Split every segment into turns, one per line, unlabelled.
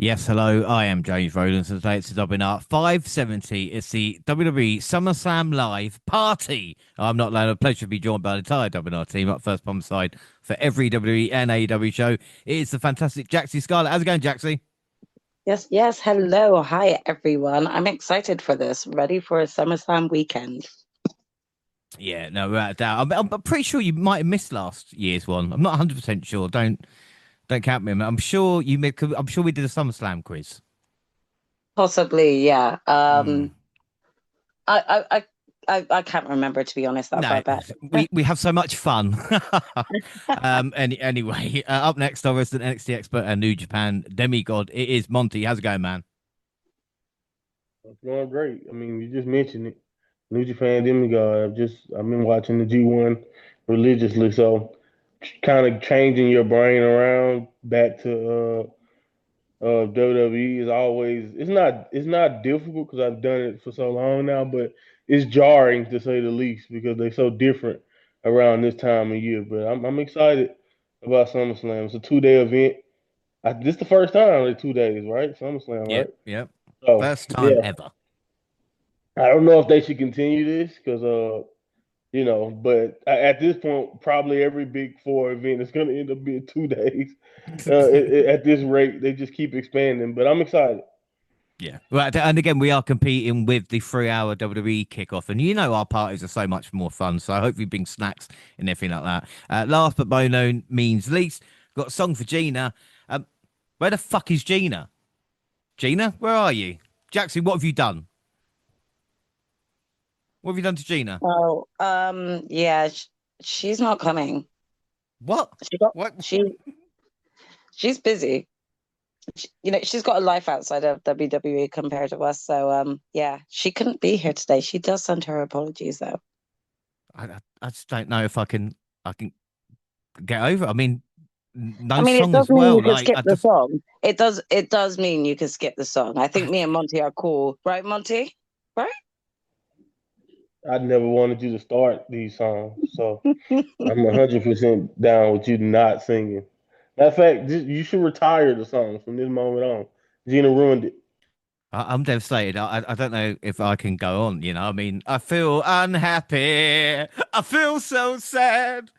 Yes, hello. I am James Rowlands, and today it's the WNR 570. It's the WWE SummerSlam Live Party. I'm not alone. A pleasure to be joined by the entire WNR team. Up first on side for every WWE and AEW show. It's the fantastic Jaxie Scarlett. How's it going, Jaxie?
Yes, yes. Hello. Hi, everyone. I'm excited for this. Ready for a SummerSlam weekend.
Yeah, no, without a doubt. I'm pretty sure you might have missed last year's one. I'm not 100% sure. Don't count me. I'm sure you. I'm sure we did a SummerSlam quiz.
Possibly, yeah.
Hmm.
I can't remember, to be honest, that
No,
far back.
we have so much fun. Anyway, up next, our resident NXT expert and New Japan demigod. It is Monty. How's it going, man?
It's going great. I mean, you just mentioned it. New Japan Demigod. I've been watching the G1 religiously, so kind of changing your brain around back to WWE is always it's not difficult because I've done it for so long now, but it's jarring to say the least because they're so different around this time of year. But I'm excited about SummerSlam. It's a 2 day event. This the first time in 2 days, right? SummerSlam,
Yep,
right?
yep.
So
First time
yeah.
ever.
I don't know if they should continue this because, but at this point, probably every Big Four event is going to end up being 2 days. At this rate, they just keep expanding. But I'm excited.
Yeah. Well, and again, we are competing with the 3 hour WWE kickoff, and you know our parties are so much more fun. So I hope we bring snacks and everything like that. Last but by no means least, got a song for Gina. Where the fuck is Gina? Gina, where are you? Jackson, what have you done? What have you done to Gina?
Oh, yeah, she's not coming.
What?
She got
What?
she's busy. She's got a life outside of WWE compared to us. So, yeah, she couldn't be here today. She does send her apologies, though.
I just don't know if I can get over. I mean,
I
no
mean, it
song
does
as
mean
well.
you can
Like
skip
I
the
just
song. It does mean you can skip the song. I think me and Monty are cool, right, Monty? Right?
I never wanted you to start these songs, so I'm 100% down with you not singing. Matter of fact, you should retire the songs from this moment on. Gina ruined it.
I'm devastated. I don't know if I can go on. I mean, I feel unhappy. I feel so sad.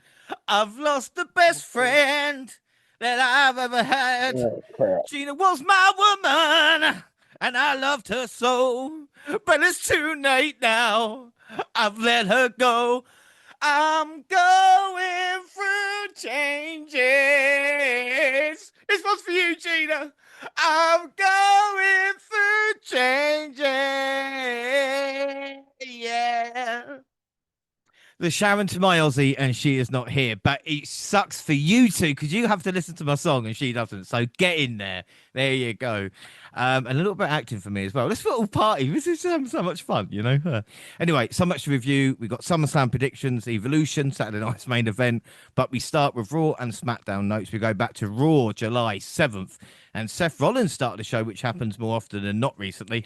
I've lost the best friend that I've ever had.
Oh, crap.
Gina was my woman, and I loved her so. But it's too late now. I've let her go. I'm going through changes. This one's for you, Gina. I'm going through changes. Yeah. The Sharon to my Aussie, and she is not here. But it sucks for you two because you have to listen to my song and she doesn't. So get in there. There you go. And a little bit of acting for me as well. Let's little party. This is so much fun. Anyway, so much to review. We got SummerSlam predictions, Evolution, Saturday night's main event. But we start with Raw and Smackdown notes. We go back to Raw, July 7th. And Seth Rollins started the show, which happens more often than not recently.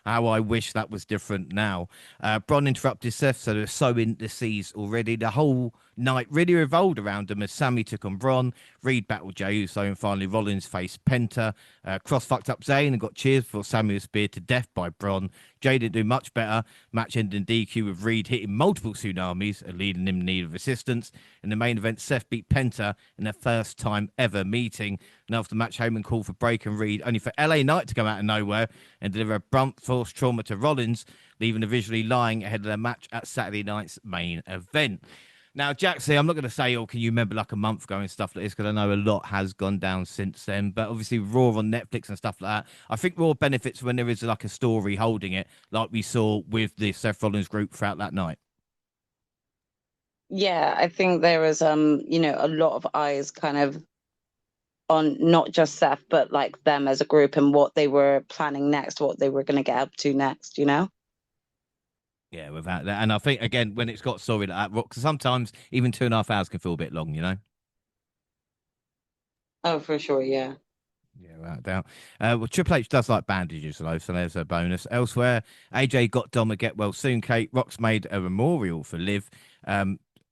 How I wish that was different now. Bron interrupted Seth, so they're so in the seas already. The whole night really revolved around them as Sammy took on Bron, Reed battled Jey Uso, and finally Rollins faced Penta. Cross fucked up Zayn and got cheers before Sammy was speared to death by Bron. Jey didn't do much better. Match ended in DQ with Reed hitting multiple tsunamis and leading him in need of assistance. In the main event, Seth beat Penta in their first time ever meeting. And after the match, Heyman called for Break and Reed, only for LA Knight to come out of nowhere and deliver a blunt force trauma to Rollins, leaving the visually lying ahead of their match at Saturday night's main event. Now, Jaxie, I'm not going to say, oh, can you remember like a month ago and stuff like this, because I know a lot has gone down since then. But obviously, Raw on Netflix and stuff like that. I think Raw benefits when there is like a story holding it, like we saw with the Seth Rollins group throughout that night.
Yeah, I think there was a lot of eyes kind of on not just Seth, but like them as a group and what they were planning next, what they were going to get up to next.
Yeah, without that. And I think, again, when it's got story like that, because sometimes even 2.5 hours can feel a bit long.
Oh, for sure, yeah.
Yeah, without doubt. Well, Triple H does like bandages, though, so there's a bonus. Elsewhere, AJ got Dom a get well soon. Kate Rock's made a memorial for Liv.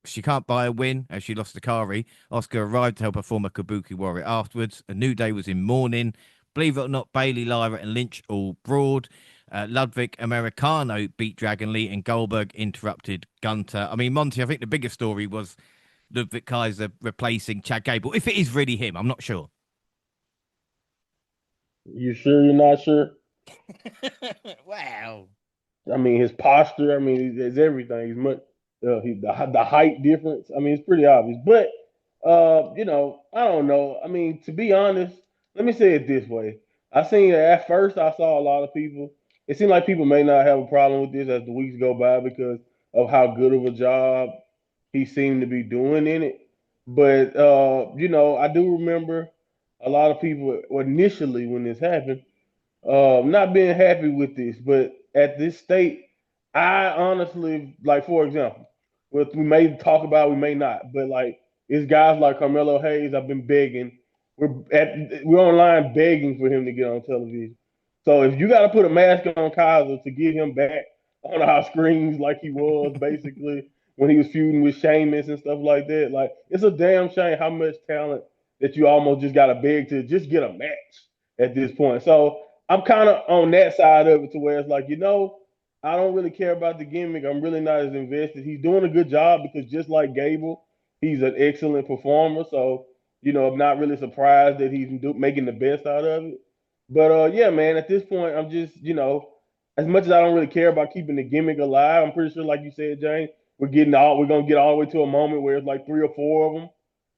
She can't buy a win as she lost to Kari. Oscar arrived to help her former Kabuki warrior afterwards. A New Day was in mourning. Believe it or not, Bailey, Lyra, and Lynch all broad. Ludwig Americano beat Dragon Lee, and Goldberg interrupted Gunter. I mean, Monty, I think the biggest story was Ludwig Kaiser replacing Chad Gable. If it is really him, I'm not sure.
You sure you're not sure?
Wow.
I mean, his posture. I mean, it's everything. He's much. The height difference. I mean, it's pretty obvious. But I don't know. I mean, to be honest, let me say it this way. I seen at first I saw a lot of people. It seemed like people may not have a problem with this as the weeks go by because of how good of a job he seemed to be doing in it. But I do remember a lot of people initially when this happened not being happy with this, but at this state, I honestly like, for example, what we may talk about, we may not, but like it's guys like Carmelo Hayes. I've been begging. We're online begging for him to get on television. So if you got to put a mask on Kaiser to get him back on our screens like he was basically when he was feuding with Sheamus and stuff like that, like it's a damn shame how much talent that you almost just got to beg to just get a match at this point. So I'm kind of on that side of it to where it's like, I don't really care about the gimmick. I'm really not as invested. He's doing a good job because just like Gable, he's an excellent performer. So, I'm not really surprised that he's making the best out of it. But yeah, man, at this point, I'm just, as much as I don't really care about keeping the gimmick alive, I'm pretty sure, like you said, James, we're gonna get all the way to a moment where it's like 3 or 4 of them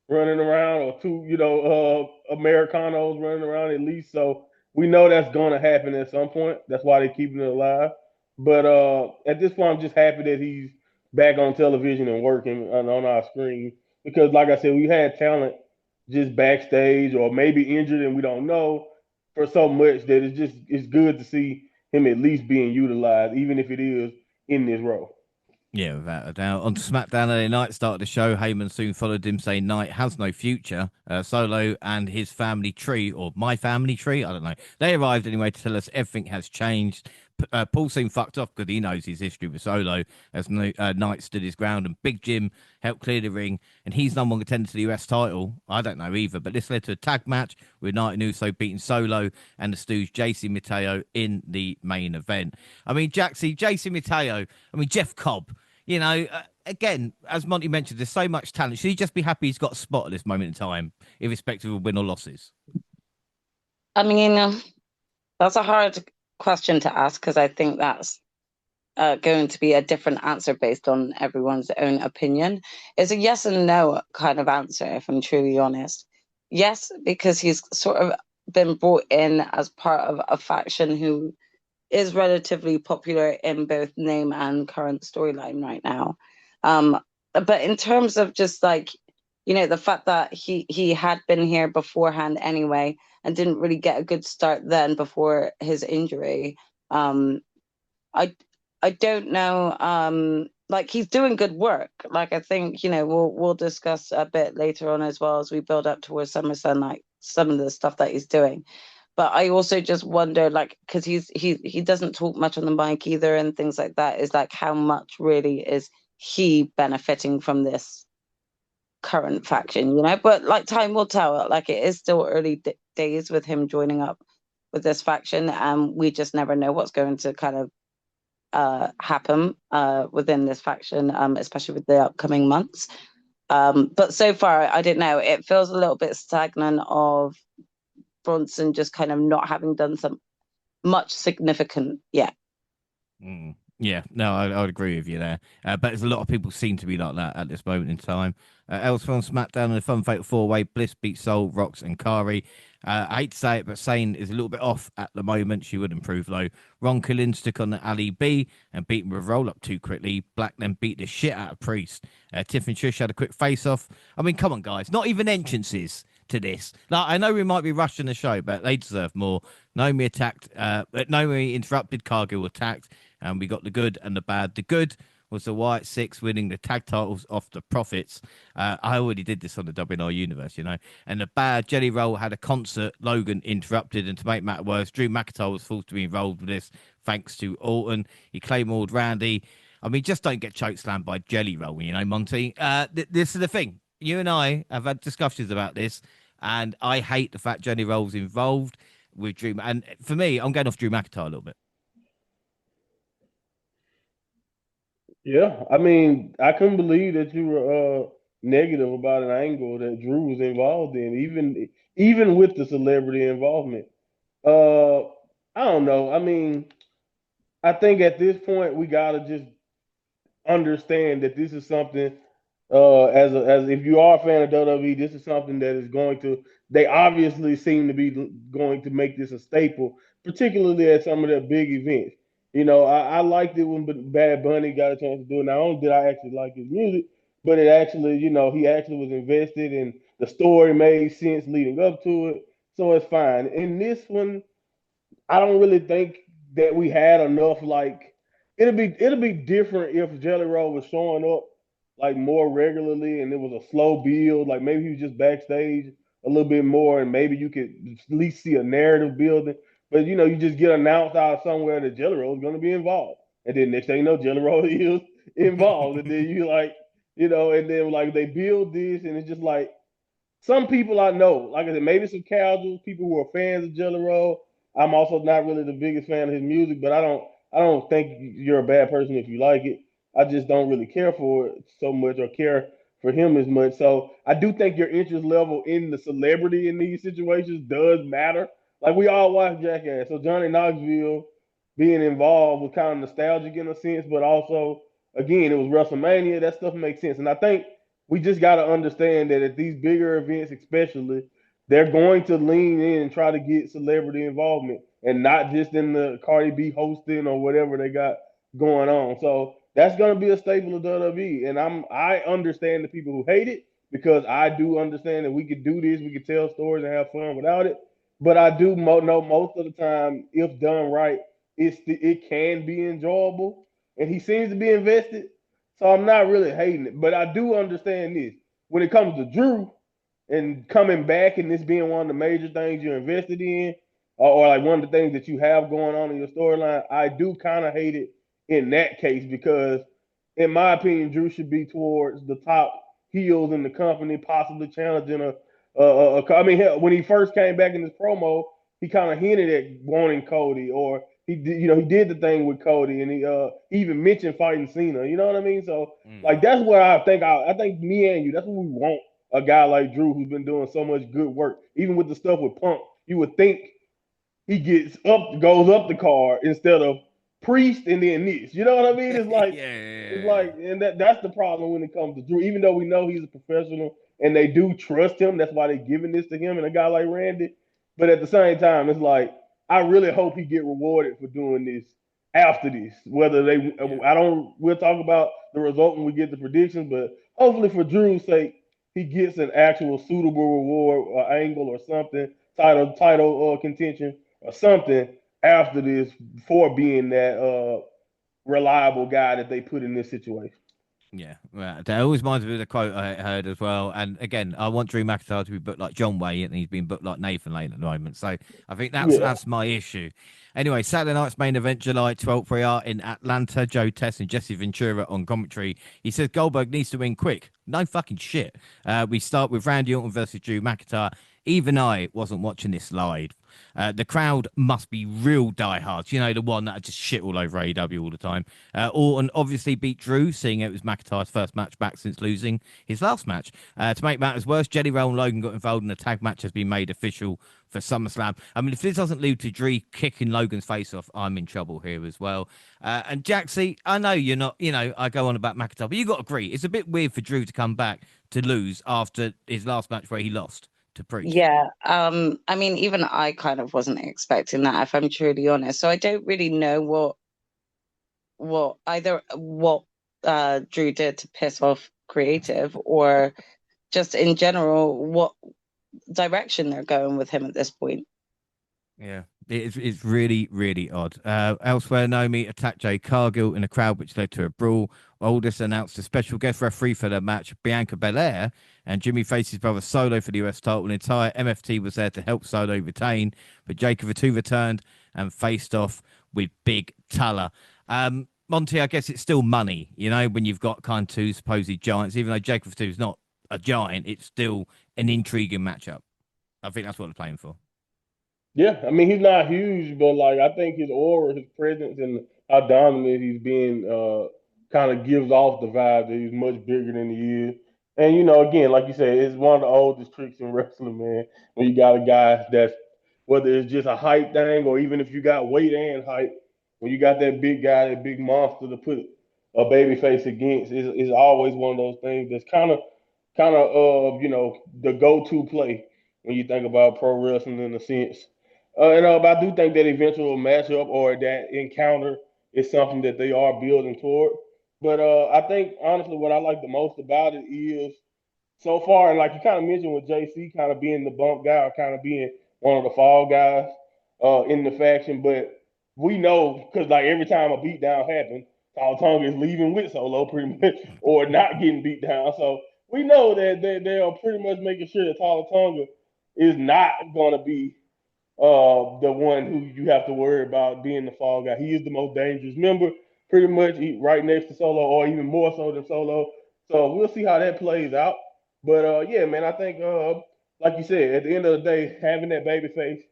running around, or two, Americanos running around at least. So we know that's going to happen at some point. That's why they're keeping it alive. But at this point, I'm just happy that he's back on television and working on our screen because, like I said, we had talent just backstage or maybe injured and we don't know for so much that it's good to see him at least being utilized, even if it is in this role.
Yeah, without a doubt. On SmackDown early night, started the show. Heyman soon followed him, saying Knight has no future. Solo and his family tree, or my family tree, I don't know. They arrived anyway to tell us everything has changed. Paul seemed fucked off because he knows his history with Solo, as Knight stood his ground, and Big Jim helped clear the ring, and he's number one contender to the US title. I don't know either, but this led to a tag match with Knight and Uso beating Solo and the Stooge Jaxie Mateo in the main event. I mean, Jaxie Mateo, I mean, Jeff Cobb. Again, as Monty mentioned, there's so much talent. Should he just be happy he's got a spot at this moment in time, irrespective of win or losses?
I mean, that's a hard question to ask because I think that's going to be a different answer based on everyone's own opinion. It's a yes and no kind of answer, if I'm truly honest. Yes, because he's sort of been brought in as part of a faction who is relatively popular in both name and current storyline right now. But in terms of just like, the fact that he had been here beforehand anyway and didn't really get a good start then before his injury. I don't know. Like he's doing good work. Like I think, we'll discuss a bit later on as well as we build up towards SummerSlam, like some of the stuff that he's doing. But I also just wonder, like, because he doesn't talk much on the mic either and things like that, is like how much really is he benefiting from this current faction, But like time will tell. Like it is still early days with him joining up with this faction, and we just never know what's going to kind of happen within this faction, especially with the upcoming months. But so far, I don't know. It feels a little bit stagnant of Bronson just kind of not having done some much significant yet.
Yeah, no, I would agree with you there. But there's a lot of people seem to be like that at this moment in time. Elsewhere on SmackDown, in a fun fatal 4-way, Bliss beat Soul, Rox, and Kari. I hate to say it, but Sane is a little bit off at the moment. She would improve, though. Ron Killings took on Ali B and beat him with a roll-up too quickly. Black then beat the shit out of Priest. Tiff and Trish had a quick face-off. I mean, come on, guys. Not even entrances to this. Like, I know we might be rushing the show, but they deserve more. Naomi interrupted, Cargill attacked, and we got the good and the bad. The good was the White Six winning the tag titles off the Profits. I already did this on the WNR universe, And the bad, Jelly Roll had a concert. Logan interrupted, and to make matter worse, Drew McIntyre was forced to be involved with this thanks to Orton. He claymore Randy. I mean, just don't get chokeslammed by Jelly Roll, Monty. This is the thing. You and I have had discussions about this, and I hate the fact Jelly Roll's involved. with Drew. And for me, I'm going off Drew McIntyre a little bit.
Yeah, I mean, I couldn't believe that you were negative about an angle that Drew was involved in, even with the celebrity involvement. Uh, I don't know. I mean, I think at this point we gotta just understand that this is something as if you are a fan of WWE, this is something that is going to they obviously seem to be going to make this a staple, particularly at some of their big events. I liked it when Bad Bunny got a chance to do it. Not only did I actually like his music, but it actually, he actually was invested and the story made sense leading up to it. So it's fine. In this one, I don't really think that we had enough. Like it'll be different if Jelly Roll was showing up like more regularly and it was a slow build. Like maybe he was just backstage a little bit more, and maybe you could at least see a narrative building. But you just get announced out somewhere that Jelly Roll is going to be involved, and then next thing you know, Jelly Roll is involved, and then you like, and then like they build this, and it's just like some people I know, like I said, maybe some casuals, people who are fans of Jelly Roll. I'm also not really the biggest fan of his music, but I don't think you're a bad person if you like it. I just don't really care for it so much or care for him as much. So I do think your interest level in the celebrity in these situations does matter. Like we all watch Jackass, so Johnny Knoxville being involved was kind of nostalgic in a sense, but also again it was WrestleMania. That stuff makes sense, and I think we just got to understand that at these bigger events, especially, they're going to lean in and try to get celebrity involvement and not just in the Cardi B hosting or whatever they got going on. So that's going to be a staple of WWE. And I understand the people who hate it because I do understand that we could do this, we could tell stories and have fun without it. But I do know most of the time, if done right, it can be enjoyable. And he seems to be invested. So I'm not really hating it, but I do understand this. When it comes to Drew and coming back and this being one of the major things you're invested in, or like one of the things that you have going on in your storyline, I do kind of hate it in that case because, in my opinion, Drew should be towards the top heels in the company, possibly challenging I mean, hell, when he first came back in this promo, he kind of hinted at wanting Cody, or he did the thing with Cody, and he even mentioned fighting Cena. You know what I mean? So like that's what I think me and you, that's what we want a guy like Drew who's been doing so much good work. Even with the stuff with Punk, you would think he goes up the card instead of Priest and then this. You know what I mean? It's like
Yeah.
and that's the problem when it comes to Drew. Even though we know he's a professional and they do trust him, that's why they're giving this to him and a guy like Randy. But at the same time, it's like I really hope he get rewarded for doing this after this. Whether they,
Yeah.
we'll talk about the result when we get the predictions. But hopefully, for Drew's sake, he gets an actual suitable reward or angle or something, title contention or something after this for being that reliable guy that they put in this situation.
Yeah, well, that always reminds me of the quote I heard as well. And again, I want Drew McIntyre to be booked like John Wayne, and he's been booked like Nathan Lane at the moment. So I think that's
Yeah.
that's my issue. Anyway, Saturday night's main event, July 12th, we are in Atlanta. Joe Tess and Jesse Ventura on commentary. He says Goldberg needs to win quick. No fucking shit. We start with Randy Orton versus Drew McIntyre. Even I wasn't watching this live. The crowd must be real diehards. You know, the one that just shit all over AEW all the time. Orton obviously beat Drew, seeing it was McIntyre's first match back since losing his last match. To make matters worse, Jelly Roll and Logan got involved and the tag match has been made official for SummerSlam. I mean, if this doesn't lead to Drew kicking Logan's face off, I'm in trouble here as well. And Jaxie, I know you're not, I go on about McIntyre, but you got to agree, it's a bit weird for Drew to come back to lose after his last match where he lost to Priest.
Yeah. I mean, even I kind of wasn't expecting that, if I'm truly honest. So I don't really know what Drew did to piss off creative, or just in general what direction they're going with him at this point.
Yeah, it's really, really odd. Elsewhere, Naomi attacked Jade Cargill in a crowd, which led to a brawl. Aldis announced a special guest referee for the match, Bianca Belair, and Jimmy faced his brother Solo for the US title. An entire MFT was there to help Solo retain, but Jacob Fatu returned and faced off with Big Tuller. Monty, I guess it's still money, when you've got kind of two supposed giants. Even though Jacob Fatu is not a giant, it's still an intriguing matchup. I think that's what they're playing for.
Yeah, I mean he's not huge, but like I think his aura, his presence, and how dominant he's been, kind of gives off the vibe that he's much bigger than he is. And again, like you said, it's one of the oldest tricks in wrestling, man. When you got a guy that's whether it's just a height thing or even if you got weight and height, when you got that big guy, that big monster to put a baby face against, is always one of those things that's kind of the go-to play when you think about pro wrestling in a sense. But I do think that eventual matchup or that encounter is something that they are building toward. But I think honestly, what I like the most about it is so far, and like you kind of mentioned with JC kind of being the bump guy or kind of being one of the fall guys in the faction, but we know because like every time a beatdown happens, Tonga is leaving with Solo pretty much or not getting beat down. So we know that they are pretty much making sure that Tonga is not going to be the one who you have to worry about being the fall guy. He is the most dangerous member, pretty much right next to Solo, or even more so than Solo. So we'll see how that plays out. But yeah, man, I think like you said, at the end of the day, having that baby face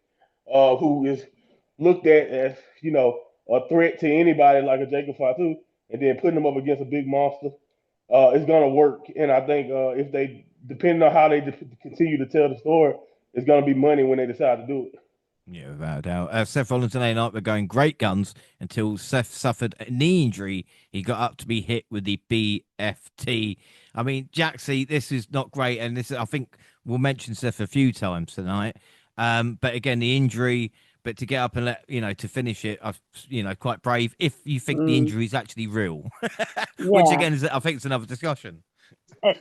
who is looked at as a threat to anybody like a Jacob Fatu, and then putting them up against a big monster, is gonna work. And I think if they, depending on how they continue to tell the story, it's gonna be money when they decide to do it.
Yeah, without a doubt. Seth Rollins and A-Knight were going great guns until Seth suffered a knee injury. He got up to be hit with the BFT. I mean, Jaxie, this is not great, and this I think we'll mention Seth a few times tonight. But again, the injury, but to get up and to finish it, quite brave. If you think the
Mm,
injury is actually real, which
yeah.
again is, I think, it's another discussion.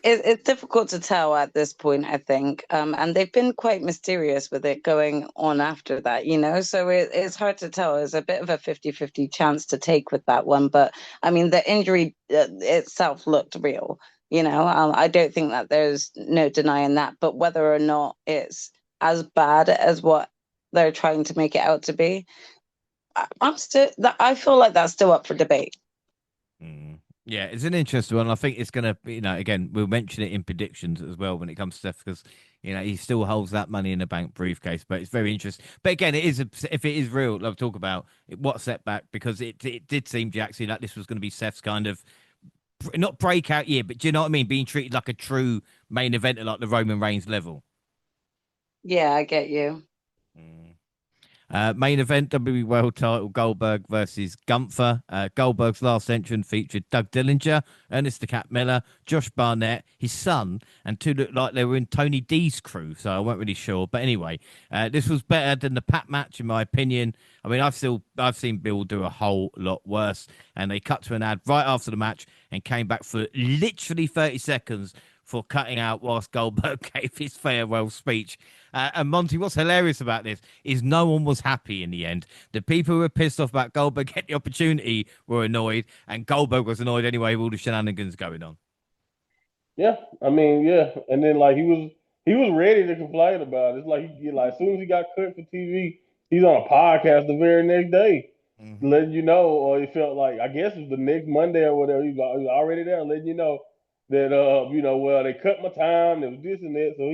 It's difficult to tell at this point, I think. And they've been quite mysterious with it going on after that, So it's hard to tell. It's a bit of a 50-50 chance to take with that one. But I mean, the injury itself looked real, I don't think that there's no denying that. But whether or not it's as bad as what they're trying to make it out to be, I feel like that's still up for debate.
Mm. Yeah, it's an interesting one. I think it's going to, again, we'll mention it in predictions as well when it comes to stuff because, he still holds that money in the bank briefcase. But it's very interesting. But again, if it is real, I'll talk about what setback because it did seem, Jackson, like this was going to be Seth's kind of not breakout year, but do you know what I mean? Being treated like a true main event like the Roman Reigns level.
Yeah, I get you.
Mm. Main event WWE World Title Goldberg versus Gunther. Goldberg's last entrance featured Doug Dillinger, Ernest the Cat Miller, Josh Barnett, his son, and two looked like they were in Tony D's crew. So I wasn't really sure, but anyway, this was better than the Pat match in my opinion. I mean, I've seen Bill do a whole lot worse, and they cut to an ad right after the match and came back for literally 30 seconds for cutting out whilst Goldberg gave his farewell speech. And Monty, what's hilarious about this is no one was happy in the end. The people who were pissed off about Goldberg getting the opportunity were annoyed, and Goldberg was annoyed anyway with all the shenanigans going on.
Yeah, I mean, yeah, and then like he was ready to complain about it. It's like as soon as he got cut for TV, he's on a podcast the very next day,
Mm-hmm.
letting you know, or it felt like I guess it was the next Monday or whatever. He was already there, letting you know that well they cut my time, there was this and that. So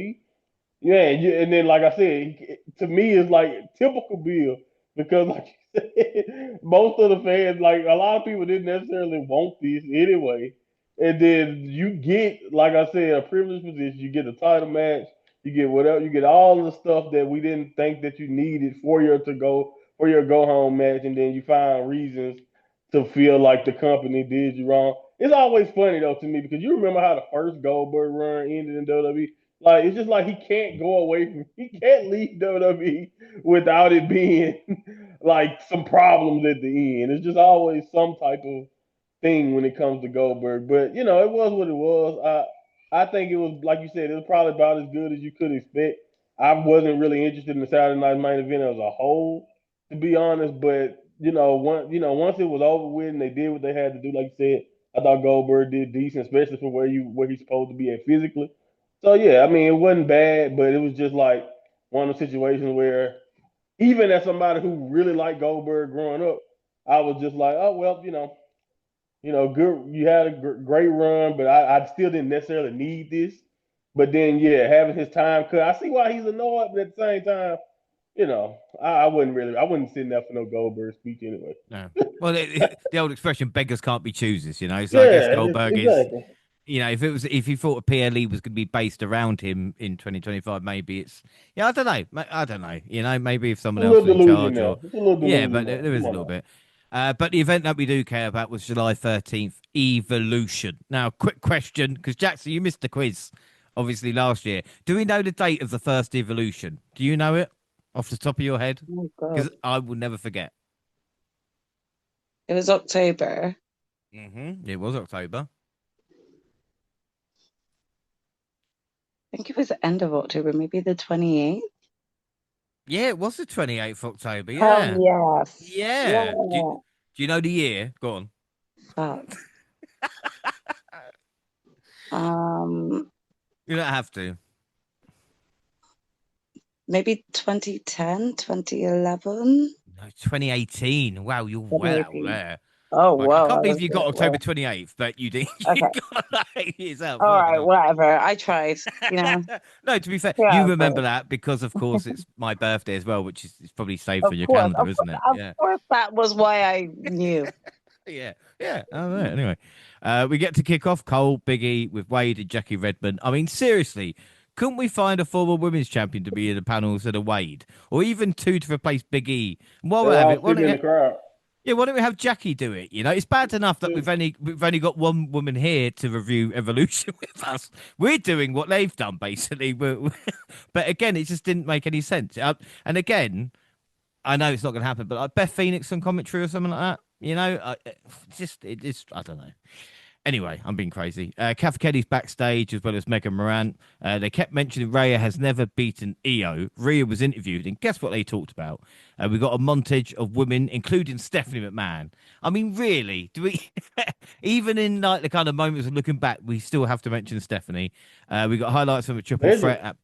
yeah, and then like I said, to me it's like typical Bill because like you said, most of the fans, like a lot of people didn't necessarily want this anyway. And then you get, like I said, a privileged position. You get a title match. You get whatever. You get all the stuff that we didn't think that you needed for your go home match, and then you find reasons to feel like the company did you wrong. It's always funny though to me because you remember how the first Goldberg run ended in WWE. Like it's just like he can't go away from he can't leave WWE without it being like some problems at the end. It's just always some type of thing when it comes to Goldberg. But it was what it was. I think it was like you said, it was probably about as good as you could expect. I wasn't really interested in the Saturday night main event as a whole, to be honest. But once it was over with and they did what they had to do, like you said, I thought Goldberg did decent, especially for where he's supposed to be at physically. So yeah, I mean it wasn't bad, but it was just like one of the situations where even as somebody who really liked Goldberg growing up, I was just like, oh well, good. You had a great run, but I still didn't necessarily need this. But then, yeah, having his time cut, I see why he's annoyed, but at the same time, I wouldn't send that for no Goldberg speech anyway.
No. Well, the old expression "beggars can't be choosers," So I guess
Yeah,
Goldberg is,
exactly.
if you thought a PLE was going to be based around him in 2025, maybe it's, I don't know, maybe if
A
someone else
little
was in
delusion
charge,
there.
or
It's a little
yeah,
delusion
but
there.
there is
Come
a
on
little
now.
bit. But the event that we do care about was July 13th, Evolution. Now, quick question, because Jackson, you missed the quiz, obviously last year. Do we know the date of the first Evolution? Do you know it off the top of your head?
Oh God,
Because I will never forget.
it was October.
It was October.
I think it was the end of October, maybe the 28th.
Yeah, it was the 28th of October.
Oh
Yeah.
yes,
Yeah.
yeah.
Do you know the year? Go on.
Fuck. Um,
You don't have to.
maybe 2010, 2011,
No, 2018. Wow, you're well out
2018.
there.
Oh
Like, I
wow,
can't
I
believe
was
you got
well.
October 28th, but you did. You
Okay,
got like 8 years out.
all
Fucking
right,
hell.
whatever. I tried. You know,
No, to be fair, you
yeah, but
remember that because, of course, it's my birthday as well, which is it's probably saved
of
on your
course,
calendar, isn't it?
of
Yeah.
course, that was why I knew.
Yeah, yeah. All right. Anyway, we get to kick off Cole, Biggie with Wade and Jackie Redmond. I mean, seriously, couldn't we find a former women's champion to be in the panel instead of Wade, or even two to replace Big E? And while
They
we
were
have
all
it,
sitting in the crowd.
why don't we have Jackie do it? It's bad enough that we've only got one woman here to review Evolution with us. We're doing what they've done basically, but again, it just didn't make any sense. And again, I know it's not going to happen, but like Beth Phoenix on commentary or something like that. I don't know. Anyway, I'm being crazy. Kath Kelly's backstage as well as Megan Morant. They kept mentioning Rhea has never beaten Io. Rhea was interviewed, and guess what they talked about? We got a montage of women, including Stephanie McMahon. I mean, really? Do we? Even in like the kind of moments of looking back, we still have to mention Stephanie. We got highlights from a triple
Legend.
threat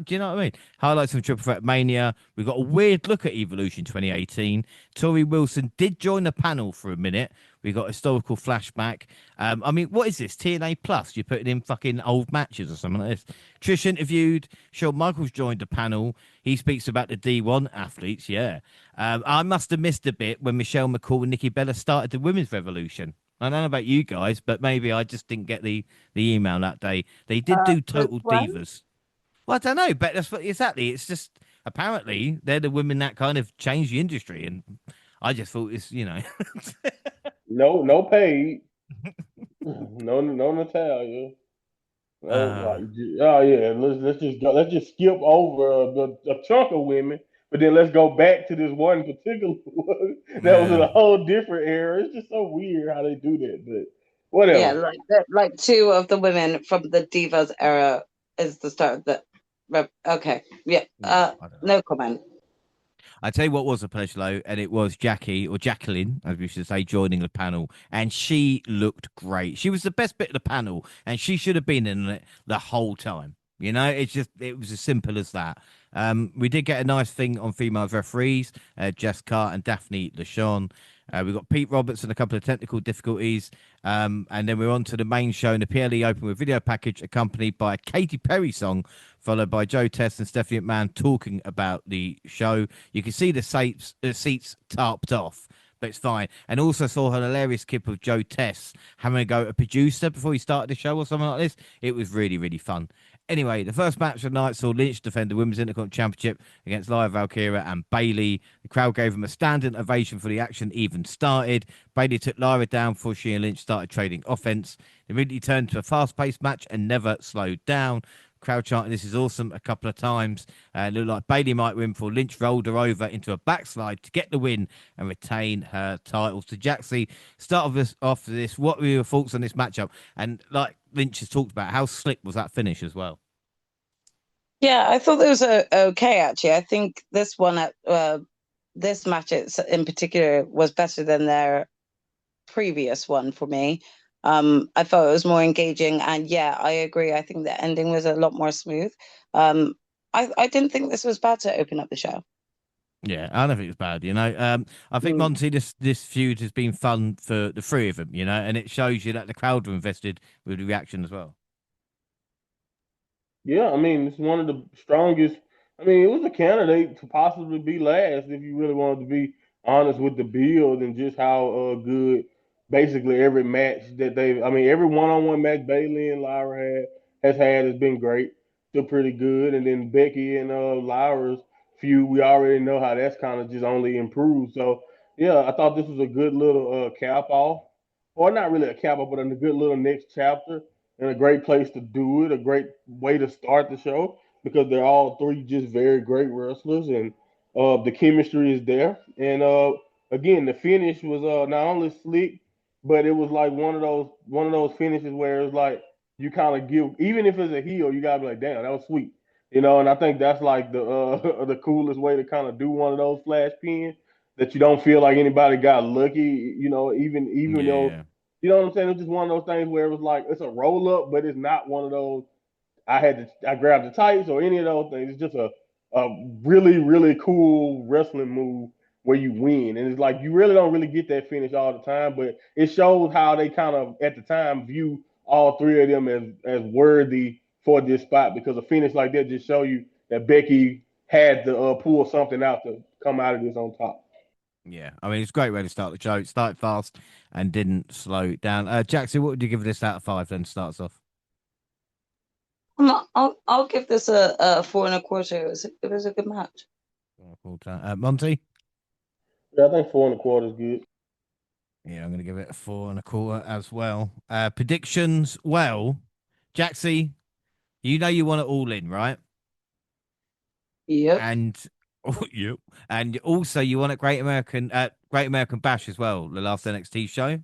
do you know what I mean? Highlights from Triple Threat Mania. We got a weird look at Evolution 2018. Tori Wilson did join the panel for a minute. We got a historical flashback. I mean, what is this? TNA Plus? You're putting in fucking old matches or something like this. Trish interviewed. Shawn Michaels joined the panel. He speaks about the D1 athletes. Yeah. I must have missed a bit when Michelle McCool and Nikki Bella started the women's revolution. I don't know about you guys, but maybe I just didn't get the email that day. They did do
Which
Total
one?
Divas. Well, I don't know, but that's what exactly. It's just apparently they're the women that kind of changed the industry, and I just thought it's.
No paid. No Natalia. No,
uh,
like, oh yeah. Let's just go. Let's just skip over a chunk of women, but then let's go back to this one particular one that was in
yeah,
a whole different era. It's just so weird how they do that, but
Yeah,
whatever.
like two of the women from the Divas era is the start of the. Okay, yeah.
yeah. I don't know.
No comment.
I tell you what was a pleasure though, and it was Jackie or Jacqueline, as we should say, joining the panel, and she looked great. She was the best bit of the panel, and she should have been in it the whole time. It was as simple as that. We did get a nice thing on female referees, Jess Carr and Daphne LaShawn. We got Pete Roberts and a couple of technical difficulties. And then we're on to the main show, and the PLE open with video package accompanied by a Katy Perry song, followed by Joe Test and Stephanie McMahon talking about the show. You can see the seats tarped off, but it's fine. And also saw an hilarious clip of Joe Test having a go at a producer before he started the show or something like this. It was really, really fun. Anyway, the first match of the night saw Lynch defend the Women's Intercontinental Championship against Lyra Valkyria and Bayley. The crowd gave him a standing ovation for the action even started. Bayley took Lyra down before she and Lynch started trading offense. They immediately turned to a fast-paced match and never slowed down. Crowd chanting, "This is awesome," a couple of times. It looked like Bayley might win before Lynch rolled her over into a backslide to get the win and retain her title. So, Jaxie, start off this. What were your thoughts on this matchup? And like Lynch has talked about, how slick was that finish as well?
Yeah, I thought it was okay actually. I think this one at this match in particular was better than their previous one for me. I thought it was more engaging, and yeah, I agree. I think the ending was a lot more smooth. I didn't think this was bad to open up the show.
Yeah, I don't think it's bad. I think
Mm.
Monty, this feud has been fun for the three of them. And it shows you that the crowd were invested with the reaction as well.
Yeah, I mean it's one of the strongest I mean, it was a candidate to possibly be last if you really wanted to be honest with the build and just how good basically every match that they, I mean, every one-on-one match Bailey and Lyra has had has been great, still pretty good. And then Becky and Lyra's feud, we already know how that's kind of just only improved. So yeah, I thought this was a good little cap off, or not really a cap off, but a good little next chapter and a great place to do it, a great way to start the show because they're all three just very great wrestlers, and the chemistry is there. And again, the finish was not only slick, but it was like one of those finishes where it's like you kind of give, even if it's a heel, you gotta be like, damn, that was sweet, And I think that's like the the coolest way to kind of do one of those flash pins that you don't feel like anybody got lucky, even though.
Yeah.
You know what I'm saying? It's just one of those things where it was like it's a roll up, but it's not one of those I grabbed the tights or any of those things. It's just a really really cool wrestling move where you win, and it's like you really don't really get that finish all the time, but it shows how they kind of at the time view all three of them as worthy for this spot because a finish like that just show you that Becky had to pull something out to come out of this on top.
Yeah, I mean, it's a great way to start the show. It started fast and didn't slow down. Jackson, what would you give this out of 5 then starts off?
I'll give this a 4.25. It was a good match.
Monty?
Yeah, I think 4.25 is good.
Yeah, I'm going to give it a 4.25 as well. Predictions? Well, Jaxie, you know you want it all in, right?
Yep.
And yep. And also you want a Great American Bash as well, the last NXT show.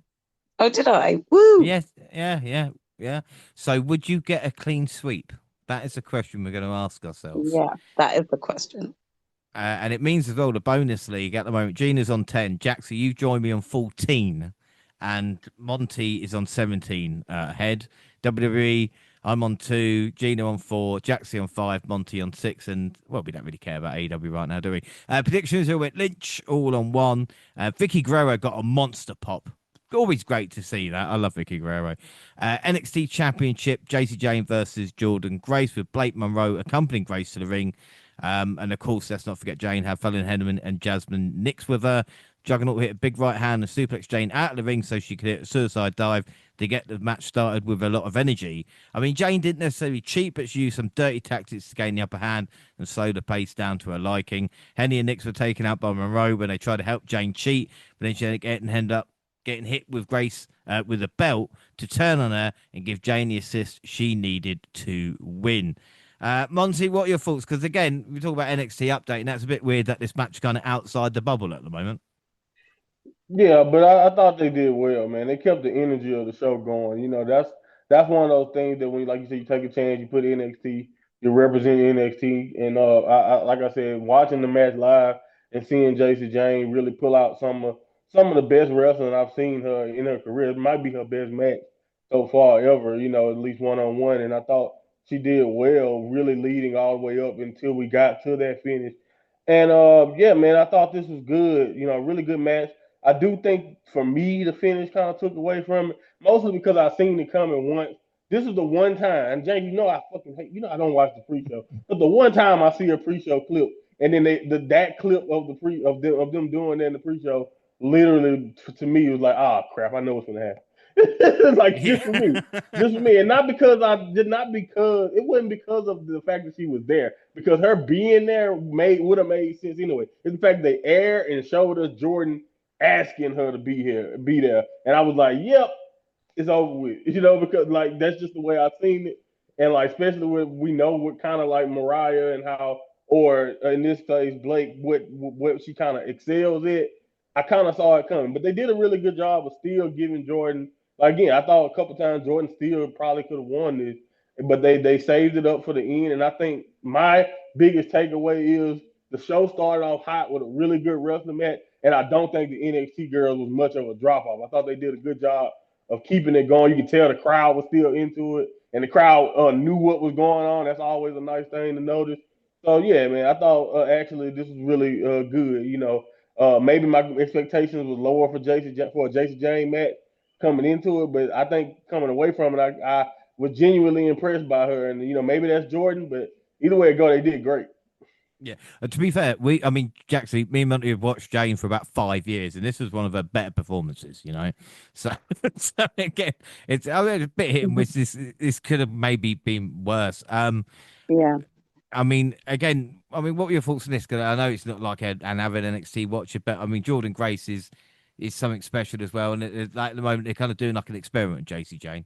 Oh, did I? Woo!
Yes, yeah. So would you get a clean sweep? That is the question we're going to ask ourselves.
Yeah, that is the question.
And it means as well the bonus league at the moment. Gina's on 10. Jaxie, you join me on 14. And Monty is on 17 ahead. WWE, I'm on 2. Gina on 4. Jaxie on 5. Monty on 6. And, well, we don't really care about AEW right now, do we? Predictions, we went Lynch all on 1. Vicky Guerrero got a monster pop. Always great to see that. I love Vicky Guerrero. NXT Championship, Jacy Jane versus Jordan Grace with Blake Monroe accompanying Grace to the ring. And of course, let's not forget Jane had Fallon Henderman and Jasmine Nix with her. Juggernaut hit a big right hand and suplex Jane out of the ring so she could hit a suicide dive to get the match started with a lot of energy. I mean, Jane didn't necessarily cheat, but she used some dirty tactics to gain the upper hand and slow the pace down to her liking. Henny and Nix were taken out by Monroe when they tried to help Jane cheat, but then she ended up getting hit with Grace with a belt to turn on her and give Jane the assist she needed to win. Monty, what are your thoughts? Because again, we talk about NXT update, and that's a bit weird that this match is kind of outside the bubble at the moment.
Yeah, but I thought they did well, man. They kept the energy of the show going. That's one of those things that when, like you said, you take a chance, you put NXT, you represent NXT, and like I said, watching the match live and seeing Jacy Jane really pull out some of the best wrestling I've seen her in her career. It might be her best match so far ever. At least one-on-one, and I thought she did well, really leading all the way up until we got to that finish. And yeah, man, I thought this was good. A really good match. I do think for me the finish kind of took away from it, mostly because I seen it coming once. This is the one time, and Jay, I fucking hate. I don't watch the pre-show, but the one time I see a pre-show clip, and then that clip of the pre of them doing that in the pre-show, literally to me was like, ah, crap, I know what's gonna happen. It's like
Yeah.
just for me, and not because I did not because it wasn't because of the fact that she was there, because her being there would have made sense anyway. It's the fact they aired and showed us Jordan asking her to be there. And I was like, yep, it's over with. Because like that's just the way I seen it. And like especially when we know what kind of like Mariah and how, or in this case Blake, what she kind of excels at. I kind of saw it coming, but they did a really good job of still giving Jordan. Like, again, I thought a couple times Jordan still probably could have won this, but they saved it up for the end. And I think my biggest takeaway is the show started off hot with a really good wrestling match, and I don't think the NXT girls was much of a drop off. I thought they did a good job of keeping it going. You could tell the crowd was still into it, and the crowd knew what was going on. That's always a nice thing to notice. So yeah, man, I thought actually this was really good. Maybe my expectations was lower for a Jacy Jane match coming into it, but I think coming away from it, I was genuinely impressed by her. And maybe that's Jordan, but either way it go, they did great.
Yeah. To be fair, Jaxie, me and Monty have watched Jane for about 5 years, and this was one of her better performances, you know. So, so again, it's a bit hit and miss. This could have maybe been worse.
Yeah.
What were your thoughts on this? Because I know it's not like an avid NXT watcher, but I mean, Jordan Grace is something special as well, and like at the moment they're kind of doing like an experiment, JC Jane.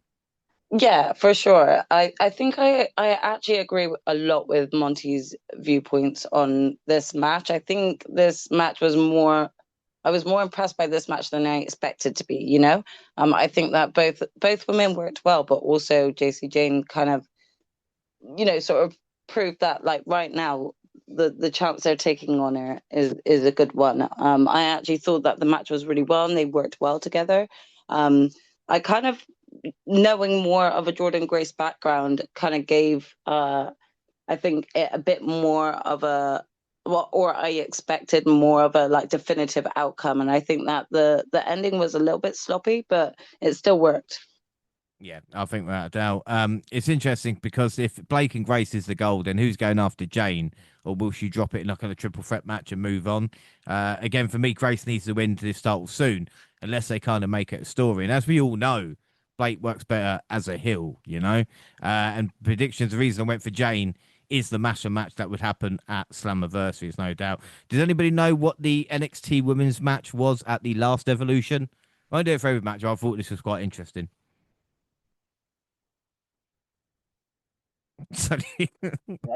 Yeah, for sure. I think I actually agree a lot with Monty's viewpoints on this match. I think this match was more I was more impressed by this match than I expected to be, you know? I think that both women worked well, but also JC Jane kind of, sort of proved that like right now the chance they're taking on her is a good one. I actually thought that the match was really well and they worked well together. I kind of knowing more of a Jordan Grace background kind of gave I think it a bit more of a well, or I expected more of a like definitive outcome, and I think that the ending was a little bit sloppy, but it still worked.
Yeah, I think without a doubt. It's interesting because if Blake and Grace is the goal, then who's going after Jane, or will she drop it in like a triple threat match and move on? Again, for me, Grace needs to win to this title soon, unless they kind of make it a story. And as we all know, Blake works better as a heel, you know. And predictions. The reason I went for Jane is the master match that would happen at Slammiversary, is no doubt. Does anybody know what the NXT Women's match was at the last Evolution? I won't do it for every match. I thought this was quite interesting. So,
I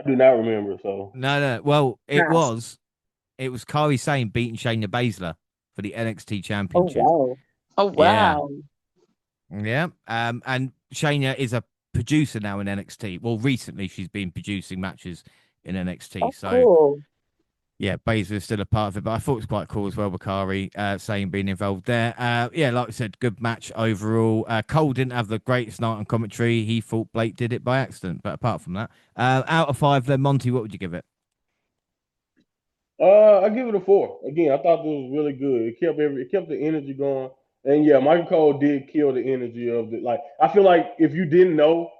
do not remember. So
no. Well,
Pass.
it was Kairi Sane beating Shayna Baszler for the NXT
Oh
Championship.
wow! Oh
Yeah,
wow!
yeah. And Shayna is a producer now in NXT. Well, recently she's been producing matches in NXT.
Oh
So
cool.
yeah, Baszler is still a part of it, but I thought it was quite cool as well with Kari Sane being involved there. Yeah, like I said, good match overall. Cole didn't have the greatest night on commentary. He thought Blake did it by accident, but apart from that, out of five, then Monty, what would you give it?
I give it a 4. Again, I thought this was really good. It kept the energy going. And yeah, Michael Cole did kill the energy of the like. I feel like if you didn't know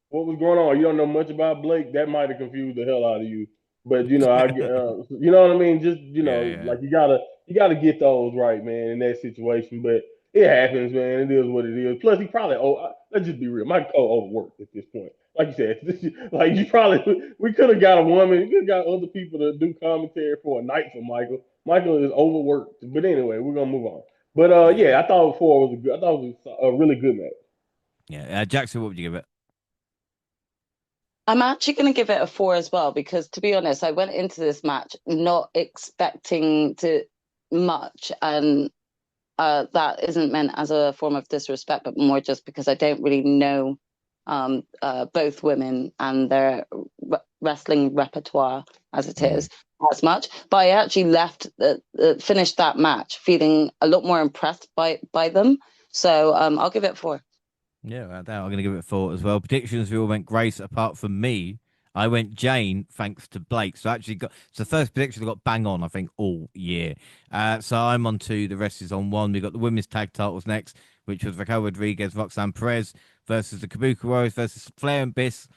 what was going on, you don't know much about Blake, that might have confused the hell out of you. But you know what I mean. Just
Yeah, yeah.
like you gotta get those right, man, in that situation. But it happens, man. It is what it is. Plus, he probably let's just be real. Michael Cole overworked at this point. Like you said, like you probably we could have got a woman, we could have got other people to do commentary for a night for Michael. Michael is overworked. But anyway, we're gonna move on. But
Yeah,
yeah, I thought it was a really good match.
yeah. Jackson, what would you give it?
I'm actually going to give it a 4 as well because, to be honest, I went into this match not expecting to much, and that isn't meant as a form of disrespect, but more just because I don't really know both women and their wrestling repertoire as it is as much. But I actually finished that match feeling a lot more impressed by them. So I'll give it 4.
Yeah, I'm going to give it a 4 as well. Predictions, we all went Grace, apart from me. I went Jane, thanks to Blake. So it's the first prediction I got bang on, I think, all year. So I'm on 2, the rest is on 1. We got the women's tag titles next, which was Raquel Rodriguez, Roxanne Perez versus the Kabuki Warriors versus Flair and Bliss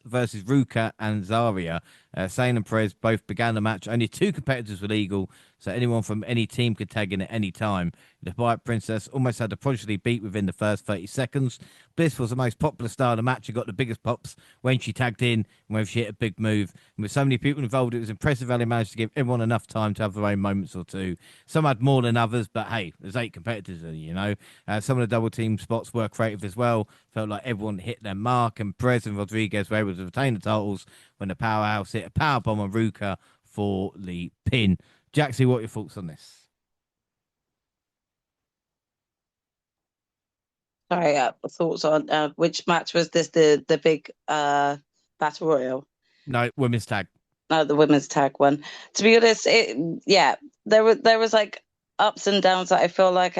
versus Ruka and Zarya. Sane and Perez both began the match. Only 2 competitors were legal, so anyone from any team could tag in at any time. The White Princess almost had the prodigy beat within the first 30 seconds. Bliss was the most popular star of the match and got the biggest pops when she tagged in and when she hit a big move. And with so many people involved, it was impressive how they managed to give everyone enough time to have their own moments or two. Some had more than others, but hey, there's 8 competitors, you know. Some of the double team spots were creative as well. Felt like everyone hit their mark, and Perez and Rodriguez were able to retain the titles when the powerhouse hit a powerbomb on Ruka for the pin. Jaxie, what are your thoughts on this?
Sorry, thoughts on which match was this? The big battle royal.
No, women's tag.
The women's tag one. To be honest, there was like ups and downs that I feel like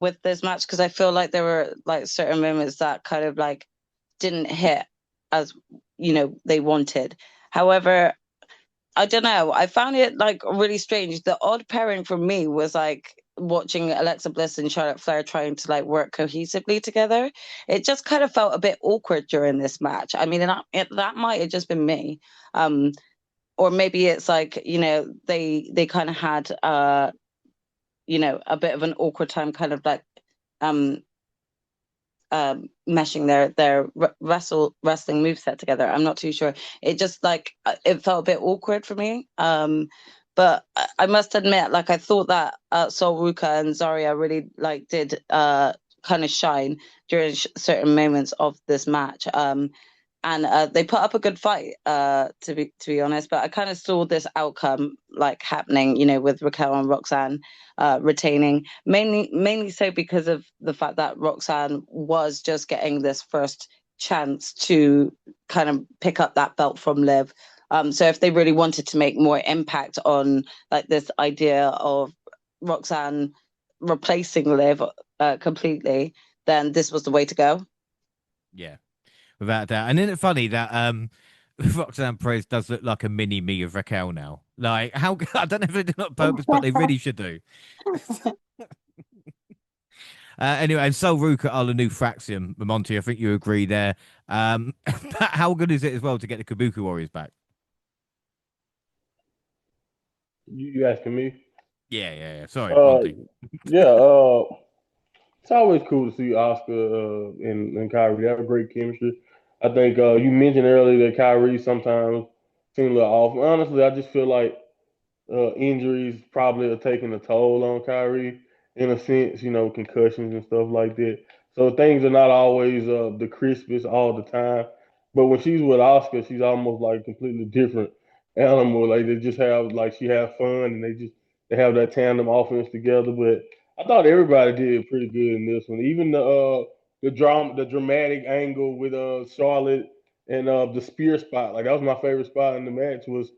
with this match, because I feel like there were like certain moments that kind of like didn't hit as they wanted. However, I don't know. I found it like really strange. The odd pairing for me was like watching Alexa Bliss and Charlotte Flair trying to like work cohesively together. It just kind of felt a bit awkward during this match. I mean, that might have just been me. Um, or maybe it's like, they kind of had a bit of an awkward time, kind of like um meshing their wrestling moveset together. I'm not too sure. It just like it felt a bit awkward for me. But I must admit, like I thought that Sol Ruka and Zarya really like did kind of shine during certain moments of this match. And they put up a good fight, to be honest. But I kind of saw this outcome like happening, with Raquel and Roxanne retaining, mainly so because of the fact that Roxanne was just getting this first chance to kind of pick up that belt from Liv. So if they really wanted to make more impact on like this idea of Roxanne replacing Liv completely, then this was the way to go.
Yeah, without a doubt. And isn't it funny that Roxanne Perez does look like a mini me of Raquel now? Like, how I don't know if they do it on purpose, but they really should do. Anyway, and Sol Ruka are the new Fraxium, Monty. I think you agree there. How good is it as well to get the Kabuki Warriors back?
You asking me?
Yeah. Sorry,
Uh,
Monty.
yeah. It's always cool to see Oscar and Kyrie. They have a great chemistry. I think you mentioned earlier that Kyrie sometimes seems a little off. Honestly, I just feel like injuries probably are taking a toll on Kyrie in a sense, concussions and stuff like that. So things are not always the crispest all the time. But when she's with Oscar, she's almost like a completely different animal. Like they just have like she have fun and they have that tandem offense together. But I thought everybody did pretty good in this one. Even the dramatic angle with Charlotte and the spear spot. Like that was my favorite spot in the match was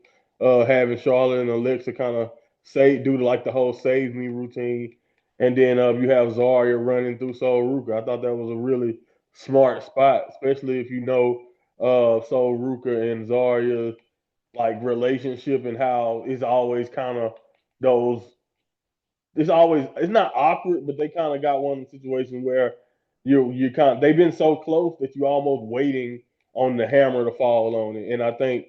having Charlotte and Alexa kind of do like the whole save me routine, and then you have Zarya running through Sol Ruka. I thought that was a really smart spot, especially if you know Sol Ruka and Zarya like relationship and how it's always kind of those it's not awkward, but they kind of got one situation where you kind of they've been so close that you're almost waiting on the hammer to fall on it, and I think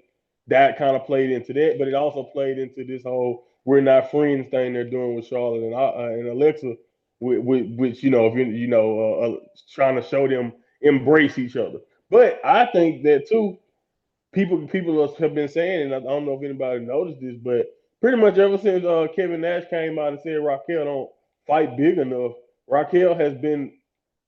that kind of played into that, but it also played into this whole we're not friends thing they're doing with Charlotte and Alexa, which if trying to show them embrace each other. But I think that too people have been saying, and I don't know if anybody noticed this, but pretty much ever since Kevin Nash came out and said Raquel don't fight big enough, Raquel has been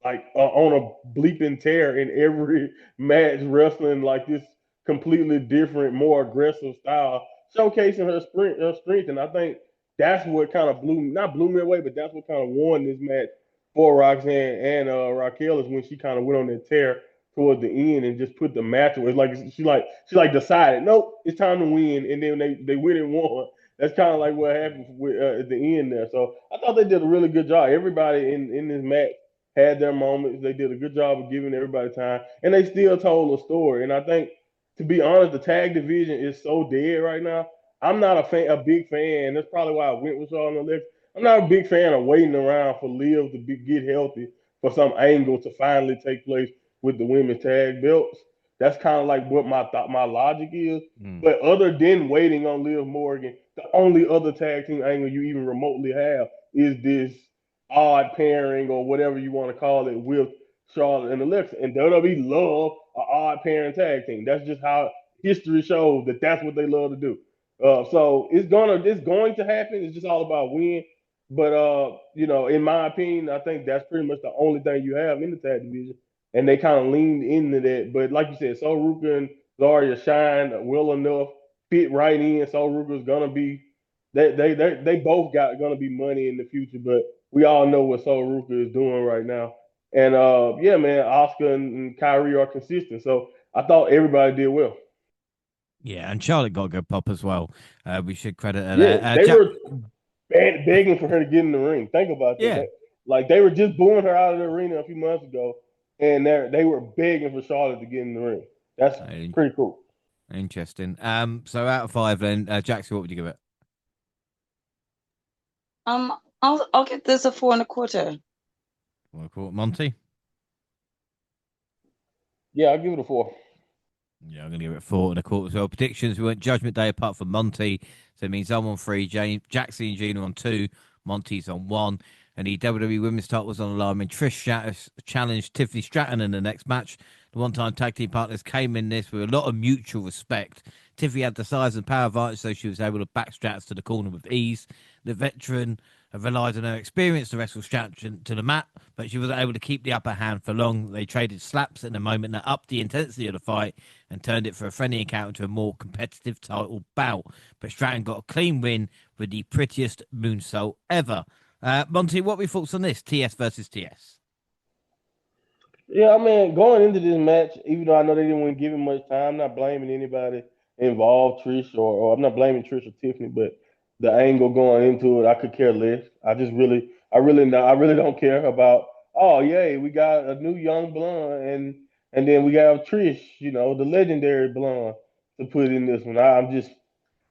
like on a bleeping tear in every match, wrestling like this completely different, more aggressive style, showcasing her strength. And I think that's what kind of not blew me away, but that's what kind of won this match for Roxanne and Raquel is when she kind of went on that tear toward the end and just put the match away. It's like she decided, nope, it's time to win, and then they win and won. That's kind of like what happened with, at the end there. So I thought they did a really good job. Everybody in this match had their moments. They did a good job of giving everybody time, and they still told a story. And I think, to be honest, the tag division is so dead right now. I'm not a big fan. That's probably why I went with Charlotte and Alexa. I'm not a big fan of waiting around for Liv to get healthy for some angle to finally take place with the women's tag belts. That's kind of like what my logic is.
Mm.
But other than waiting on Liv Morgan, the only other tag team angle you even remotely have is this odd pairing or whatever you want to call it with Charlotte and Alexa. And WWE love an odd pairing tag team. That's just how history shows that that's what they love to do. So it's going to happen. It's just all about when. But in my opinion, I think that's pretty much the only thing you have in the tag division, and they kind of leaned into that. But like you said, Sol Ruka and Zarya shine well enough, fit right in. Sol Ruka's gonna be they both got gonna be money in the future, but we all know what Sol Ruka is doing right now. And yeah, man, Oscar and Kyrie are consistent. So I thought everybody did well.
Yeah, and Charlotte got a good pop as well. We should credit her
Yeah,
there.
they were begging for her to get in the ring. Think about that.
Yeah.
Like they were just booing her out of the arena a few months ago, and they were begging for Charlotte to get in the ring. That's pretty cool.
Interesting. So out of 5, then, Jaxie, what would you give it?
I'll give this a 4.25.
Monty?
Yeah, I'll give it a 4.
Yeah, I'm going to give it 4.25 as well. Predictions, we went Judgment Day apart from Monty. So it means I'm on 3, Jaxie and Gina on 2, Monty's on 1. And the WWE Women's title was on the line when Trish Stratus challenged Tiffany Stratton in the next match. The one-time tag team partners came in this with a lot of mutual respect. Tiffany had the size and power advantage, so she was able to back Stratus to the corner with ease. The veteran relied on her experience to wrestle Stratton to the mat, but she wasn't able to keep the upper hand for long. They traded slaps in a moment that upped the intensity of the fight and turned it for a friendly encounter to a more competitive title bout. But Stratton got a clean win with the prettiest moonsault ever. Monty, what were your thoughts on this? TS versus TS.
Yeah, I mean, going into this match, even though I know they didn't want to give him much time, I'm not blaming anybody involved, Trish, or I'm not blaming Trish or Tiffany, but the angle going into it, I could care less. I really don't care about. Oh, yay, we got a new young blonde, and then we got Trish, the legendary blonde to put in this one. I'm just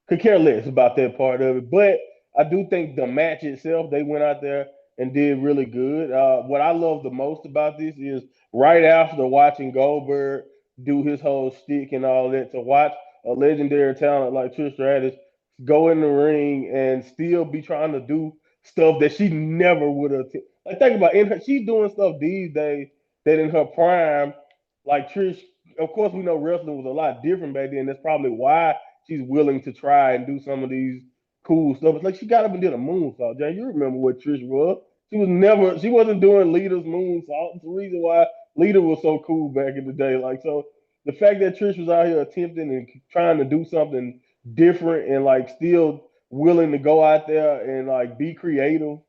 could care less about that part of it. But I do think the match itself, they went out there and did really good. What I love the most about this is right after watching Goldberg do his whole stick and all that, to watch a legendary talent like Trish Stratus go in the ring and still be trying to do stuff that she never would have. Like think about she's doing stuff these days that in her prime, like Trish. Of course, we know wrestling was a lot different back then. That's probably why she's willing to try and do some of these cool stuff. It's like she got up and did a moonsault. Jay, you remember what Trish was? She wasn't doing Lita's moonsault. It's the reason why Lita was so cool back in the day. Like, so the fact that Trish was out here attempting and trying to do something different and like still willing to go out there and like be creative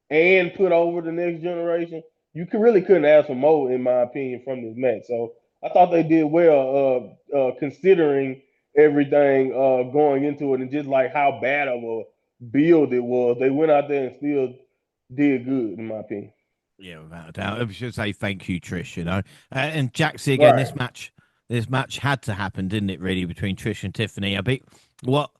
and put over the next generation, you really couldn't ask for more, in my opinion, from this match. So I thought they did well, considering everything going into it and just like how bad of a build it was. They went out there and still did good, in my opinion.
Yeah, without a doubt. I should say thank you, Trish, and Jaxie again,
Right.
this match had to happen, didn't it, really, between Trish and Tiffany? I think what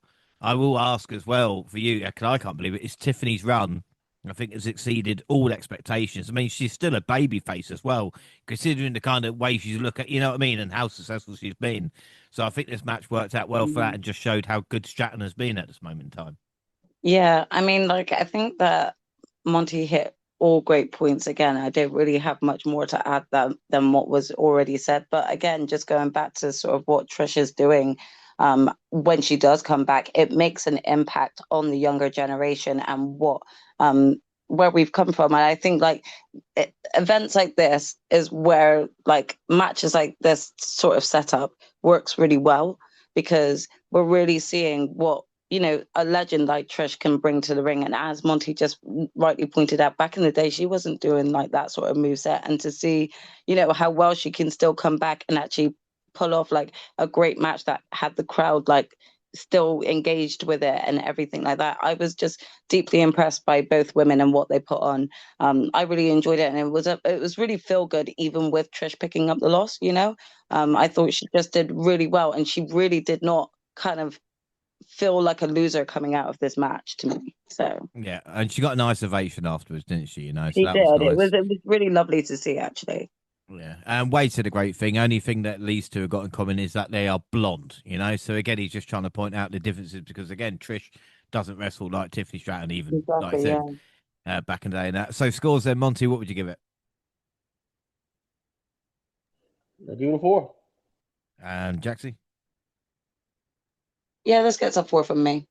I will ask as well for you, because I can't believe it, is Tiffany's run. I think has exceeded all expectations. I mean, she's still a baby face as well, considering the kind of way she's look at, you know what I mean, and how successful she's been. So I think this match worked out well for that and just showed how good Stratton has been at this moment in time.
Yeah, I mean, like, I think that Monty hit all great points again. I don't really have much more to add than what was already said. But again, just going back to sort of what Trish is doing, when she does come back, it makes an impact on the younger generation and where we've come from. And I think like events like this is where like matches like this sort of setup works really well, because we're really seeing what a legend like Trish can bring to the ring. And as Monty just rightly pointed out, back in the day, she wasn't doing like that sort of moveset. And to see, how well she can still come back and actually pull off like a great match that had the crowd like still engaged with it and everything like that. I was just deeply impressed by both women and what they put on. I really enjoyed it, and it was really feel good, even with Trish picking up the loss. I thought she just did really well, and she really did not kind of feel like a loser coming out of this match to me. So
Yeah, and she got a nice ovation afterwards, didn't she? So
she
that was
did. It
nice.
was really lovely to see, actually.
Yeah, and Wade said a great thing. Only thing that these two have got in common is that they are blonde. So again, he's just trying to point out the differences because again, Trish doesn't wrestle like Tiffany Stratton, even like I
Exactly.
said
Yeah.
back in the day. And that. So scores then, Monty. What would you give it?
I give it a 4.
And Jaxie?
Yeah. This gets a 4 from me.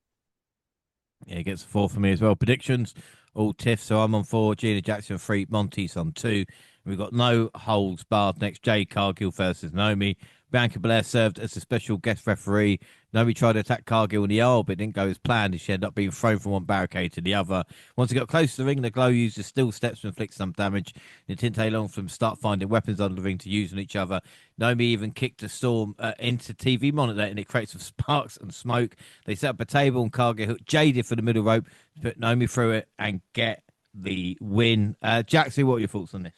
Yeah, he gets a 4 for me as well. Predictions, all Tiff. So I'm on 4, Gina Jackson 3, Monty's on 2. We've got no holds barred next. Jade Cargill versus Naomi. Bianca Belair served as a special guest referee. Naomi tried to attack Cargill in the aisle, but it didn't go as planned, and she ended up being thrown from one barricade to the other. Once it got close to the ring, the Glow used the steel steps to inflict some damage. It didn't take long for them to start finding weapons under the ring to use on each other. Naomi even kicked a storm into TV monitor, and it creates some sparks and smoke. They set up a table, and Cargill hooked Jade for the middle rope to put Naomi through it and get the win. Jaxie, what are your thoughts on this?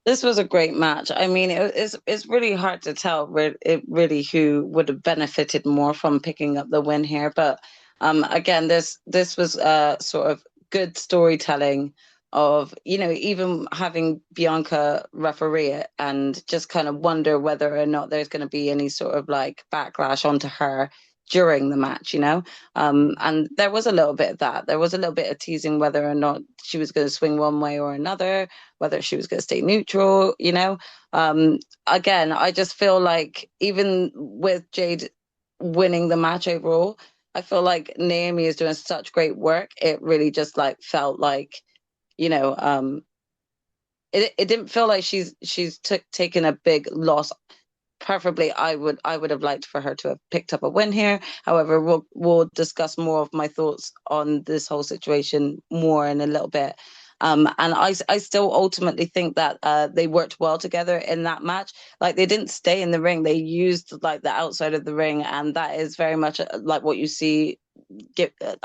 This was a great match. I mean, it's really hard to tell really who would have benefited more from picking up the win here. But again, this was sort of good storytelling of, even having Bianca referee it and just kind of wonder whether or not there's going to be any sort of like backlash onto her during the match, and there was a little bit of that. There was a little bit of teasing whether or not she was going to swing one way or another, whether she was going to stay neutral, again, I just feel like even with Jade winning the match overall, I feel like Naomi is doing such great work. It really just like felt like, you know, it didn't feel like she's taken a big loss. Preferably, I would have liked for her to have picked up a win here. However, we'll discuss more of my thoughts on this whole situation more in a little bit. And I still ultimately think that they worked well together in that match. Like, they didn't stay in the ring; they used like the outside of the ring, and that is very much like what you see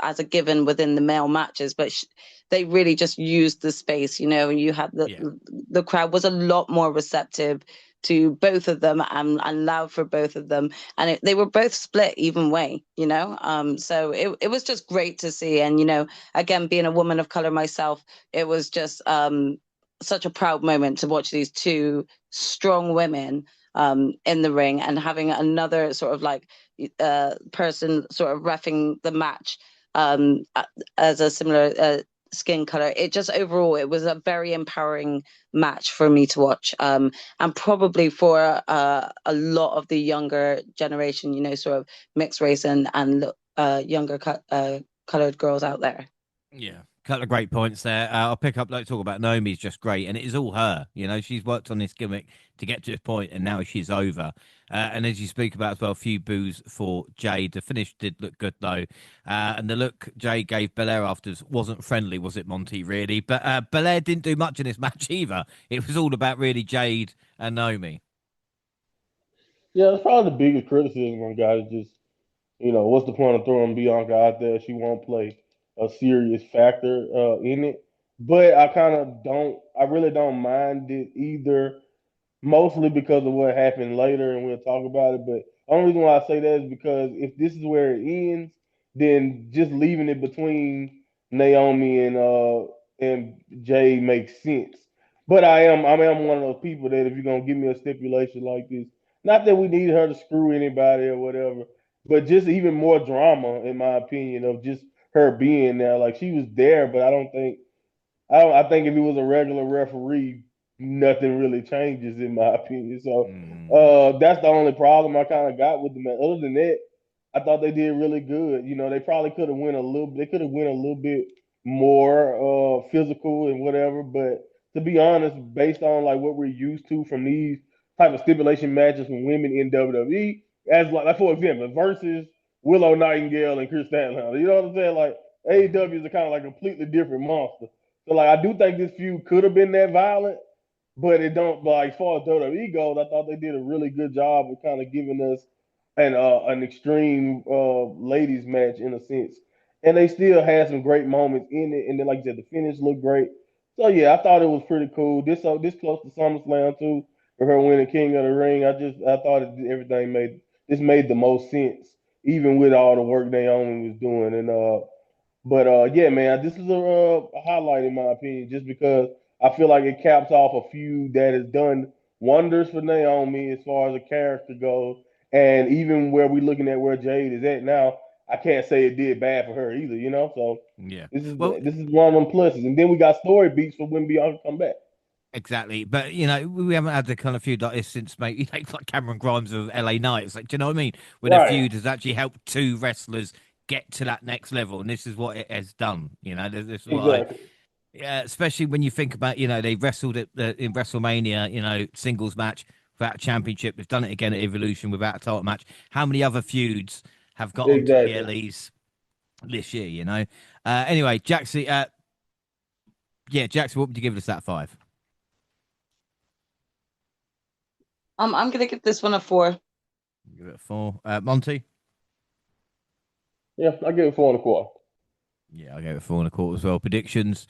as a given within the male matches. But they really just used the space, and you had the crowd was a lot more receptive to both of them, and loud for both of them, and they were both split even way, so it was just great to see. And again, being a woman of color myself, it was just such a proud moment to watch these two strong women in the ring, and having another sort of like person sort of reffing the match as a similar skin color. It just overall, it was a very empowering match for me to watch, and probably for a lot of the younger generation, sort of mixed race and younger colored girls out there.
Yeah, couple of great points there. I'll pick up, like, talk about Naomi's just great, and it is all her. She's worked on this gimmick to get to this point, and now she's over. And as you speak about as well, a few boos for Jade. The finish did look good though, and the look Jade gave Belair afterwards wasn't friendly, was it, Monty? Really, but Belair didn't do much in this match either. It was all about really Jade and Naomi.
Yeah, that's probably the biggest criticism on guys. Just what's the point of throwing Bianca out there? She won't play a serious factor in it. But I kind of don't. I really don't mind it either, mostly because of what happened later, and we'll talk about it. But the only reason why I say that is because if this is where it ends, then just leaving it between Naomi and Jay makes sense. But I am one of those people that if you're gonna give me a stipulation like this, not that we need her to screw anybody or whatever, but just even more drama, in my opinion, of just her being there. Like, she was there, but I think if it was a regular referee, nothing really changes in my opinion. So that's the only problem I kind of got with them. Other than that, I thought they did really good. They probably could have went a little. They could have went a little bit more physical and whatever. But to be honest, based on like what we're used to from these type of stipulation matches from women in WWE, as like for example, versus Willow Nightingale and Chris Statlander. You know what I'm saying? Like, AEW is a kind of like completely different monster. So like, I do think this feud could have been that violent, but it don't. Like, as far as WWE goes, I thought they did a really good job of kind of giving us an extreme ladies match in a sense, and they still had some great moments in it. And then, like you said, the finish looked great. So yeah, I thought it was pretty cool. This close to SummerSlam too, for her winning King of the Ring. I thought everything made the most sense, even with all the work Naomi was doing. And yeah, man, this is a highlight in my opinion, just because I feel like it caps off a feud that has done wonders for Naomi as far as a character goes, and even where we're looking at where Jade is at now, I can't say it did bad for her either. So
Yeah. Well,
this is one of them pluses, and then we got story beats for when Bianca come back.
exactly, but we haven't had the kind of feud like this since maybe like Cameron Grimes of LA Knight. It's like, do you know what I mean? When a
Right.
feud has actually helped two wrestlers get to that next level, and this is what it has done. This is what
Exactly.
yeah, especially when you think about, they wrestled at in WrestleMania, singles match without a championship. They've done it again at Evolution without a title match. How many other feuds have got onto
Exactly.
PLEs this year? Anyway, Jaxie, Jaxie, what would you give us that 5?
I'm gonna give this one a 4.
Give it a 4. Monty?
Yeah, I give it 4.25.
Yeah, I gave it 4.25 as well. Predictions.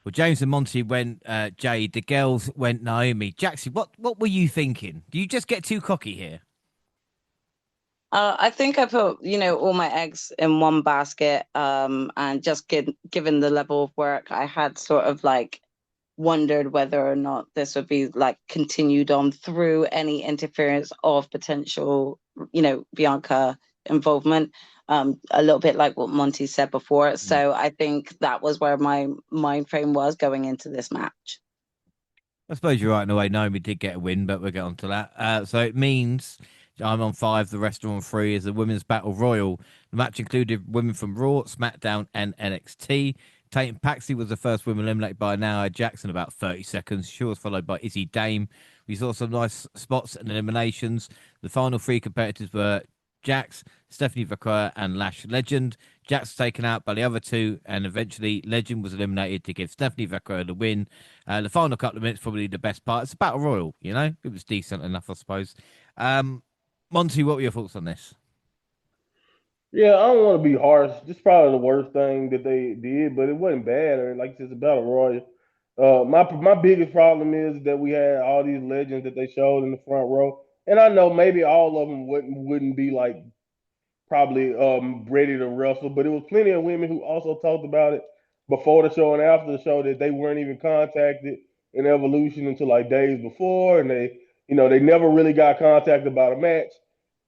Well, James and Monty went Jade. The girls went Naomi. Jaxie, what were you thinking? Do you just get too cocky here?
I think I put, all my eggs in one basket, and just given the level of work, I had sort of like wondered whether or not this would be like continued on through any interference of potential, Bianca involvement. A little bit like what Monty said before.
Mm.
So I think that was where my mind frame was going into this match.
I suppose you're right in a way. Naomi did get a win, but we'll get on to that. So it means I'm on 5, the rest are on 3 as the Women's Battle Royal. The match included women from Raw, SmackDown, and NXT. Tatum Paxley was the first woman eliminated by Nia Jax in about 30 seconds. She was followed by Izzy Dame. We saw some nice spots and eliminations. The final 3 competitors were Jax, Stephanie Vaquer, and Lash Legend. Jax was taken out by the other 2, and eventually Legend was eliminated to give Stephanie Vaquer the win. The final couple of minutes, probably the best part. It's a battle royal, it was decent enough, I suppose. Monty, what were your thoughts on this?
Yeah, I don't want to be harsh. This is probably the worst thing that they did, but it wasn't bad. Or like it's a battle royal. My biggest problem is that we had all these legends that they showed in the front row, and I know maybe all of them wouldn't be like probably ready to wrestle, but it was plenty of women who also talked about it before the show and after the show that they weren't even contacted in Evolution until like days before, and they never really got contacted about a match,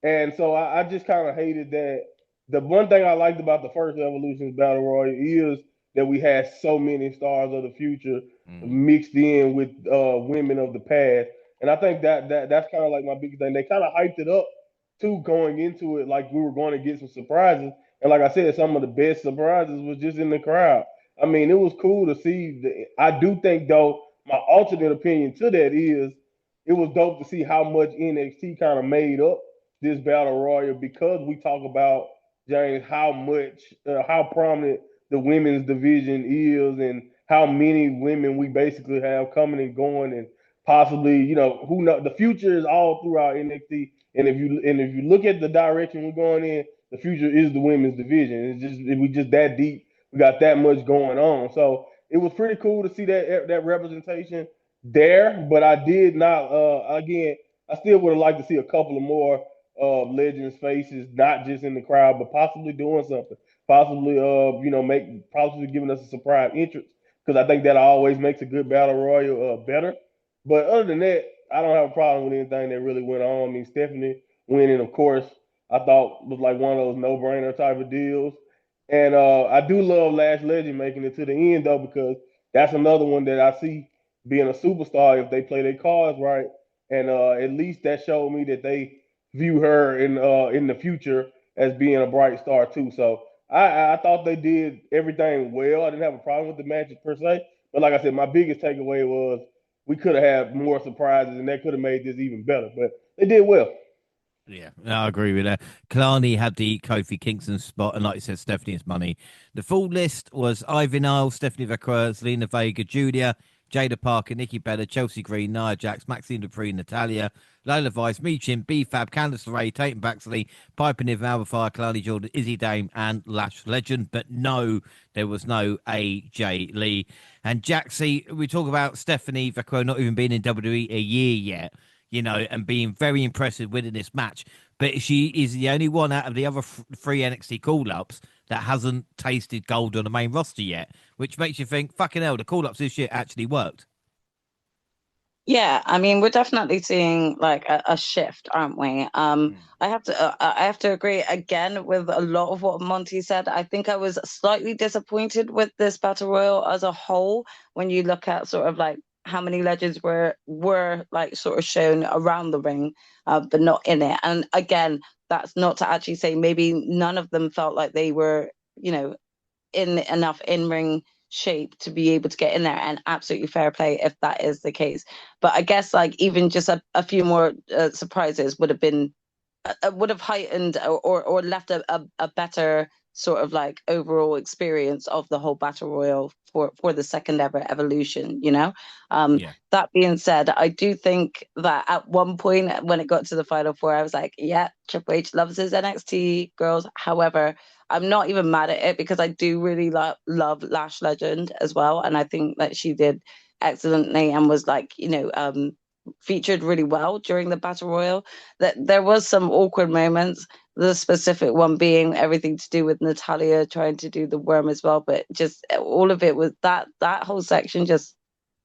and so I just kind of hated that. The one thing I liked about the first Evolution's Battle Royal is that we had so many stars of the future
Mm.
mixed in with women of the past, and I think that's kind of like my biggest thing. They kind of hyped it up too going into it like we were going to get some surprises. And like I said, some of the best surprises was just in the crowd. I mean, it was cool to see. I do think, though, my alternate opinion to that is it was dope to see how much NXT kind of made up this battle royal because we talk about James how prominent the women's division is and how many women we basically have coming and going and possibly who know the future is all throughout NXT and if you look at the direction we're going in, the future is the women's division. It's just we just that deep. We got that much going on. So it was pretty cool to see that representation there. But I did not. Again, I still would have liked to see a couple of more legends faces, not just in the crowd, but possibly doing something. Possibly, possibly giving us a surprise entrance because I think that always makes a good battle royal better. But other than that, I don't have a problem with anything that really went on. I mean, Stephanie winning, of course, I thought was like one of those no-brainer type of deals. And I do love Lash Legend making it to the end though, because that's another one that I see being a superstar if they play their cards right. And at least that showed me that they view her in the future as being a bright star too. So I thought they did everything well. I didn't have a problem with the matches per se, but like I said, my biggest takeaway was we could have had more surprises, and that could have made this even better. But they did well.
Yeah, I agree with that. Kalani had the Kofi Kingston spot, and like you said, Stephanie's money. The full list was Ivy Nile, Stephanie Vaquer, Zelina Vega, Julia, Jada Parker, Nikki Bella, Chelsea Green, Nia Jax, Maxine Dupree, Natalia, Layla Vice, Michin, B-Fab, Candice LeRae, Tatum Baxley, Piper Niven, Alba Fire, Kalani Jordan, Izzy Dame, and Lash Legend. But no, there was no AJ Lee. And Jaxie, we talk about Stephanie Vaquer not even being in WWE a year yet, and being very impressive winning this match. But she is the only one out of the other 3 NXT call-ups that hasn't tasted gold on the main roster yet, which makes you think, fucking hell, the call-ups this year actually worked.
Yeah, I mean, we're definitely seeing like a shift, aren't we? I have to agree again with a lot of what Monty said. I think I was slightly disappointed with this battle royal as a whole when you look at sort of like how many legends were like sort of shown around the ring, but not in it. And again, that's not to actually say maybe none of them felt like they were, in enough in ring shape to be able to get in there, and absolutely fair play if that is the case. But I guess like even just a few more surprises would have heightened or left a better sort of like overall experience of the whole battle royal for the second ever evolution.
Yeah.
That being said, I do think that at one point when it got to the final four, I was like, yeah, Triple H loves his NXT girls. However, I'm not even mad at it because I do really love Lash Legend as well, and I think that she did excellently and was like, featured really well during the battle royal. That there was some awkward moments, The specific one being everything to do with Natalia trying to do the worm as well. But just all of it was that whole section just,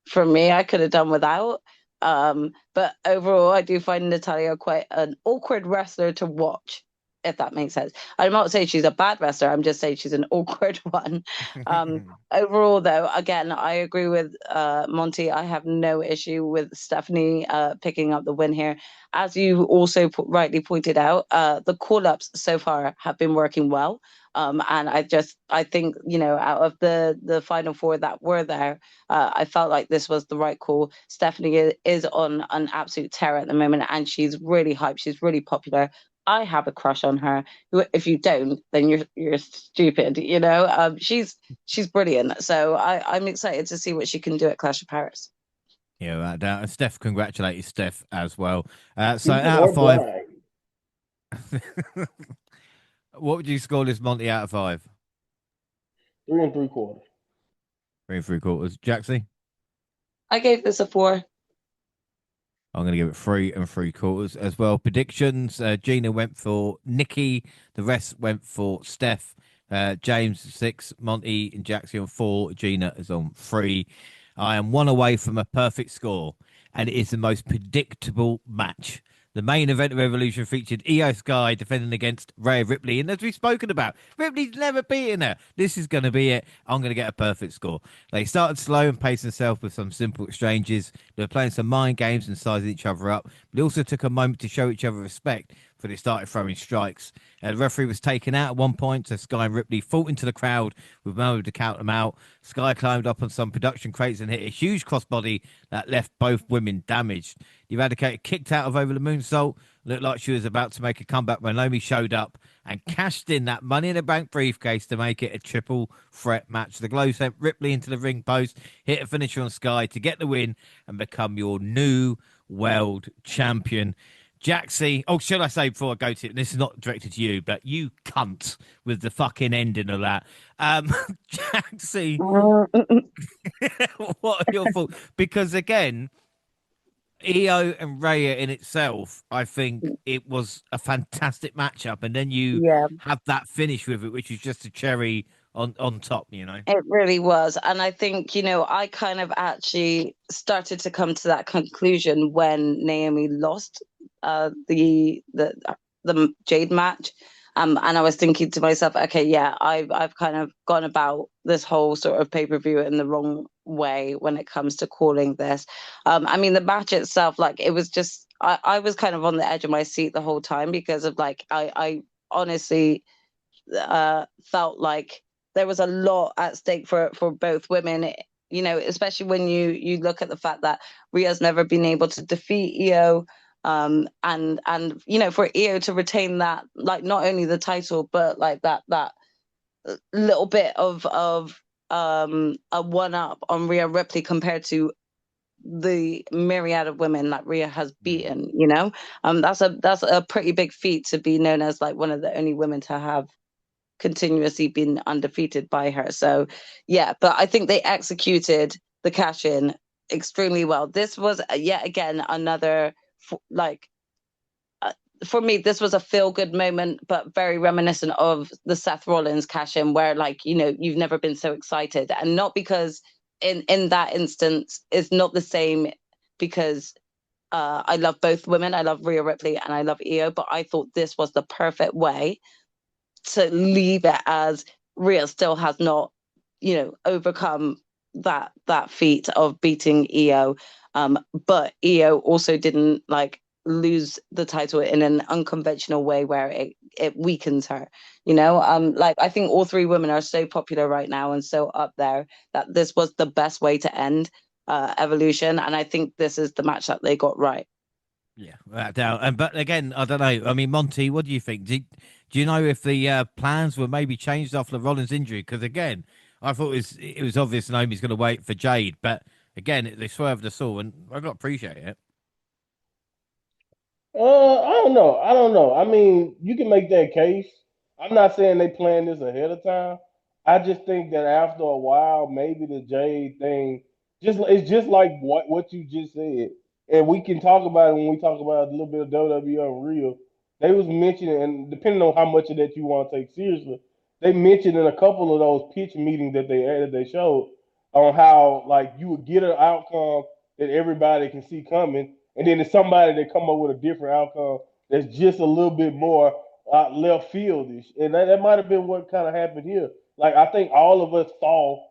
for me, I could have done without. But overall, I do find Natalia quite an awkward wrestler to watch, if that makes sense. I'm not saying she's a bad wrestler. I'm just saying she's an awkward one. Overall, though, again, I agree with Monty. I have no issue with Stephanie picking up the win here. As you also rightly pointed out, the call-ups so far have been working well. And I think, out of the final four that were there, I felt like this was the right call. Stephanie is on an absolute tear at the moment, and she's really hyped. She's really popular. I have a crush on her. If you don't, then you're stupid. She's brilliant. So I'm excited to see what she can do at Clash of Paris.
Yeah, right down. And Steph, congratulated Steph as well. So
Stupid
out
or
of 5,
blind.
what would you score this Monty out of 5?
3 3/4.
3 3/4. Jaxie?
I gave this a 4.
I'm going to give it 3 3/4 as well. Predictions: Gina went for Nikki. The rest went for Steph. James 6, Monty and Jaxie on 4. Gina is on 3. I am 1 away from a perfect score, and it is the most predictable match. The main event of Evolution featured Io Sky defending against Rhea Ripley, and as we've spoken about, Ripley's never beaten her. This is going to be it. I'm going to get a perfect score. They started slow and paced themselves with some simple exchanges. They were playing some mind games and sizing each other up, but they also took a moment to show each other respect before they started throwing strikes. The referee was taken out at one point, so Sky and Ripley fought into the crowd with Mo to count them out. Sky climbed up on some production crates and hit a huge crossbody that left both women damaged. The Eradicator kicked out of over the moonsault. Looked like she was about to make a comeback when Naomi showed up and cashed in that Money in the Bank briefcase to make it a triple threat match. The Glow sent Ripley into the ring post, hit a finisher on Sky to get the win and become your new world champion. Jaxie, should I say before I go to it, this is not directed to you, but you cunt with the fucking ending of that. Jaxie, what are your thoughts? Because again, Io and Rhea in itself, I think it was a fantastic matchup, and then you
Yeah.
have that finish with it, which is just a cherry on top,
It really was. And I think, I kind of actually started to come to that conclusion when Naomi lost the Jade match. And I was thinking to myself, okay, yeah, I've kind of gone about this whole sort of pay-per-view in the wrong way when it comes to calling this. I mean, the match itself, like, it was just, I was kind of on the edge of my seat the whole time because of, like, I honestly felt like there was a lot at stake for both women, especially when you look at the fact that Rhea's never been able to defeat Io, and for Io to retain that, like, not only the title but like that little bit of a one up on Rhea Ripley compared to the myriad of women that Rhea has beaten. That's a pretty big feat to be known as like one of the only women to have continuously been undefeated by her. So yeah, but I think they executed the cash in extremely well. This was yet again another, like, for me, this was a feel good moment, but very reminiscent of the Seth Rollins cash in, where, like, you've never been so excited, and not because in that instance it's not the same, because I love both women. I love Rhea Ripley and I love Io, but I thought this was the perfect way to leave it as Rhea still has not, overcome that feat of beating Io. But Io also didn't, like, lose the title in an unconventional way where it weakens her. Like, I think all three women are so popular right now and so up there that this was the best way to end Evolution, and I think this is the match that they got right.
Yeah, without doubt. But again, I don't know. I mean, Monty, what do you think? Do you know if the plans were maybe changed after Rollins' injury? Because again, I thought it was obvious Naomi's going to wait for Jade, but again, they swerved us all, and I got to appreciate it.
I don't know. I mean, you can make that case. I'm not saying they planned this ahead of time. I just think that after a while, maybe the Jade thing it's just like what you just said, and we can talk about it when we talk about a little bit of WWE Unreal. they was mentioning, and depending on how much of that you want to take seriously, they mentioned in a couple of those pitch meetings that they showed on how like you would get an outcome that everybody can see coming, and then there's somebody that come up with a different outcome that's just a little bit more left fieldish, and that might have been what kind of happened here. Like I think all of us saw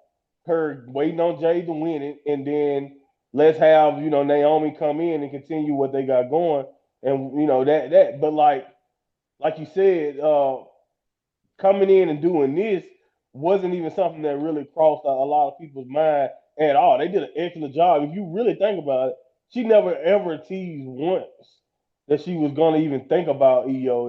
her waiting on Jay to win it, and then let's have Naomi come in and continue what they got going, and that. But like you said, coming in and doing this wasn't even something that really crossed a lot of people's mind at all. They did an excellent job. If you really think about it, she never ever teased once that she was gonna even think about Io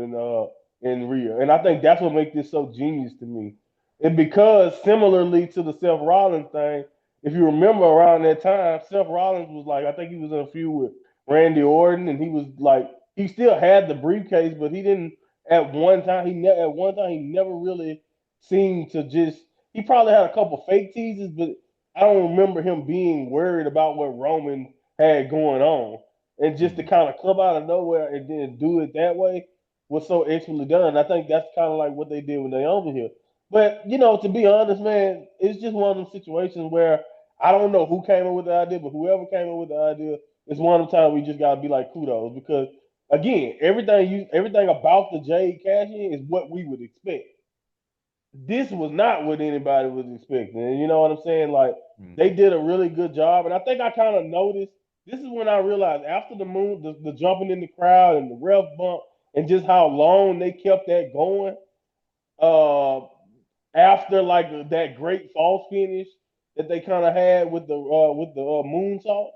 and Rhea. And I think that's what makes this so genius to me. And because similarly to the Seth Rollins thing, if you remember around that time, Seth Rollins was like, I think he was in a feud with Randy Orton, and he was like, he still had the briefcase, but he didn't at one time. He never really seemed to just. He probably had a couple fake teases, but I don't remember him being worried about what Roman had going on. And just to kind of come out of nowhere and then do it that way was so expertly done. I think that's kind of like what they did with Naomi here. But to be honest, man, it's just one of those situations where I don't know who came up with the idea, but whoever came up with the idea, it's one of the times we just gotta be like kudos because again, everything about the Jade cash in is what we would expect. This was not what anybody was expecting. And you know what I'm saying? Like they did a really good job. And I think I kind of noticed this is when I realized after the jumping in the crowd and the ref bump and just how long they kept that going, uh after like that great false finish that they kind of had with the moonsault,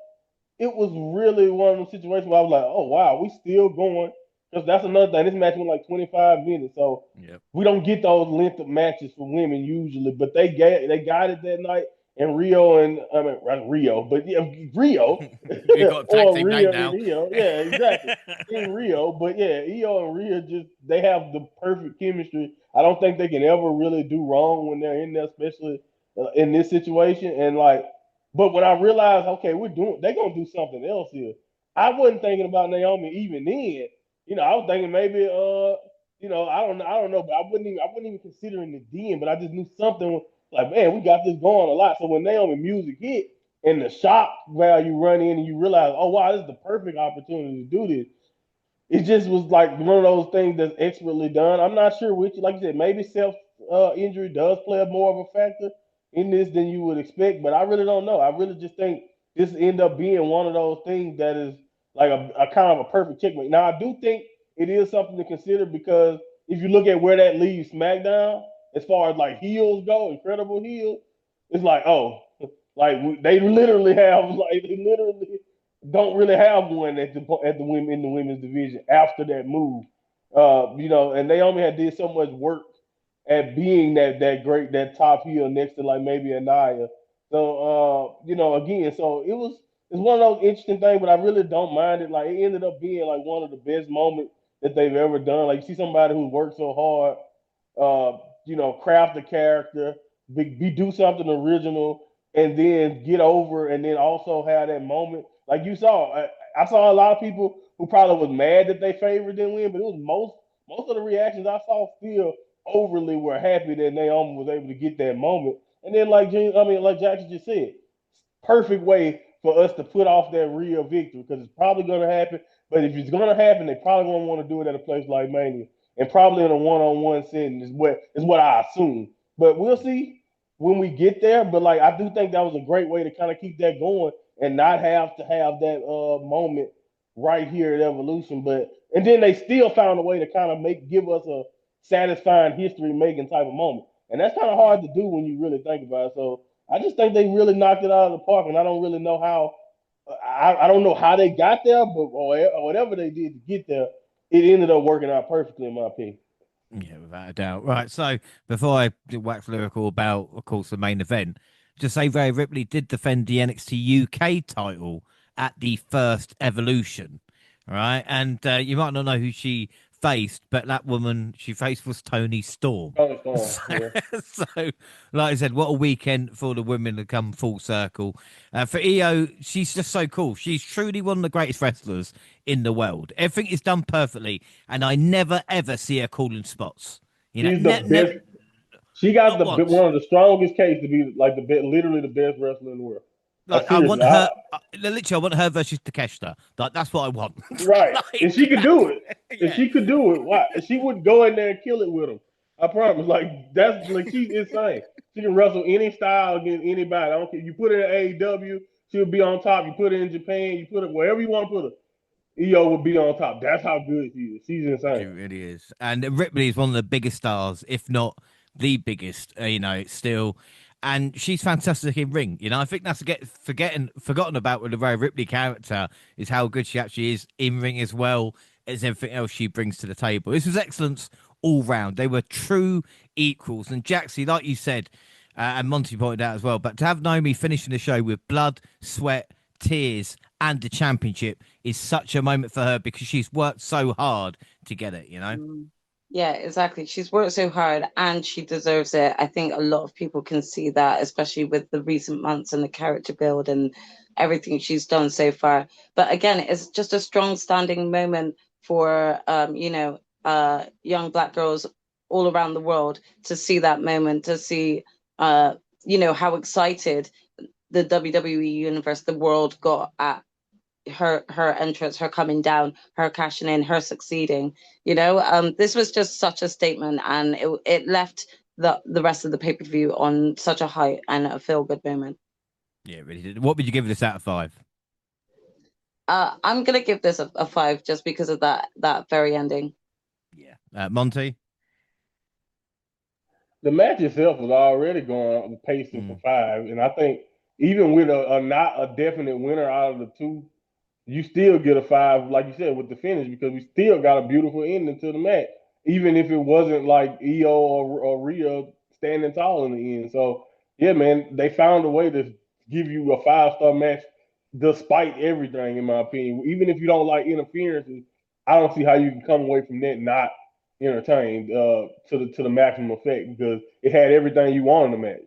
it was really one of those situations where I was like, oh wow, we still going. Because that's another thing. This match went like 25 minutes, so
Yep.
we don't get those length of matches for women usually. But they got it that night, and Rio, but yeah, Rio
We've got a tag
or
team name
Rio and
now.
Rio, yeah, exactly. In Rio, but yeah, Io and Rio just they have the perfect chemistry. I don't think they can ever really do wrong when they're in there, especially in this situation. And like but when I realized, okay, they're gonna do something else here. I wasn't thinking about Naomi even then. I was thinking maybe, I don't know, but I wasn't even considering it then. But I just knew something like, man, we got this going a lot. So when Naomi music hit and the shock value run in, and you realize, oh wow, this is the perfect opportunity to do this. It just was like one of those things that's expertly done. I'm not sure which, like you said, maybe self injury does play more of a factor in this than you would expect, but I really don't know. I really just think this end up being one of those things that is like a kind of a perfect checkmate. Now, I do think it is something to consider because if you look at where that leaves SmackDown, as far as like heels go, incredible heels, it's like, oh, like they literally have like they literally don't really have one at the women in the women's division after that move. And Naomi had did so much work at being that great that top heel next to like maybe Anaya. So again, so it's one of those interesting things, but I really don't mind it. Like it ended up being like one of the best moments that they've ever done. Like you see somebody who worked so hard, craft a character, do something original, and then get over, and then also have that moment. Like you saw, I saw a lot of people who probably was mad that they favored didn't win, but it was most of the reactions I saw still overly were happy that Naomi was able to get that moment. And then like Jackson just said, perfect way for us to put off that real victory because it's probably going to happen. But if it's going to happen, they probably going to want to do it at a place like Mania and probably in a one-on-one setting is what I assume. But we'll see when we get there. But like I do think that was a great way to kind of keep that going and not have to have that moment right here at Evolution. But and then they still found a way to kind of give us a satisfying history making type of moment. And that's kind of hard to do when you really think about it. So I just think they really knocked it out of the park, and I don't really know how. I don't know how they got there, but or whatever they did to get there, it ended up working out perfectly, in my opinion.
Yeah, without a doubt. Right. So before I wax lyrical about, of course, the main event, just say Rhea Ripley did defend the NXT UK title at the first Evolution. All right. And you might not know who she faced, but that woman she faced was Tony Storm.
Tony Storm,
So,
yeah.
so, like I said, what a weekend for the women to come full circle. For Io, she's just so cool. She's truly one of the greatest wrestlers in the world. Everything is done perfectly, and I never ever see her calling spots. You know,
She's the best. She got
not once.
one of the strongest cases to be like literally the best wrestler in the world. Like
Like I
seriously,
want her, literally, I want her versus Takeshita. Like that's what I want.
right. And she
Like,
could do it. And
yeah.
she could do it. Why? She would go in there and kill it with him. I promise. Like that's like she's insane. She can wrestle any style against anybody. I don't care. You put her in AEW, she'll be on top. You put her in Japan, you put it wherever you want to put her. EO will be on top. That's how good she is. She's
It
insane.
really is. And Ripley is one of the biggest stars, if not the biggest, still. And she's fantastic in ring. I think that's forgotten about with the Rhea Ripley character is how good she actually is in ring as well as everything else she brings to the table. This was excellence all round. They were true equals. And Jaxie, like you said, and Monty pointed out as well, but to have Naomi finishing the show with blood, sweat, tears, and the championship is such a moment for her because she's worked so hard to get it,
Yeah, exactly. She's worked so hard and she deserves it. I think a lot of people can see that, especially with the recent months and the character build and everything she's done so far. But again, it's just a strong standing moment for young Black girls all around the world to see that moment, to see how excited the WWE universe, the world got at her entrance, her coming down, her cashing in, her succeeding. This was just such a statement, and it left the rest of the pay-per-view on such a high and a feel-good moment.
Yeah, it really did. What would you give this out of 5?
I'm gonna give this a 5 just because of that very ending.
Yeah. Monty?
The match itself was already going pacing for 5, and I think even with a not a definite winner out of the two, you still get a 5, like you said, with the finish because we still got a beautiful ending to the match, even if it wasn't like EO or Rhea standing tall in the end. So yeah, man, they found a way to give you a 5-star match despite everything, in my opinion. Even if you don't like interferences, I don't see how you can come away from that not entertained to the maximum effect because it had everything you want in the match.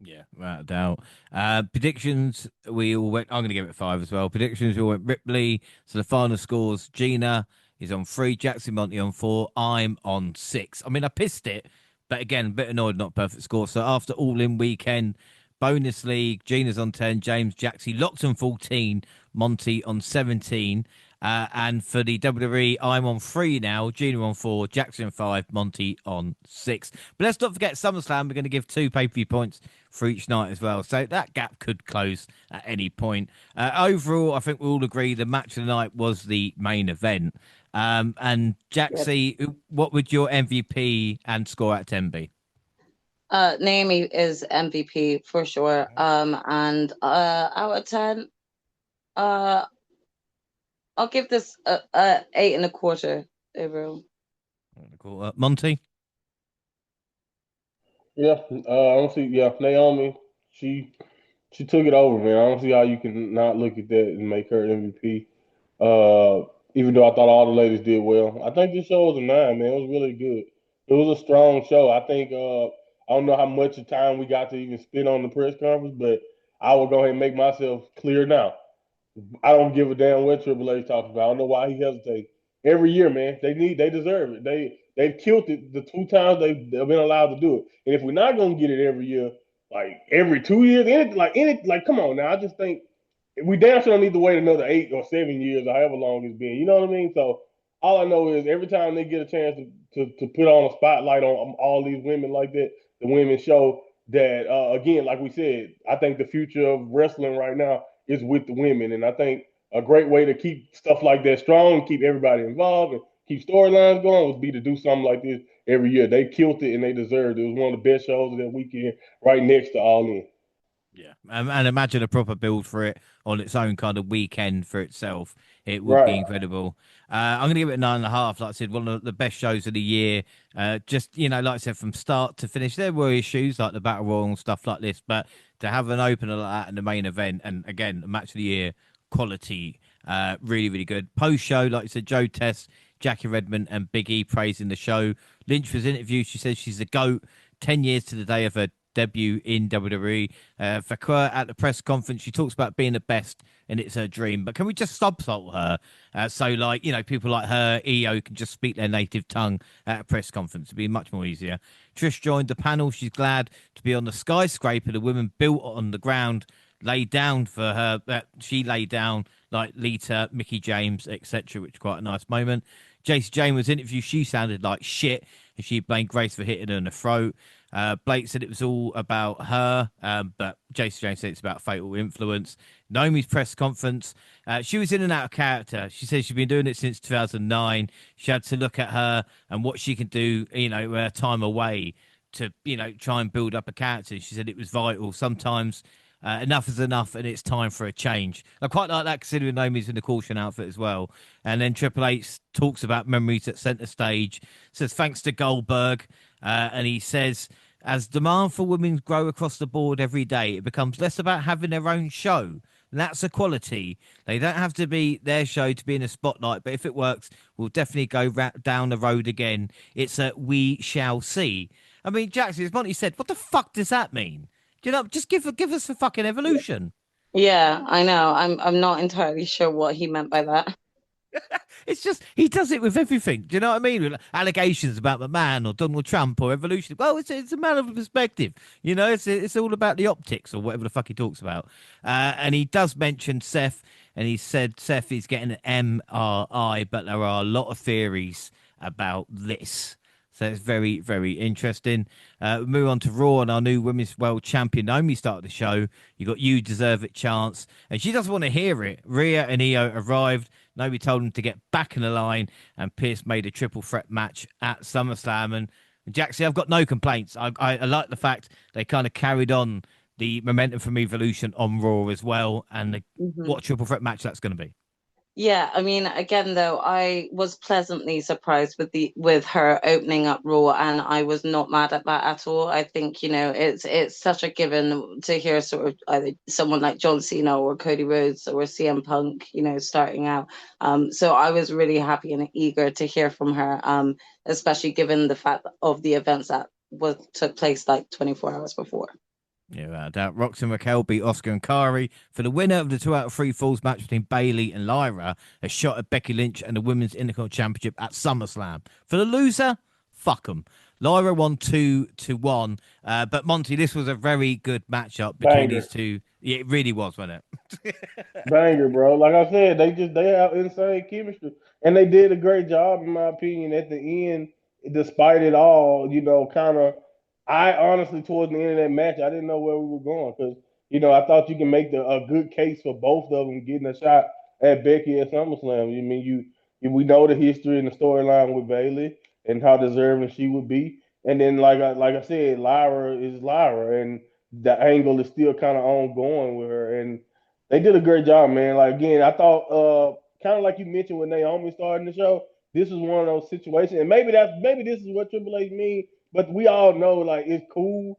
Yeah, without a doubt. Predictions, we all went. I'm going to give it 5 as well. Predictions, we all went Ripley. So the final scores: Gina is on 3, Jaxie Monty on 4, I'm on 6. I mean, I pissed it, but again, a bit annoyed, not perfect score. So after all in weekend, bonus league, Gina's on 10, James, Jaxie locked on 14, Monty on 17. And for the WWE, I'm on 3 now, Gina on 4, Jackson on 5, Monty on 6. But let's not forget SummerSlam. We're going to give 2 pay-per-view points for each night as well. So that gap could close at any point. Overall, I think we all agree the match of the night was the main event. And Jaxie, what would your MVP and score out of 10 be?
Naomi is MVP for sure. And out of 10, I'll give this a 8.25 overall.
Cool. Monty?
Yeah, I don't see. Yeah, Naomi, she took it over, man. I don't see how you can not look at that and make her MVP. Even though I thought all the ladies did well, I think this show was a 9, man. It was really good. It was a strong show. I think I don't know how much of time we got to even spend on the press conference, but I will go ahead and make myself clear now. I don't give a damn what Triple H talks about. I don't know why he hesitates. Every year, man, they deserve it. They've killed it the 2 times they've been allowed to do it. And if we're not gonna get it every year, like every 2 years, come on now. I just think we damn sure don't need to wait another 8 or 7 years or however long it's been. You know what I mean? So all I know is every time they get a chance to put on a spotlight on all these women like that, the women show that again, like we said, I think the future of wrestling right now is with the women, and I think a great way to keep stuff like that strong, keep everybody involved, and keep storylines going would be to do something like this every year. They killed it and they deserved it. It was one of the best shows of that weekend, right next to All In.
Yeah, and imagine a proper build for it on its own kind of weekend for itself. It would be
Right.
incredible. I'm going to give it a 9.5. Like I said, one of the best shows of the year. Just like I said, from start to finish, there were issues like the Battle Royal and stuff like this, but to have an opener like that in the main event, and again, a match of the year quality, really, really good. Post show, like I said, Joe Test, Jackie Redmond and Big E praising the show. Lynch was interviewed. She says she's the GOAT. 10 years to the day of her debut in WWE. Vakua at the press conference, she talks about being the best and it's her dream. But can we just subtitle her? So, like, you know, people like her, EO, can just speak their native tongue at a press conference. It'd be much more easier. Trish joined the panel. She's glad to be on the skyscraper. The women built on the ground, laid down for her. She laid down like Lita, Mickey James, etc., which is quite a nice moment. Jaxie Jane was interviewed. She sounded like shit, and she blamed Grace for hitting her in the throat. Blake said it was all about her, but Jaxie Jane said it's about fatal influence. Naomi's press conference, she was in and out of character. She said she's been doing it since 2009. She had to look at her and what she can do, you know, her time away to, you know, try and build up a character. She said it was vital. Sometimes enough is enough and it's time for a change. I quite like that considering Naomi's in the caution outfit as well. And then Triple H talks about memories at centre stage, says thanks to Goldberg, and he says, as demand for women grow across the board every day, it becomes less about having their own show. That's a quality. They don't have to be their show to be in a spotlight, but if it works, we'll definitely go down the road again. It's a we shall see. I mean, Jackson, as Monty said, what the fuck does that mean? You know, just give us a fucking evolution.
Yeah, I know. I'm not entirely sure what he meant by that.
It's just he does it with everything. Do you know what I mean? With allegations about the man or Donald Trump or evolution. Well, it's a matter of perspective. You know, it's all about the optics or whatever the fuck he talks about. And he does mention Seth, and he said Seth is getting an MRI, but there are a lot of theories about this. So it's very, very interesting. We move on to Raw, and our new Women's World Champion Naomi started the show. You got You Deserve It chance, and she doesn't want to hear it. Rhea and Io arrived. Naomi told them to get back in the line, and Pierce made a triple threat match at SummerSlam. And Jaxie, I've got no complaints. I like the fact they kind of carried on the momentum from Evolution on Raw as well, and what triple threat match that's going to be.
Yeah, I mean, again, though, I was pleasantly surprised with her opening up Raw, and I was not mad at that at all. I think, you know, it's such a given to hear sort of either someone like John Cena or Cody Rhodes or CM Punk, you know, starting out. So I was really happy and eager to hear from her, especially given the fact of the events that took place like 24 hours before.
Yeah, without a doubt. Roxanne Raquel beat Oscar and Kari for the winner of the 2 out of 3 falls match between Bayley and Lyra. A shot at Becky Lynch and the Women's Intercontinental Championship at SummerSlam. For the loser, fuck them. Lyra won 2-1. But Monty, this was a very good matchup between these two. Yeah, it really was, wasn't it?
Banger, bro. Like I said, they have insane chemistry, and they did a great job, in my opinion, at the end. Despite it all, you know, kind of. I honestly, towards the end of that match, I didn't know where we were going because, you know, I thought you can make a good case for both of them getting a shot at Becky at SummerSlam. I mean, we know the history and the storyline with Bayley and how deserving she would be, and then like I said, Lyra is Lyra, and the angle is still kind of ongoing with her, and they did a great job, man. Like again, I thought kind of like you mentioned when Naomi started the show, this was one of those situations, and maybe this is what Triple H means. But we all know, like, it's cool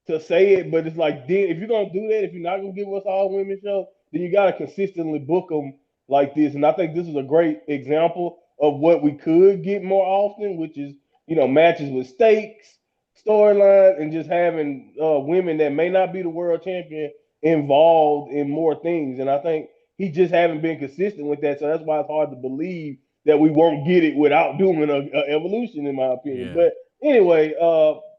to say it, but it's like, then if you're gonna do that, if you're not gonna give us all women show, then you gotta consistently book them like this. And I think this is a great example of what we could get more often, which is, you know, matches with stakes, storyline, and just having women that may not be the world champion involved in more things. And I think he just haven't been consistent with that, so that's why it's hard to believe that we won't get it without doing a evolution, in my opinion.
Yeah.
But anyway,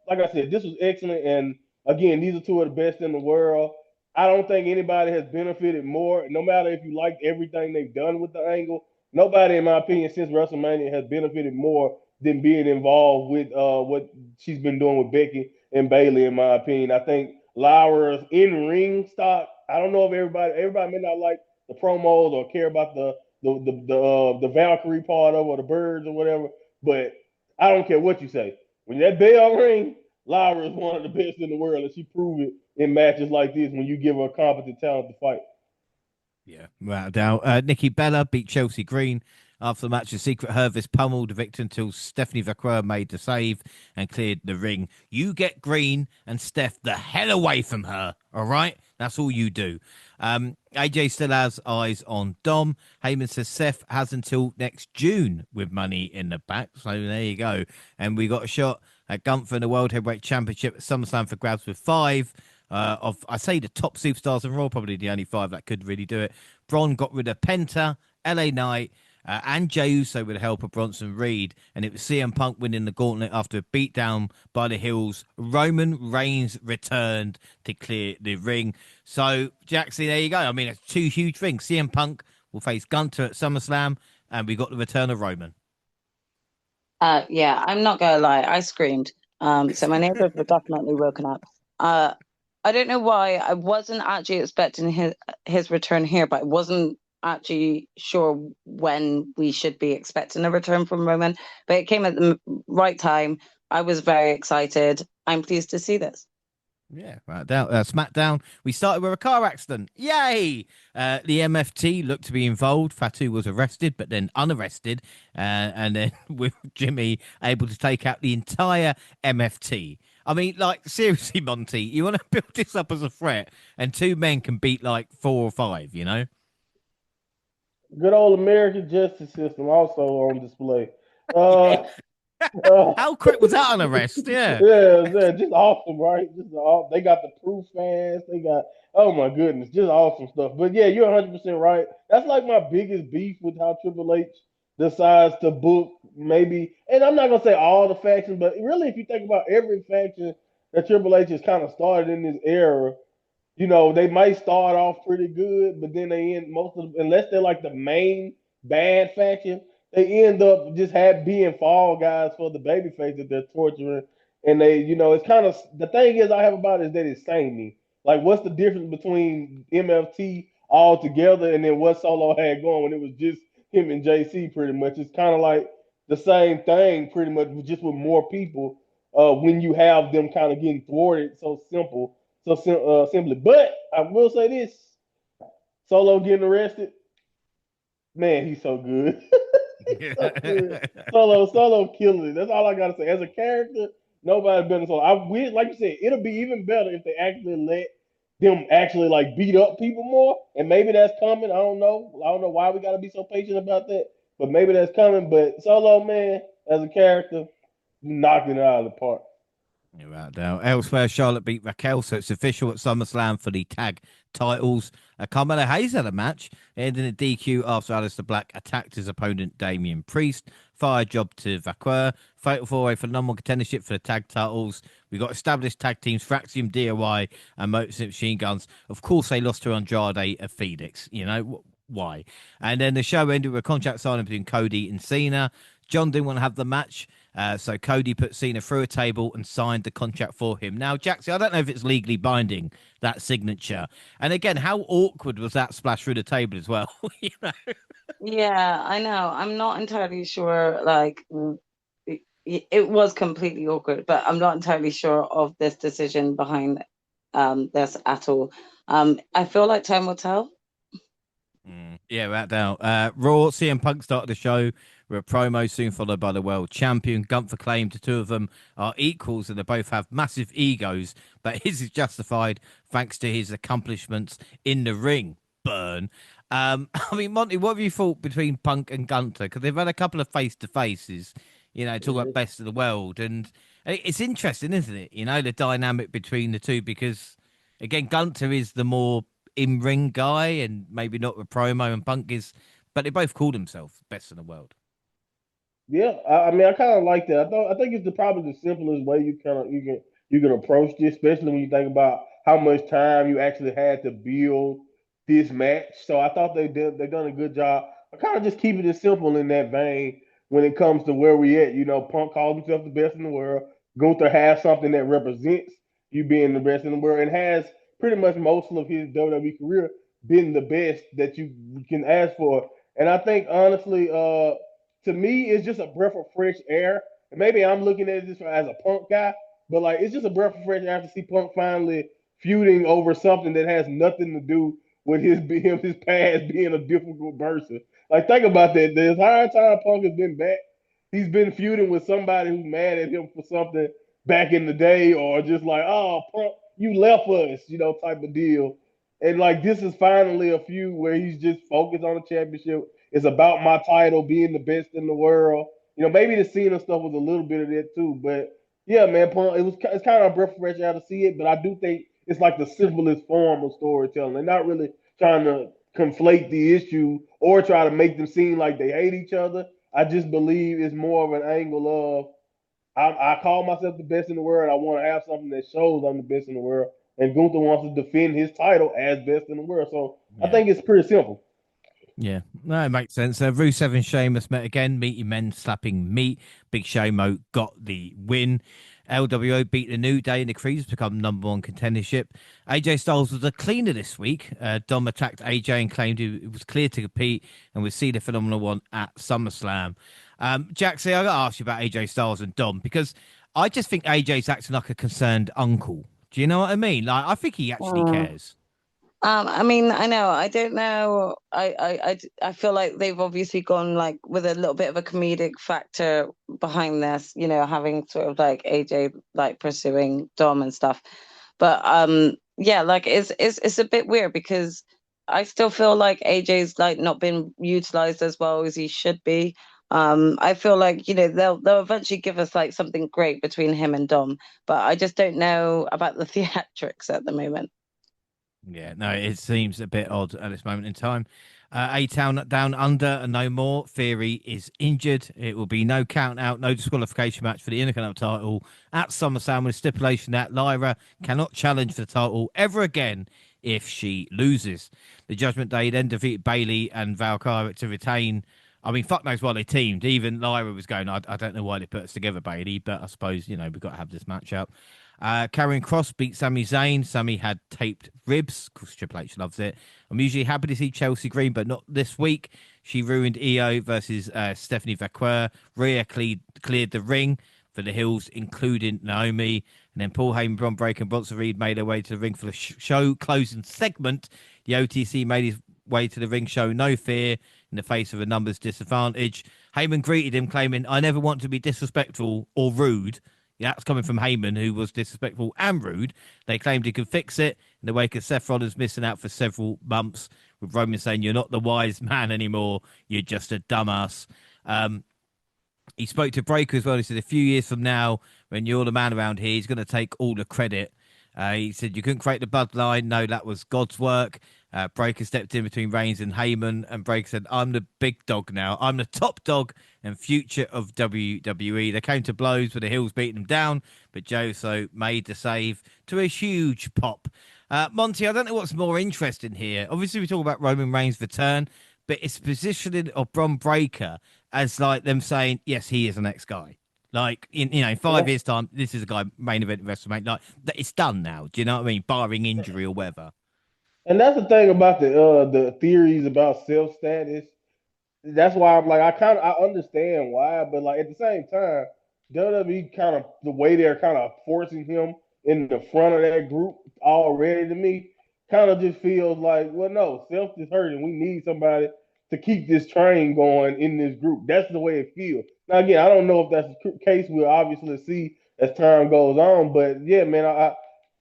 like I said, this was excellent. And again, these are two of the best in the world. I don't think anybody has benefited more, no matter if you liked everything they've done with the angle. Nobody, in my opinion, since WrestleMania has benefited more than being involved with what she's been doing with Becky and Bayley, in my opinion. I think Lyra's in-ring stock, I don't know if everybody may not like the promos or care about the Valkyrie part of it or the birds or whatever, but I don't care what you say. When that bell ring, Lyra is one of the best in the world, and she proved it in matches like this when you give her a competent talent to fight.
Yeah, without a doubt. Nikki Bella beat Chelsea Green. After the match, the Secret Hervis pummeled the victor until Stephanie Vakua made the save and cleared the ring. You get Green and Steph the hell away from her, all right? That's all you do. AJ still has eyes on Dom. Heyman says Seth has until next June with Money in the back. So there you go. And we got a shot at Gunther in the World Heavyweight Championship at SummerSlam for grabs with 5 of, I say, the top superstars in Raw, probably the only 5 that could really do it. Braun got rid of Penta, LA Knight, and Jey Uso with the help of Bronson Reed, and it was CM Punk winning the gauntlet after a beatdown by the Hills. Roman Reigns returned to clear the ring. So, Jaxie, there you go. I mean, it's 2 huge things. CM Punk will face Gunther at SummerSlam, and we got the return of Roman.
Yeah, I'm not gonna lie, I screamed. So my neighbors were definitely woken up. I don't know why. I wasn't actually expecting his return here, but I wasn't actually sure when we should be expecting a return from Roman. But it came at the right time. I was very excited. I'm pleased to see this.
Yeah, right down. SmackDown. We started with a car accident. Yay! The MFT looked to be involved. Fatu was arrested, but then unarrested. And then with Jimmy able to take out the entire MFT. I mean, like, seriously, Monty, you want to build this up as a threat, and 2 men can beat like 4 or 5, you know?
Good old American justice system also on display.
How quick was that on arrest? Yeah.
Yeah, just awesome, right? They got the proof fans. They got, oh my goodness, just awesome stuff. But yeah, you're 100% right. That's like my biggest beef with how Triple H decides to book maybe, and I'm not gonna say all the factions, but really, if you think about every faction that Triple H has kind of started in this era, they might start off pretty good, but then they end most of them, unless they're like the main bad faction, they end up just being fall guys for the babyface that they're torturing. And it's kind of the thing is I have about it is that it's samey. Like, what's the difference between MFT all together and then what Solo had going when it was just him and JC pretty much? It's kind of like the same thing pretty much, just with more people. When you have them kind of getting thwarted so simply. But I will say this: Solo getting arrested, man, he's so good. He's so good. Solo killing it. That's all I gotta say. As a character, nobody's better than Solo. I wish, like you said, it'll be even better if they actually let them actually like beat up people more. And maybe that's coming. I don't know. I don't know why we gotta be so patient about that. But maybe that's coming. But Solo, man, as a character, knocking it out of the park.
You're right now. Elsewhere, Charlotte beat Raquel, so it's official at SummerSlam for the tag titles. Carmelo Hayes had a match, ending a DQ after Aleister Black attacked his opponent Damian Priest. Fire job to Vaquer. Fatal 4-way for number 1 contendership for the tag titles. We got established tag teams for Axiom, DOI, and Motor City Machine Guns. Of course, they lost to Andrade and Felix. You know why? And then the show ended with a contract signing between Cody and Cena. John didn't want to have the match. So Cody put Cena through a table and signed the contract for him. Now, Jaxie, I don't know if it's legally binding, that signature. And again, how awkward was that splash through the table as well? You know?
Yeah, I know. I'm not entirely sure. Like, it was completely awkward, but I'm not entirely sure of this decision behind this at all. I feel like time will tell.
Yeah, right now. Raw, CM Punk started the show with a promo, soon followed by the world champion. Gunther claimed the 2 of them are equals and they both have massive egos, but his is justified thanks to his accomplishments in the ring. Burn. I mean, Monty, what have you thought between Punk and Gunther? Because they've had a couple of face-to-faces, talk about best of the world. And it's interesting, isn't it? The dynamic between the two because, again, Gunther is the more in-ring guy and maybe not with promo, and Punk is, but they both call themselves best in the world.
Yeah, I mean, I kind of like that. I think it's probably the simplest way you can approach this, especially when you think about how much time you actually had to build this match. So I thought they done a good job. I kind of just keeping it simple in that vein when it comes to where we at. Punk calls himself the best in the world. Gunther has something that represents you being the best in the world, and has pretty much most of his WWE career been the best that you can ask for. And I think honestly, to me, it's just a breath of fresh air. And maybe I'm looking at this as a Punk guy, but like it's just a breath of fresh air to see Punk finally feuding over something that has nothing to do with his past being a difficult person. Like think about that. The entire time Punk has been back, he's been feuding with somebody who's mad at him for something back in the day, or just like, oh, Punk, you left us, type of deal. And like this is finally a feud where he's just focused on the championship. It's about my title being the best in the world. You know, maybe the Cena stuff was a little bit of that too, but yeah, man, it's kind of a breath of fresh air to see it. But I do think it's like the simplest form of storytelling. They're not really trying to conflate the issue or try to make them seem like they hate each other. I just believe it's more of an angle of I call myself the best in the world. I want to have something that shows I'm the best in the world. And Gunther wants to defend his title as best in the world. So I
Yeah.
think it's pretty simple.
Yeah, no, it makes sense. Rusev and Sheamus met again. Meaty men slapping meat. Big Shamo got the win. LWO beat the New Day and the Creeds to become #1 contendership. AJ Styles was a cleaner this week. Dom attacked AJ and claimed he was clear to compete and would see the Phenomenal One at SummerSlam. Jaxie, I got to ask you about AJ Styles and Dom because I just think AJ's acting like a concerned uncle. Do you know what I mean? Like, I think he actually
Mm.
cares.
I mean, I know, I don't know. I feel like they've obviously gone like with a little bit of a comedic factor behind this, you know, having sort of like AJ like pursuing Dom and stuff. But yeah, like it's a bit weird because I still feel like AJ's like not been utilized as well as he should be. I feel like, you know, they'll eventually give us like something great between him and Dom, but I just don't know about the theatrics at the moment.
Yeah, no, it seems a bit odd at this moment in time. A-Town down under and no more. Theory is injured. It will be no count out, no disqualification match for the Intercontinental title at SummerSlam with stipulation that Lyra cannot challenge for the title ever again if she loses. The Judgment Day then defeated Bailey and Valkyrie to retain. I mean, fuck knows why they teamed. Even Lyra was going, I don't know why they put us together, Bailey, but I suppose, you know, we've got to have this match up. Karrion Kross beat Sami Zayn. Sami had taped ribs because Triple H loves it. I'm usually happy to see Chelsea Green, but not this week. She ruined EO versus Stephanie Vaquer. Rhea cleared the ring for the Hills, including Naomi. And then Paul Heyman, Bron Breakker, and Bronson Reed made their way to the ring for the show closing segment. The OTC made his way to the ring, show no fear in the face of a numbers disadvantage. Heyman greeted him, claiming, "I never want to be disrespectful or rude." Yeah, that's coming from Heyman, who was disrespectful and rude. They claimed he could fix it in the wake of Seth Rollins missing out for several months, with Roman saying, "You're not the wise man anymore. You're just a dumbass." He spoke to Breaker as well. He said, "A few years from now, when you're the man around here, he's going to take all the credit." He said, "You couldn't create the bloodline. No, that was God's work." Breaker stepped in between Reigns and Heyman, and Breaker said, "I'm the big dog now. I'm the top dog and future of WWE." They came to blows with the Hills beating them down, but Joe so made the save to a huge pop. Monty, I don't know what's more interesting here. Obviously, we talk about Roman Reigns' return, but it's positioning of Bron Breakker as like them saying, "Yes, he is the next guy." Like in 5 years' time, this is a guy main event WrestleMania. Like it's done now. Do you know what I mean? Barring injury or whatever.
And that's the thing about the theories about self status. That's why I'm like I understand why, but like at the same time, WWE kind of the way they're kind of forcing him in the front of that group already to me kind of just feels like, well, no, self is hurting. We need somebody to keep this train going in this group. That's the way it feels. Now again, I don't know if that's the case. We'll obviously see as time goes on, but yeah, man,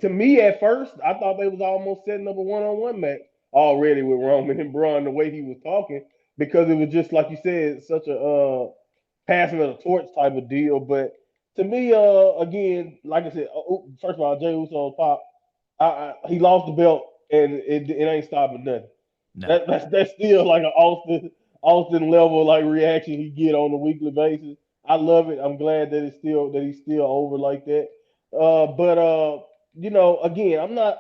to me at first I thought they was almost setting up a one-on-one match already with Roman and Braun the way he was talking because it was just like you said, such a passing of the torch type of deal. But to me, again, like I said, first of all, Jey Uso pop, he lost the belt and it ain't stopping nothing.
No.
That's still like an Austin level like reaction he get on a weekly basis. I love it. I'm glad that he's still over like that. But you know, again, I'm not.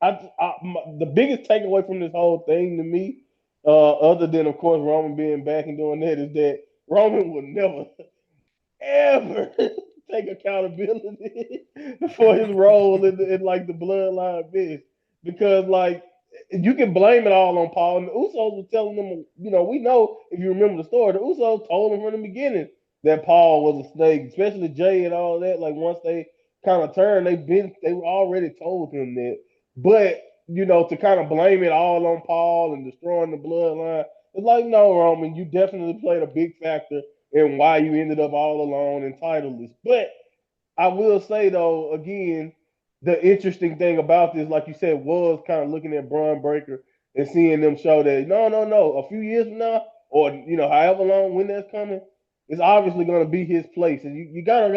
The biggest takeaway from this whole thing to me, other than of course Roman being back and doing that, is that Roman would never ever take accountability for his role in like the bloodline biz. Because like you can blame it all on Paul. And the Usos were telling them, you know, we know if you remember the story, the Usos told him from the beginning that Paul was a snake, especially Jay and all that. Like once they kind of turned, they were already told him that. But you know, to kind of blame it all on Paul and destroying the bloodline, it's like no, Roman, you definitely played a big factor and why you ended up all alone and titleless. But I will say though, again, the interesting thing about this, like you said, was kind of looking at Braun Breaker and seeing them show that no, a few years from now, or however long when that's coming, it's obviously going to be his place, and you gotta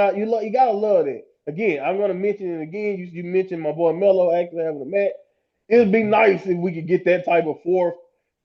love that. Again, I'm going to mention it again. You mentioned my boy Mello actually having a match. It'd be nice if we could get that type of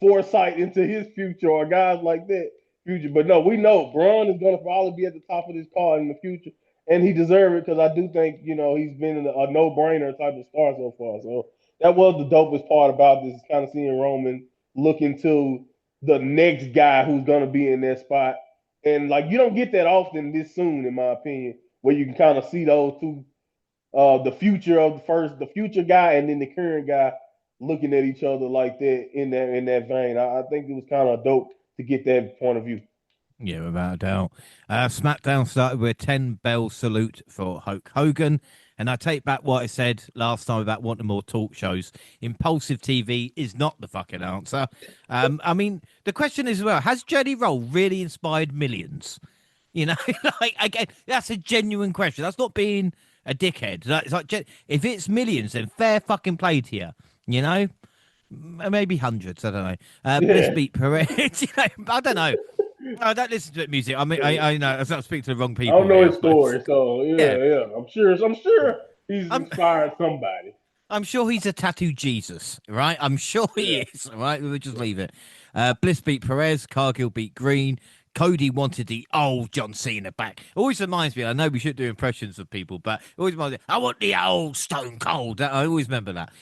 foresight into his future or guys like that future. But no, we know Braun is going to probably be at the top of this card in the future, and he deserves it because I do think he's been a no-brainer type of star so far. So that was the dopest part about this, kind of seeing Roman look into the next guy who's going to be in that spot. And like you don't get that often this soon, in my opinion, where you can kind of see those two, the future of the future guy and then the current guy looking at each other like that in that vein. I think it was kind of dope to get that point of view.
Yeah, without a doubt. SmackDown started with a 10 bell salute for Hulk Hogan. And I take back what I said last time about wanting more talk shows. Impulsive TV is not the fucking answer. I mean, the question is, well, has Jelly Roll really inspired millions? Like, again, that's a genuine question. That's not being a dickhead. It's like, if it's millions, then fair fucking play to you. Maybe hundreds. I don't know. Bliss beat Perez. I don't know. I don't listen to music. I mean, I know I'm not speaking to the wrong people.
I don't know
here,
his story, so yeah. I'm sure he's inspired somebody.
I'm sure he's a tattoo Jesus, right? I'm sure he is. All right, we'll just leave it. Bliss beat Perez. Cargill beat Green. Cody wanted the old John Cena back. Always reminds me, I know we should do impressions of people, but it always reminds me, I want the old Stone Cold. I always remember that.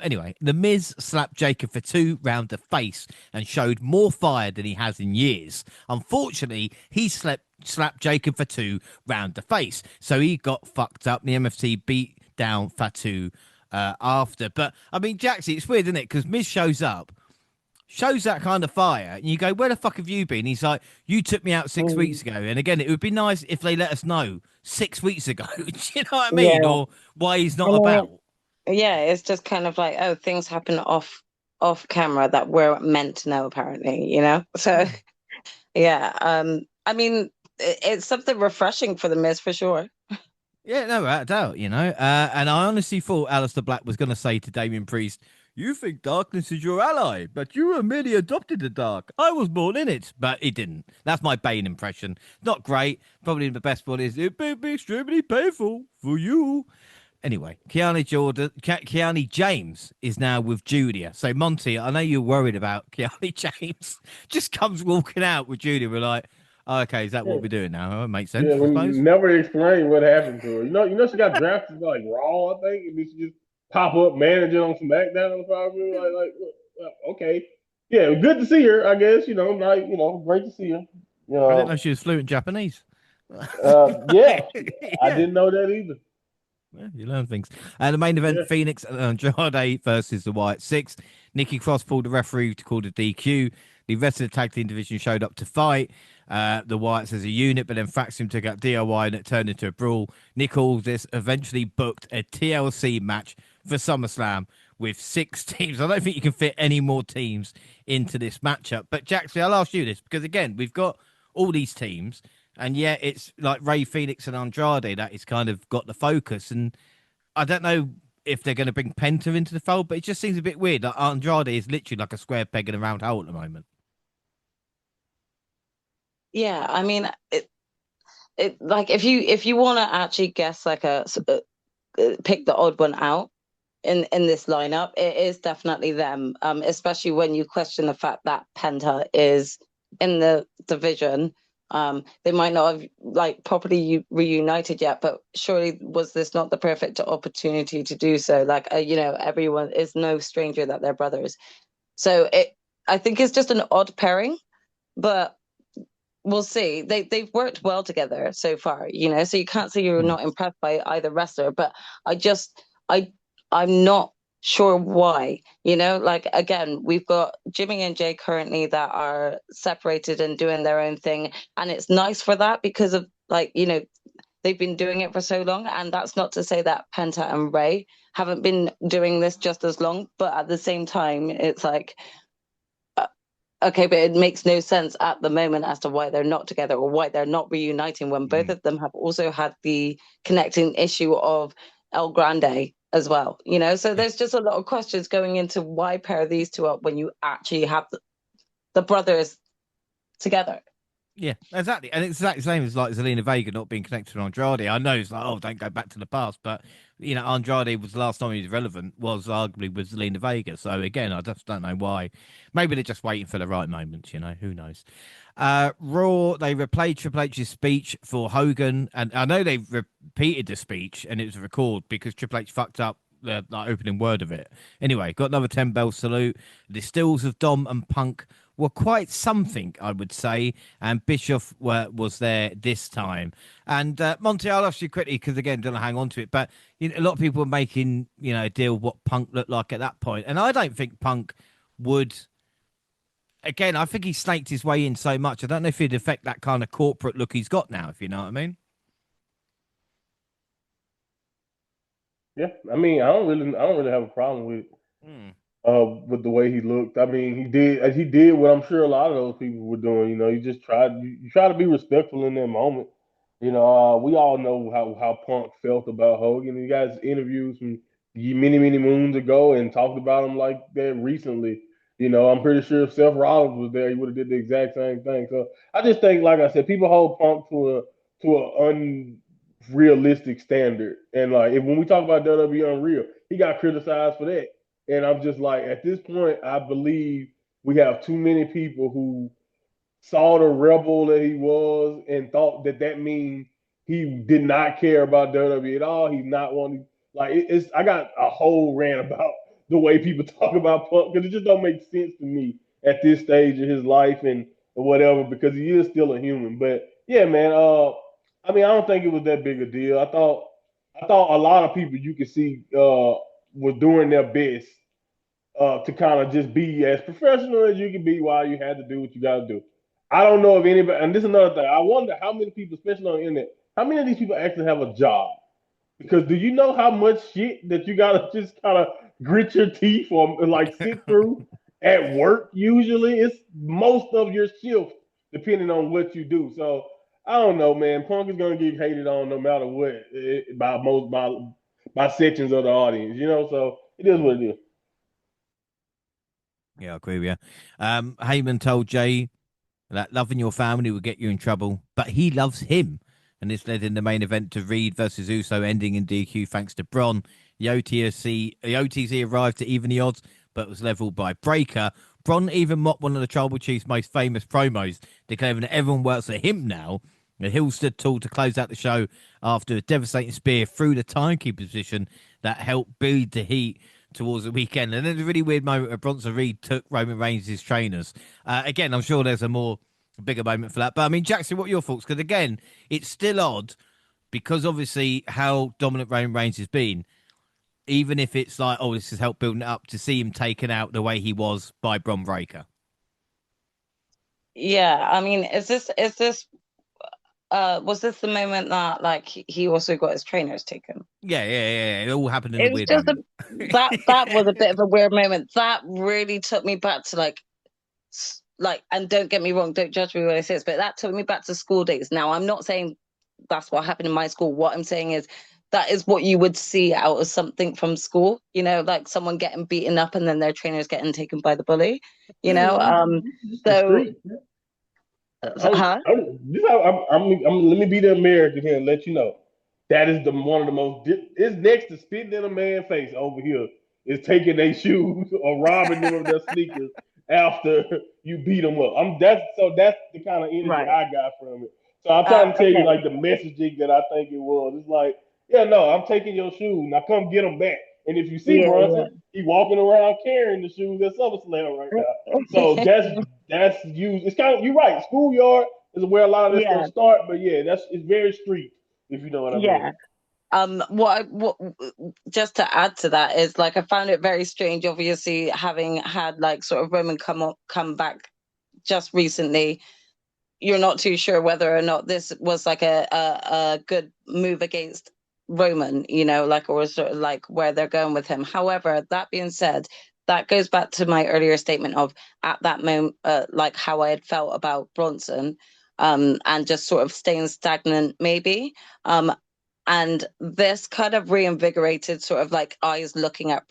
Anyway, The Miz slapped Jacob for 2 round the face and showed more fire than he has in years. Unfortunately, he slapped Jacob for 2 round the face, so he got fucked up. The MFT beat down Fatu after. But, I mean, Jaxie, it's weird, isn't it? Because Miz shows that kind of fire, and you go, where the fuck have you been? He's like, you took me out 6 weeks ago. And again, it would be nice if they let us know 6 weeks ago. Do you know what I mean?
Yeah.
Or why he's not about.
Yeah, it's just kind of like, oh, things happen off camera that we're meant to know, apparently, So yeah, I mean, it's something refreshing for the Miz for sure.
Yeah, no, without a doubt, and I honestly thought Aleister Black was going to say to Damian Priest, you think darkness is your ally, but you were merely adopted the dark. I was born in it, but he didn't. That's my Bane impression. Not great. Probably the best one is, it may be extremely painful for you. Anyway, Kiani James is now with Julia. So, Monty, I know you're worried about Kiani James. Just comes walking out with Julia. We're like, oh, okay, is that what we're doing now? It makes sense, I suppose.
Never explained what happened to her. She got drafted like Raw, I think, and then she just pop up managing on SmackDown. Probably okay, yeah, good to see her. I guess great to see her.
I didn't know she was fluent Japanese.
Yeah, I didn't know that either.
Yeah, you learn things. And the main event, Phoenix and Andrade versus the Wyatt Six. Nikki Cross pulled the referee to call the DQ. The rest of the tag team division showed up to fight. The Wyatts as a unit, but then Faxum took out DIY and it turned into a brawl. Nick Aldis eventually booked a TLC match for SummerSlam with 6 teams. I don't think you can fit any more teams into this matchup. But Jaxie, I'll ask you this because, again, we've got all these teams. And yet it's like Rey Fenix and Andrade that is kind of got the focus. And I don't know if they're going to bring Penta into the fold, but it just seems a bit weird. Like Andrade is literally like a square peg in a round hole at the moment.
Yeah, I mean, it like if you want to actually guess like pick the odd one out in this lineup, it is definitely them. Especially when you question the fact that Penta is in the division. They might not have like properly reunited yet, but surely was this not the perfect opportunity to do so? Like, everyone is no stranger that they're brothers. So I think it's just an odd pairing, but we'll see. They've worked well together so far, so you can't say you're not impressed by either wrestler, but I'm not sure why, like, again, we've got Jimmy and Jay currently that are separated and doing their own thing, and it's nice for that because of they've been doing it for so long. And that's not to say that Penta and Rey haven't been doing this just as long, but at the same time it's like, okay, but it makes no sense at the moment as to why they're not together or why they're not reuniting when both of them have also had the connecting issue of El Grande as well, you know? So there's just a lot of questions going into why pair these two up when you actually have the brothers together.
Yeah, exactly. And it's exactly the same as like Zelina Vega not being connected to Andrade. I know it's like, oh, don't go back to the past. But, you know, Andrade was the last time he was relevant, was arguably with Zelina Vega. So, again, I just don't know why. Maybe they're just waiting for the right moments, you know, who knows. Raw, they replayed Triple H's speech for Hogan. And I know they repeated the speech and it was a record because Triple H fucked up the like, opening word of it. Anyway, got another 10 bell salute. The stills of Dom and Punk were quite something, I would say. And Bischoff was there this time. And Monty, I'll ask you quickly because, again, don't hang on to it. But you know, a lot of people were making, you know, a deal what Punk looked like at that point. And I don't think Punk would. Again, I think he snaked his way in so much. I don't know if he'd affect that kind of corporate look he's got now, if you know what I mean.
Yeah, I mean, I don't really have a problem with the way he looked. I mean, he did what I'm sure a lot of those people were doing. You know, you try to be respectful in that moment. You know, we all know how Punk felt about Hogan. He got interviews from many moons ago and talked about him like that recently. You know, I'm pretty sure if Seth Rollins was there, he would have did the exact same thing. So I just think, like I said, people hold Punk to an unrealistic standard. And like when we talk about WWE Unreal, he got criticized for that. And I'm just like, at this point, I believe we have too many people who saw the rebel that he was and thought that that means he did not care about WWE at all. He's not wanting like it's. I got a whole rant about the way people talk about Punk because it just don't make sense to me at this stage of his life and whatever because he is still a human. But yeah, man. I mean, I don't think it was that big a deal. I thought a lot of people you could see were doing their best to kind of just be as professional as you can be while you had to do what you got to do. I don't know if anybody, and this is another thing. I wonder how many people, especially on the internet, how many of these people actually have a job? Because do you know how much shit that you gotta just kind of grit your teeth or like sit through at work? Usually, it's most of your shift depending on what you do. So I don't know, man. Punk is gonna get hated on no matter what by sections of the audience. You know, so it is what it is.
Yeah, I agree with you. Heyman told Jay that loving your family will get you in trouble, but he loves him. And this led in the main event to Reed versus Uso, ending in DQ thanks to Braun. The OTC arrived to even the odds, but was leveled by Breaker. Braun even mocked one of the Tribal Chief's most famous promos, declaring that everyone works for him now. The Hill stood tall to close out the show after a devastating spear through the timekeeper position that helped build the heat towards the weekend. And then a really weird moment where Bronson Reed took Roman Reigns' trainers. Again, I'm sure there's a bigger moment for that. But I mean, Jackson, what are your thoughts? Because again, it's still odd because obviously how dominant Roman Reigns has been, even if it's like, oh, this has helped building it up to see him taken out the way he was by Bron Breakker.
Yeah, I mean, was this the moment that like he also got his trainers taken?
Yeah. It all happened in a
It was
weird
just
moment.
that was a bit of a weird moment. That really took me back to like, and don't get me wrong, don't judge me when I say this, but that took me back to school days. Now, I'm not saying that's what happened in my school. What I'm saying is that is what you would see out of something from school, you know, like someone getting beaten up and then their trainers getting taken by the bully, you know. So huh?
Let me be the American here and let you know that is one of the most. It's next to spitting in a man's face over here is taking their shoes or robbing them of their sneakers after you beat them up. That's the kind of energy
Right.
I got from it. So I'm trying to tell you
Okay.
like the messaging that I think it was. It's like, yeah, no, I'm taking your shoes. Now come get them back. And if you see
Yeah,
Bronson, he walking around carrying the shoes at SummerSlam right now. So
yeah.
that's used. It's kind of you're right. Schoolyard is where a lot of this
Yeah,
stuff start, but yeah, it's very street if you know what I mean.
yeah. What just to add to that is like I found it very strange, obviously having had like sort of Roman come back just recently. You're not too sure whether or not this was like a good move against Roman, you know, like, or sort of like where they're going with him. However, that being said, that goes back to my earlier statement of at that moment, like how I had felt about Bronson, and just sort of staying stagnant, maybe. Um, And this kind of reinvigorated sort of like eyes looking at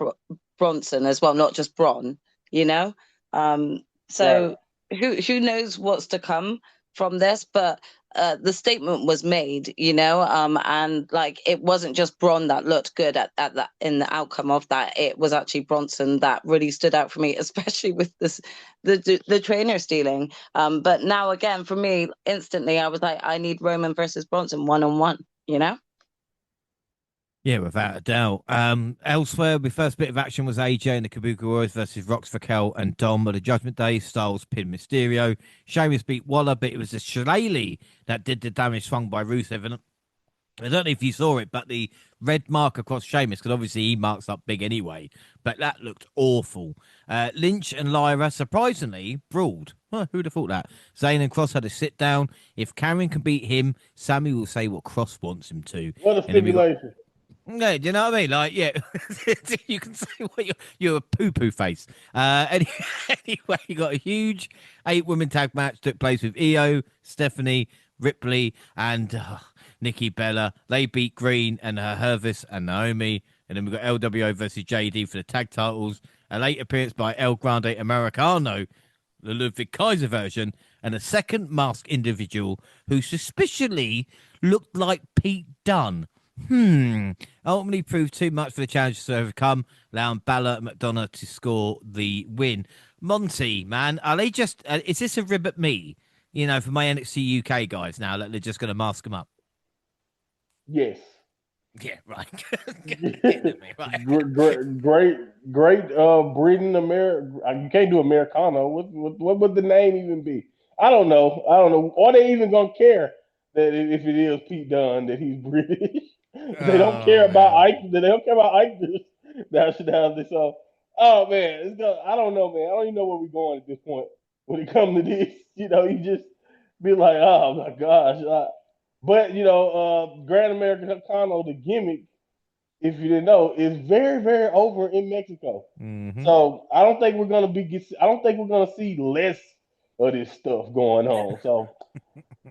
Bronson as well, not just Bron, you know? So who knows what's to come from this, but the statement was made, and like it wasn't just Bron that looked good at that in the outcome of that. It was actually Bronson that really stood out for me, especially with the trainer stealing. But now again, for me, instantly I was like, I need Roman versus Bronson 1-on-1, you know?
Yeah, without a doubt. Elsewhere, the first bit of action was AJ and the Kabuki Warriors versus Rox Raquel and Dom at the Judgment Day. Styles pinned Mysterio. Sheamus beat Waller, but it was a shillelagh that did the damage swung by Rusev. And I don't know if you saw it, but the red mark across Sheamus, because obviously he marks up big anyway, but that looked awful. Lynch and Lyra, surprisingly, brawled. Who'd have thought that? Zayn and Cross had a sit down. If Cameron can beat him, Sammy will say what Cross wants him to.
What a stipulation.
No, do you know what I mean? Like, yeah, you can say what you're a poo-poo face. Anyway, you got a huge 8-woman tag match took place with Io, Stephanie, Ripley, and Nikki Bella. They beat Green and Hervis and Naomi. And then we got LWO versus JD for the tag titles. A late appearance by El Grande Americano, the Ludwig Kaiser version, and a second masked individual who suspiciously looked like Pete Dunne. Ultimately proved too much for the challengers to overcome, allowing Balor and McDonough to score the win. Monty, man, are they just, is this a rib at me, for my NXT UK guys now, that they're just going to mask them up?
Yes.
Yeah, right.
Great breeding America. You can't do Americano. What would the name even be? I don't know. Are they even gonna care that if it is Pete Dunne that he's British? They don't care about Ike. They don't care about Ike. That's so. Oh man, I don't know, man. I don't even know where we're going at this point when it comes to this. You just be like, oh my gosh. But Grand American Kano, the gimmick, if you didn't know, is very, very over in Mexico.
Mm-hmm.
So I don't think we're gonna see less of this stuff going on. So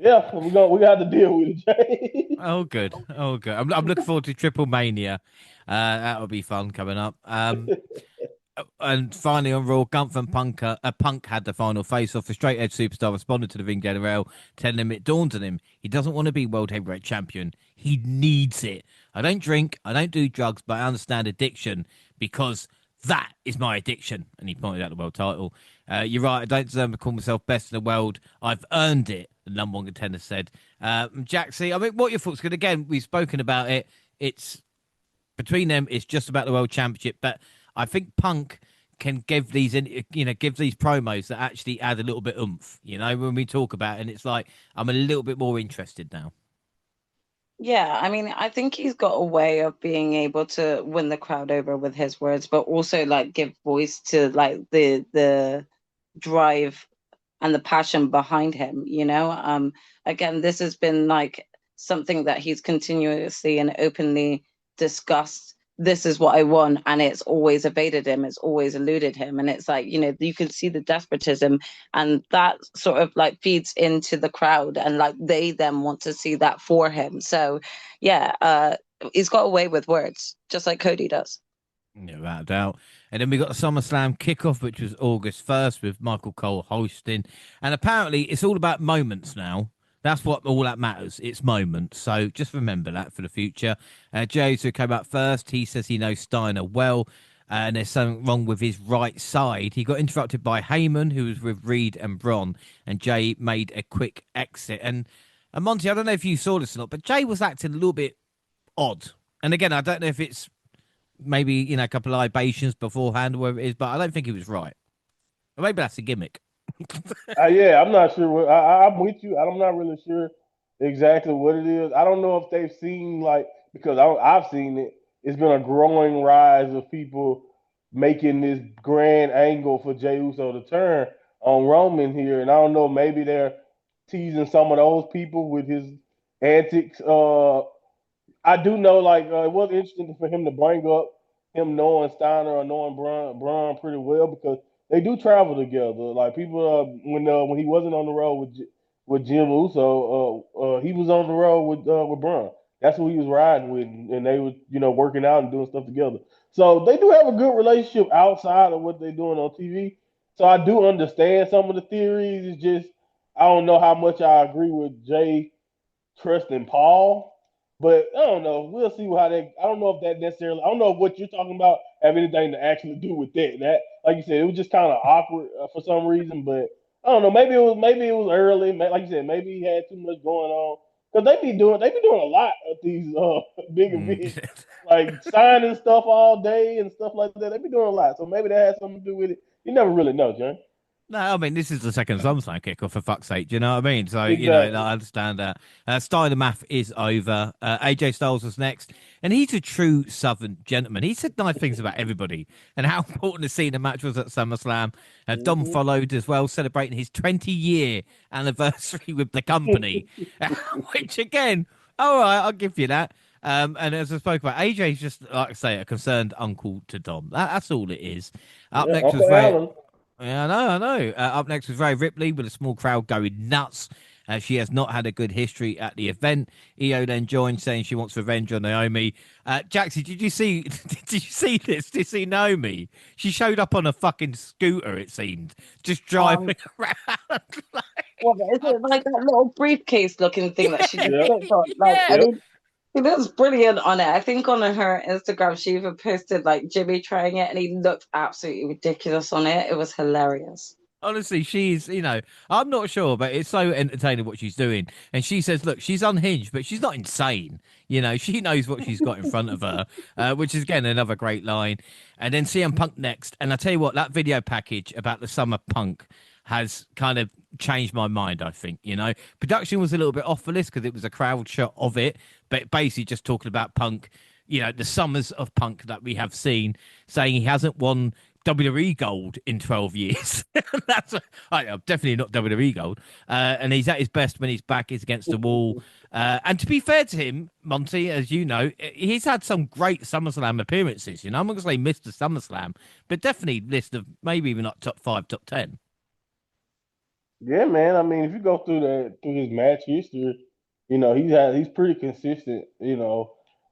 yeah, we got to deal with it.
Oh, good. I'm looking forward to Triple Mania. That'll be fun coming up. And finally on Raw, Gunther and Punk had the final face-off. The straight edge superstar responded to the ring general, telling him it dawned on him he doesn't want to be world heavyweight champion. He needs it. I don't drink, I don't do drugs, but I understand addiction because that is my addiction. And he pointed out the world title. You're right, I don't deserve to call myself best in the world. I've earned it, the number one contender said. Jaxie, I mean, what are your thoughts? Because again, we've spoken about it. It's between them, it's just about the world championship, but I think Punk can give these, promos that actually add a little bit oomph, when we talk about it. And it's like, I'm a little bit more interested now.
Yeah, I mean, I think he's got a way of being able to win the crowd over with his words, but also like give voice to like the drive and the passion behind him, Again, this has been like something that he's continuously and openly discussed. This is what I want, and it's always evaded him, it's always eluded him, and it's like, you can see the despotism, and that sort of like feeds into the crowd, and like they then want to see that for him. So yeah, he's got a way with words, just like Cody does.
Yeah, without a doubt. And then we got the SummerSlam kickoff, which was August 1st with Michael Cole hosting. And apparently it's all about moments now. That's what all that matters. It's moments. So just remember that for the future. Jey Uso came out first. He says he knows Steiner well. And there's something wrong with his right side. He got interrupted by Heyman, who was with Reed and Braun. And Jey made a quick exit. And Monty, I don't know if you saw this or not, but Jey was acting a little bit odd. And again, I don't know if it's maybe, a couple of libations beforehand or whatever it is, but I don't think he was right. Or maybe that's a gimmick.
Yeah, I'm not sure. I'm with you. I'm not really sure exactly what it is. I don't know if they've seen because I've seen it. It's been a growing rise of people making this grand angle for Jey Uso to turn on Roman here, and I don't know. Maybe they're teasing some of those people with his antics. I do know, it was interesting for him to bring up him knowing Steiner or knowing Braun pretty well because they do travel together. Like people, when he wasn't on the road with Jim Uso, he was on the road with Braun. That's who he was riding with, and they were, working out and doing stuff together. So they do have a good relationship outside of what they're doing on TV. So I do understand some of the theories. It's just I don't know how much I agree with Jay trusting Paul. But I don't know. We'll see how that. I don't know if that necessarily. I don't know if what you're talking about have anything to actually do with that. That, like you said, it was just kind of awkward for some reason. But I don't know. Maybe it was early. Like you said, maybe he had too much going on because they be doing a lot at these big events,
Mm.
like signing stuff all day and stuff like that. They be doing a lot. So maybe that has something to do with it. You never really know, John.
No, I mean, this is the second SummerSlam kickoff, for fuck's sake. Do you know what I mean? So,
Exactly.
I understand that. Style of Math is over. AJ Styles was next. And he's a true Southern gentleman. He said nice things about everybody and how important the scene match was at SummerSlam. Dom
Hmm.
followed as well, celebrating his 20-year anniversary with the company, which, again, all right, I'll give you that. And as I spoke about, AJ's just, like I say, a concerned uncle to Dom. That's all it is. Up
Yeah,
next was
Uncle
Ray.
Allen.
Yeah, I know, I know. Up next was Ray Ripley with a small crowd going nuts. She has not had a good history at the event. Io then joined, saying she wants revenge on Naomi. Jaxie, did you see? Did you see this? Did you see Naomi? She showed up on a fucking scooter. It seemed just
Um,
driving around.
what is
I
it
was-
like that little briefcase looking thing that she
yeah,
just
Yep.
puts on? Like,
yeah.
I
Yep.
mean, he looks brilliant on it. I think on her Instagram, she even posted like Jimmy trying it, and he looked absolutely ridiculous on it. It was hilarious.
Honestly, I'm not sure, but it's so entertaining what she's doing. And she says, look, she's unhinged, but she's not insane. She knows what she's got in front of her, which is, again, another great line. And then CM Punk next. And I tell you what, that video package about the Summer Punk has kind of changed my mind, I think. Production was a little bit off for this because it was a crowd shot of it, but basically just talking about Punk, the summers of Punk that we have seen, saying he hasn't won WWE gold in 12 years. Definitely not WWE gold. And he's at his best when his back is against the wall. And to be fair to him, Monty, as you know, he's had some great SummerSlam appearances. I'm not going to say Mr. SummerSlam, but definitely list of maybe even not top 5, top 10.
Yeah, man. I mean, if you go through his match history, he's pretty consistent.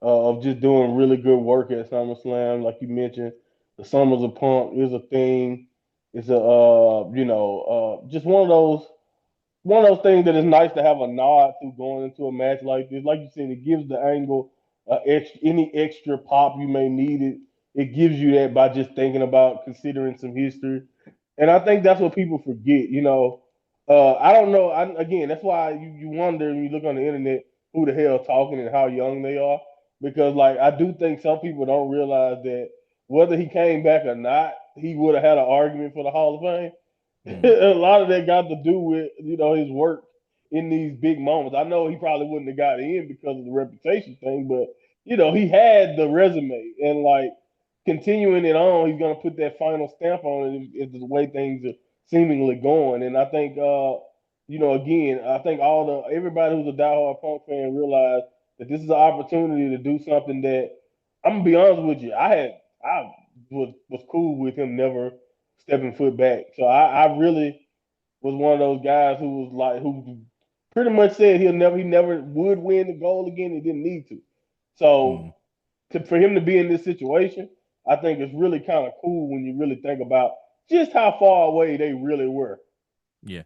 Of just doing really good work at SummerSlam, like you mentioned. The Summers of Punk is a thing. It's just one of those things that is nice to have a nod to going into a match like this. Like you said, it gives the angle any extra pop you may need it. It gives you that by just thinking about considering some history. And I think that's what people forget. I don't know. Again, that's why you wonder when you look on the internet who the hell talking and how young they are. Because like I do think some people don't realize that whether he came back or not, he would have had an argument for the Hall of Fame.
Mm,
A lot of that got to do with his work in these big moments. I know he probably wouldn't have got in because of the reputation thing, but he had the resume and like continuing it on, he's gonna put that final stamp on it if the way things are seemingly going. And I think again, I think everybody who's a diehard Punk fan realized that this is an opportunity to do something that I'm gonna be honest with you. I was cool with him never stepping foot back. So I really was one of those guys who pretty much said he never would win the gold again. He didn't need to. So
mm,
for him to be in this situation, I think it's really kind of cool when you really think about just how far away they really were.
yeah.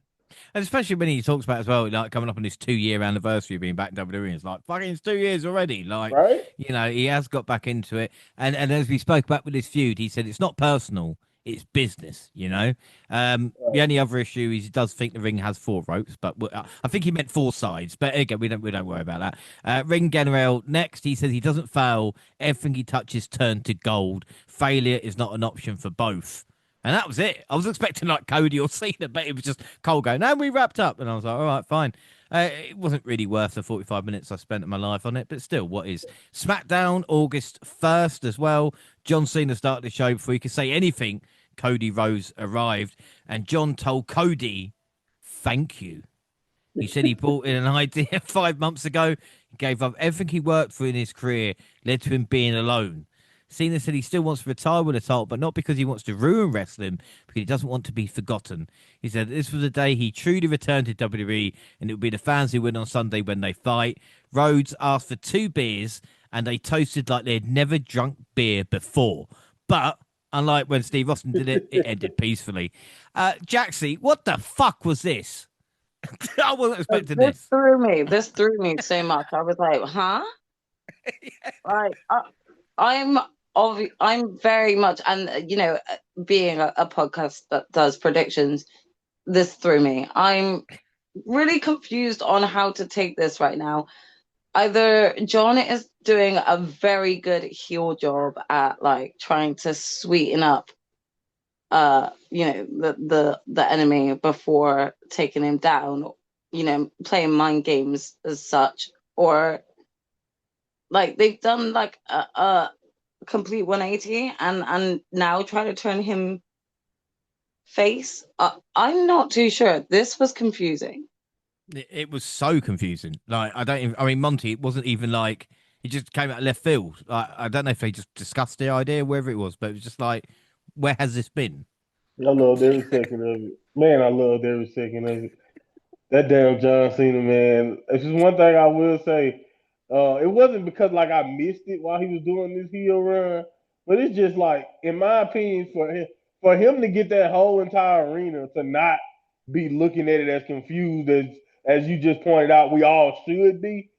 And especially when he talks about as well, like coming up on his 2-year anniversary of being back in WWE. It's like, fucking, it's 2 years already. Like,
Right?
he has got back into it. And as we spoke about with his feud, he said it's not personal, it's business. The
Right.
only other issue is he does think the ring has 4 ropes, but I think he meant 4 sides. But again, we don't worry about that. Ring General next, he says he doesn't fail. Everything he touches turn to gold. Failure is not an option for both. And that was it. I was expecting like Cody or Cena, but it was just Cole going, no, we wrapped up. And I was like, all right, fine. It wasn't really worth the 45 minutes I spent in my life on it, but still, what is SmackDown August 1st as well? John Cena started the show before he could say anything. Cody Rhodes arrived, and John told Cody, thank you. He said he brought in an idea 5 months ago. He gave up everything he worked for in his career, led to him being alone. Cena said he still wants to retire with a title, but not because he wants to ruin wrestling, because he doesn't want to be forgotten. He said this was the day he truly returned to WWE, and it would be the fans who win on Sunday when they fight. Rhodes asked for 2 beers, and they toasted like they'd never drunk beer before. But unlike when Steve Austin did it, it ended peacefully. Jaxie, what the fuck was this? I wasn't expecting
This
this.
threw me. This threw me so much. I was like, huh?
Yeah.
Like, I'm very much, and being a podcast that does predictions, this threw me. I'm really confused on how to take this right now. Either John is doing a very good heel job at like trying to sweeten up the enemy before taking him down, playing mind games as such, or like they've done like a complete 180 and now try to turn him face. I'm not too sure. This was confusing.
It was so confusing. Like, I mean, Monty, it wasn't even like he just came out of left field. Like, I don't know if they just discussed the idea, wherever it was, but it was just like, where has this been?
I loved every second of it. Man, I loved every second of it. That damn John Cena, man. It's just one thing I will say. It wasn't because like I missed it while he was doing this heel run, but it's just like, in my opinion, for him to get that whole entire arena to not be looking at it as confused as you just pointed out, we all should be.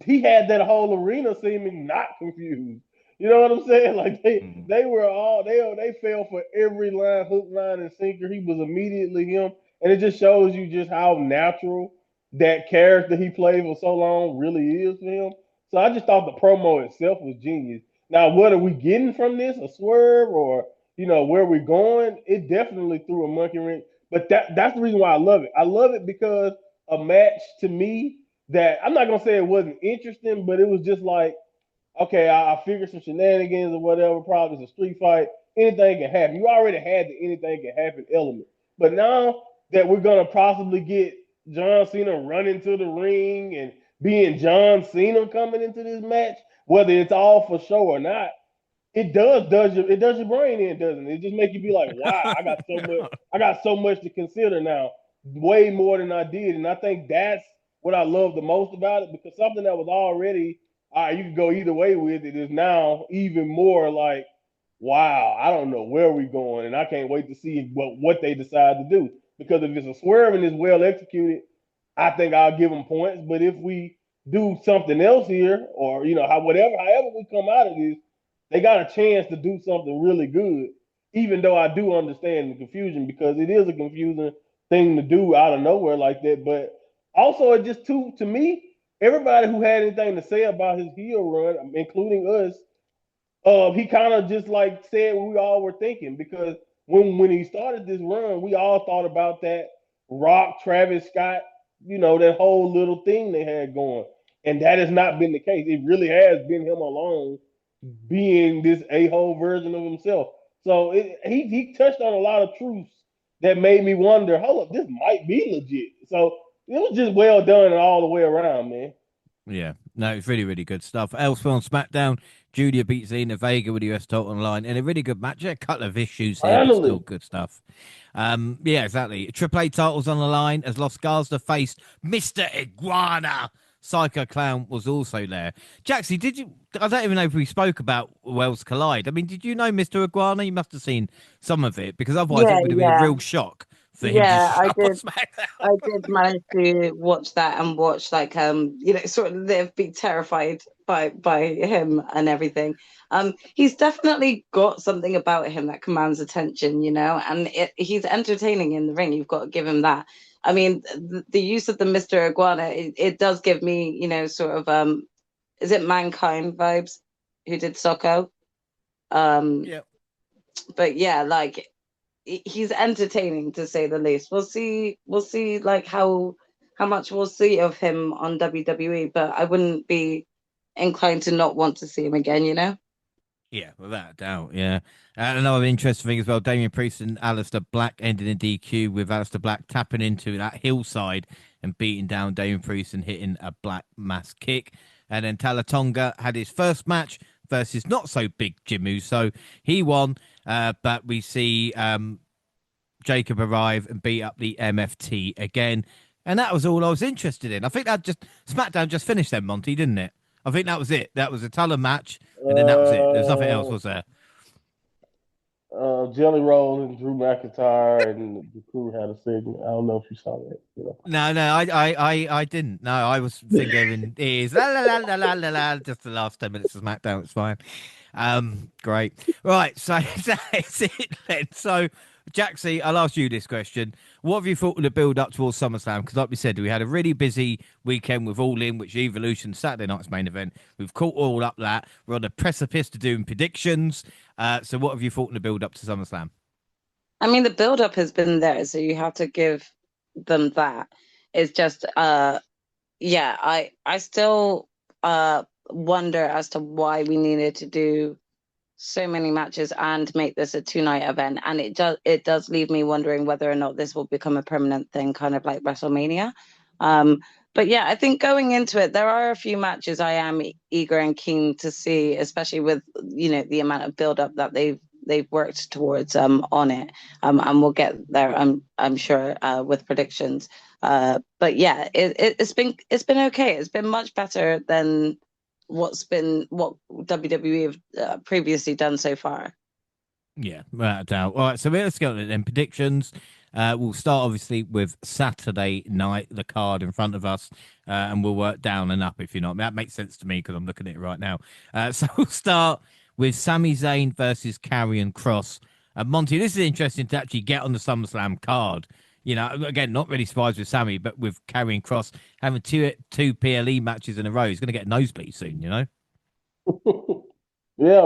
He had that whole arena seeming not confused. You know what I'm saying? Like
Mm.
they were all they fell for every line, hook, line, and sinker. He was immediately him, and it just shows you just how natural that character he played for so long really is for him. So I just thought the promo itself was genius. Now, what are we getting from this? A swerve or where we're going? It definitely threw a monkey wrench. But that's the reason why I love it. I love it because a match to me that I'm not gonna say it wasn't interesting, but it was just like, okay, I figured some shenanigans or whatever. Probably it's a street fight. Anything can happen. You already had the anything can happen element, but now that we're gonna possibly get John Cena running to the ring and being John Cena coming into this match, whether it's all for show or not, it does your brain in, doesn't it? It just make you be like, wow, I got so much to consider now, way more than I did, and I think that's what I love the most about it, because something that was already all right, you can go either way with it is now even more like, wow, I don't know where we're going, and I can't wait to see what they decide to do. Because if it's a swerve and it's well executed, I think I'll give them points. But if we do something else here, or however we come out of this, they got a chance to do something really good. Even though I do understand the confusion, because it is a confusing thing to do out of nowhere like that. But also, it just to me, everybody who had anything to say about his heel run, including us, he kind of just like said what we all were thinking, because when he started this run, we all thought about that Rock, Travis Scott, that whole little thing they had going, and that has not been the case. It really has been him alone being this a-hole version of himself. So he touched on a lot of truths that made me wonder, hold up, this might be legit. So it was just well done all the way around, man.
Yeah, no, it's really, really good stuff. Elsewhere on SmackDown, Julia beats Zelina Vega with the US title on the line in a really good match. A couple of issues here, but still
Finally.
good stuff. Yeah, exactly. Triple A titles on the line as Los Garza faced Mr. Iguana. Psycho Clown was also there. Jaxie, did you? I don't even know if we spoke about Wells Collide. I mean, did you know Mr. Iguana? You must have seen some of it, because otherwise
Yeah,
it would have been a
yeah,
real shock for him to
yeah.
show
I
up on
did.
SmackDown.
I did manage to watch that and watch like sort of live, be terrified by him and everything. He's definitely got something about him that commands attention, and he's entertaining in the ring. You've got to give him that. I mean, the use of the Mr. Iguana, it does give me, sort of is it Mankind vibes who did Socko? Um,
Yeah.
but yeah, like he's entertaining to say the least. We'll see like how much we'll see of him on WWE, but I wouldn't be inclined to not want to see him again.
Yeah, without a doubt. Yeah. And another interesting thing as well, Damian Priest and Aleister Black ended in DQ, with Aleister Black tapping into that hillside and beating down Damian Priest and hitting a Black mass kick. And then Talatonga had his first match versus not so big Jim Uso. He won, but we see Jacob arrive and beat up the MFT again. And that was all I was interested in. I think that SmackDown just finished then, Monty, didn't it? I think that was it. That was a Tully match, and then that was it. There's nothing else, was there?
Jelly Roll and Drew McIntyre and the crew had a segment. I don't know if you saw that.
No, I didn't. No, I was fingering ears. La la la la la la la. Just the last 10 minutes of SmackDown. It's fine. Great. Right. So that's it then. So, Jaxie, I'll ask you this question. What have you thought of the build up towards SummerSlam? Because, like we said, we had a really busy weekend with All In, which Evolution, Saturday night's main event. We've caught all up that. We're on the precipice to doing predictions. So, what have you thought of the build up to SummerSlam?
I mean, the build up has been there, so you have to give them that. It's just, I still wonder as to why we needed to do so many matches and make this a 2-night event, and it does leave me wondering whether or not this will become a permanent thing, kind of like WrestleMania. But yeah, I think going into it, there are a few matches I am eager and keen to see, especially with the amount of build up that they've worked towards on it, and we'll get there, I'm sure, with predictions. But yeah, it's been okay. It's been much better than what WWE have previously done so far.
Yeah, without a doubt. All right, so let's go then. Predictions. We'll start obviously with Saturday night, the card in front of us, and we'll work down and up, if you know what I mean. That makes sense to me because I'm looking at it right now. So we'll start with Sami Zayn versus Karrion Kross. Monty, this is interesting to actually get on the SummerSlam card. Again, not really surprised with Sammy, but with Karrion Kross having two PLE matches in a row, he's going to get a nosebleed soon,
Yeah,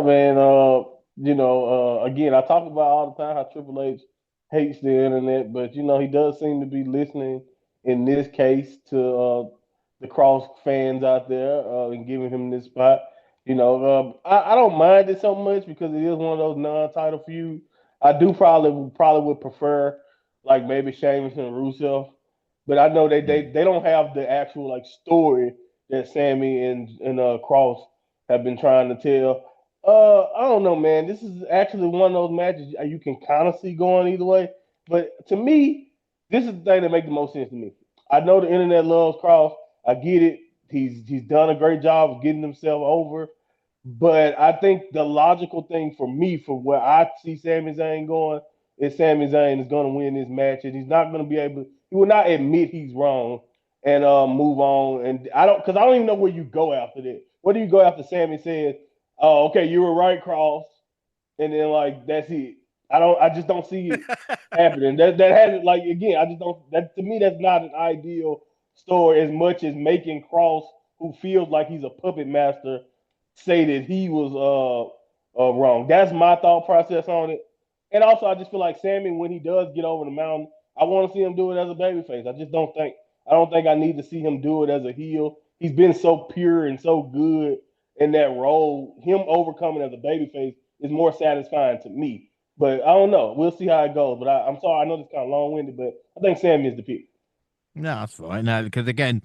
man. Again, I talk about all the time how Triple H hates the internet, but he does seem to be listening in this case to the Cross fans out there and giving him this spot. I don't mind it so much because it is one of those non-title feuds. I do probably would prefer like maybe Sheamus and Rusev, but I know they don't have the actual like story that Sammy and Cross have been trying to tell. I don't know, man. This is actually one of those matches you can kind of see going either way. But to me, this is the thing that makes the most sense to me. I know the internet loves Cross. I get it. He's done a great job of getting himself over. But I think the logical thing for me, for where I see Sami Zayn going, is Sami Zayn is going to win this match, and he's not going to be able. He will not admit he's wrong and move on. And I don't even know where you go after that. Where do you go after Sami says, "Oh, okay, you were right, Cross," and then like that's it. I just don't see it happening. That hasn't, like, again, I just don't. That, to me, that's not an ideal story as much as making Cross, who feels like he's a puppet master, say that he was wrong. That's my thought process on it. And also, I just feel like Sammy, when he does get over the mountain, I want to see him do it as a babyface. I don't think I need to see him do it as a heel. He's been so pure and so good in that role. Him overcoming as a babyface is more satisfying to me. But I don't know. We'll see how it goes. But I'm sorry. I know this is kind of long-winded, but I think Sammy is the pick.
No, that's fine. No, because again,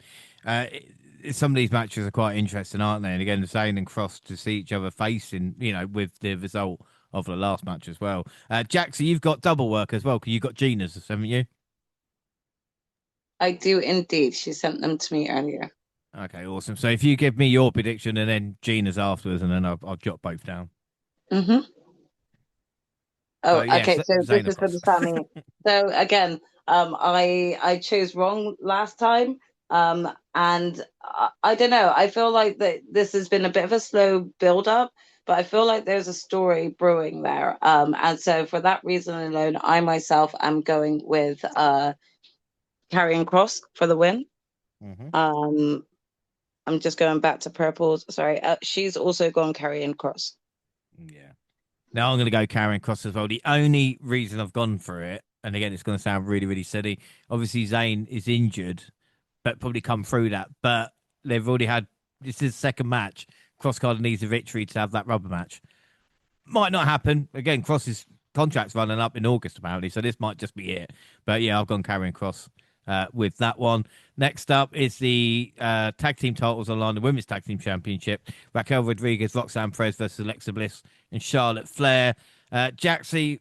some of these matches are quite interesting, aren't they? And again, the Zayn and Cross to see each other facing, with the result of the last match as well. Jaxie, you've got double work as well because you've got Gina's, haven't you?
I do indeed. She sent them to me earlier.
Okay, awesome. So if you give me your prediction and then Gina's afterwards, and then I'll jot both down.
Mm-hmm. Oh,
yeah,
okay. So
Zayn
this is for the Sammy. So again, I chose wrong last time. And I don't know. I feel like that this has been a bit of a slow build up, but I feel like there's a story brewing there. And so for that reason alone, I myself am going with Karrion Kross for the win.
Mm-hmm.
I'm just going back to purples. Sorry, she's also gone Karrion Kross.
Yeah. Now I'm going to go Karrion Kross as well. The only reason I've gone for it, and again, it's going to sound really, really silly. Obviously, Zayn is injured, but probably come through that. But they've already had, this is the second match. Cross Card needs a victory to have that rubber match. Might not happen. Again, Cross's contract's running up in August, apparently, so this might just be it. But yeah, I've gone Karrion Kross with that one. Next up is the tag team titles on the Women's Tag Team Championship. Raquel Rodriguez, Roxanne Perez versus Alexa Bliss and Charlotte Flair. Jaxie,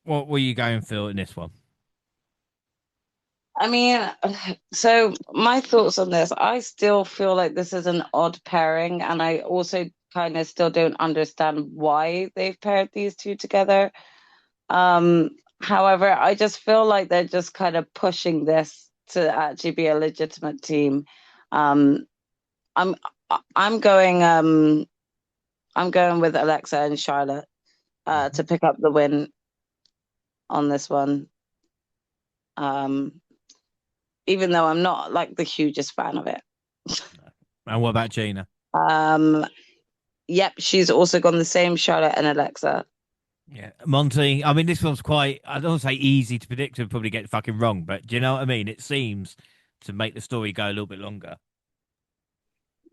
what were you going for in this one?
I mean, so my thoughts on this, I still feel like this is an odd pairing, and I also kind of still don't understand why they've paired these two together. However, I just feel like they're just kind of pushing this to actually be a legitimate team. Um, I'm I'm going with Alexa and Charlotte to pick up the win on this one. Even though I'm not like the hugest fan of it.
And what about Gina?
Yep, she's also gone the same, Charlotte and Alexa.
Yeah, Monty. I mean, this one's quite, I don't want to say easy to predict and probably get fucking wrong, but do you know what I mean? It seems to make the story go a little bit longer.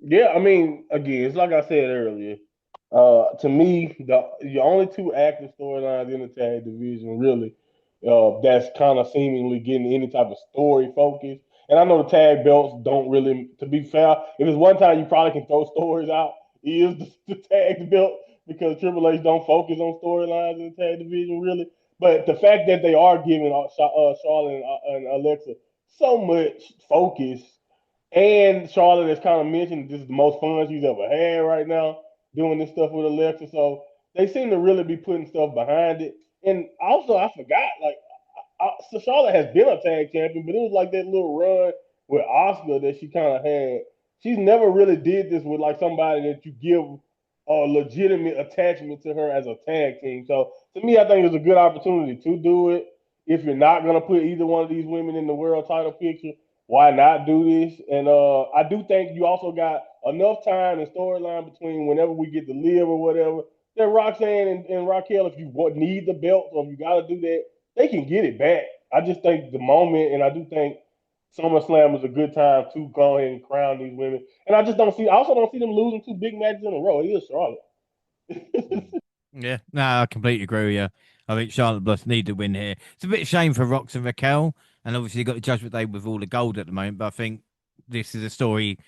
Yeah, I mean, again, it's like I said earlier. To me, the only two active storylines in the tag division, really, that's kind of seemingly getting any type of story focus. And I know the tag belts don't really. To be fair, if it's one time you probably can throw stories out, it is the tag belt because Triple H don't focus on storylines in the tag division really. But the fact that they are giving Charlotte and Alexa so much focus and Charlotte has kind of mentioned this is the most fun she's ever had right now doing this stuff with Alexa. So they seem to really be putting stuff behind it. And also, I forgot, like, so Charlotte has been a tag champion, but it was like that little run with Oscar that she kind of had. She's never really did this with like somebody that you give a legitimate attachment to her as a tag team. So to me, I think it's a good opportunity to do it. If you're not gonna put either one of these women in the world title picture, why not do this? And I do think you also got enough time and storyline between whenever we get to live or whatever. That Roxanne and Raquel, if you need the belt or if you got to do that, they can get it back. I just think the moment, and I do think SummerSlam is a good time to go ahead and crown these women. And I just don't see, I also don't see them losing two big matches in a row. It is Charlotte.
Yeah, no, I completely agree with you. I think Charlotte Bliss need to win here. It's a bit of a shame for Rox and Raquel, and obviously you got the Judgment Day with all the gold at the moment. But I think this is a story.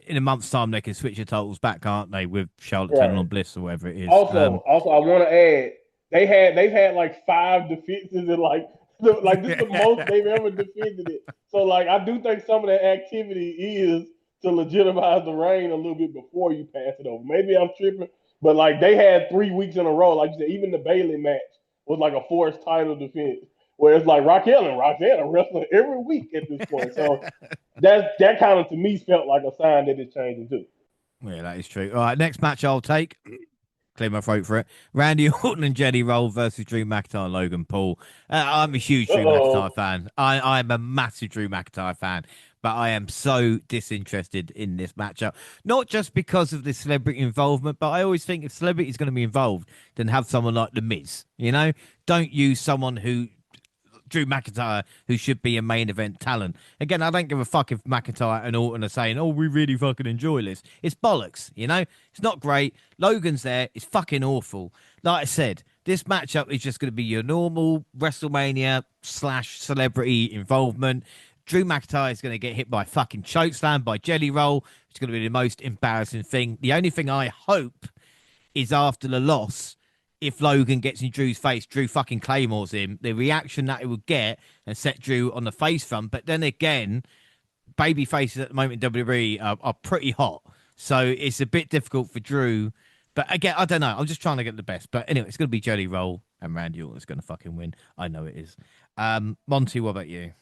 In a month's time, they can switch the titles back, can't they? With Charlotte turning on Bliss or whatever it is.
Also, I want to add they've had like 5 defenses and like this is the most they've ever defended it. So like I do think some of that activity is to legitimize the reign a little bit before you pass it over. Maybe I'm tripping, but like they had 3 weeks in a row. Like you said, even the Bailey match was like a forced title defense. Where it's like Raquel and Roxanne are wrestling every week at this point. So that kind of to me felt like a sign that it's changing too.
Yeah, that is true. All right, next match I'll take. Clear my throat for it. Randy Orton and Jelly Roll versus Drew McIntyre and Logan Paul. I'm a huge Drew McIntyre fan. I'm a massive Drew McIntyre fan, but I am so disinterested in this matchup. Not just because of the celebrity involvement, but I always think if celebrity is going to be involved, then have someone like The Miz. You know, don't use someone who Drew McIntyre, who should be a main event talent. Again, I don't give a fuck if McIntyre and Orton are saying, oh, we really fucking enjoy this. It's bollocks, you know? It's not great. Logan's there. It's fucking awful. Like I said, this matchup is just going to be your normal WrestleMania / celebrity involvement. Drew McIntyre is going to get hit by fucking chokeslam by Jelly Roll. It's going to be the most embarrassing thing. The only thing I hope is after the loss, if Logan gets in Drew's face, Drew fucking claymores him, the reaction that it would get and set Drew on the face front. But then again, baby faces at the moment in WWE are pretty hot. So it's a bit difficult for Drew. But again, I don't know. I'm just trying to get the best. But anyway, it's going to be Jelly Roll and Randy Orton's going to fucking win. I know it is. Monty, what about you?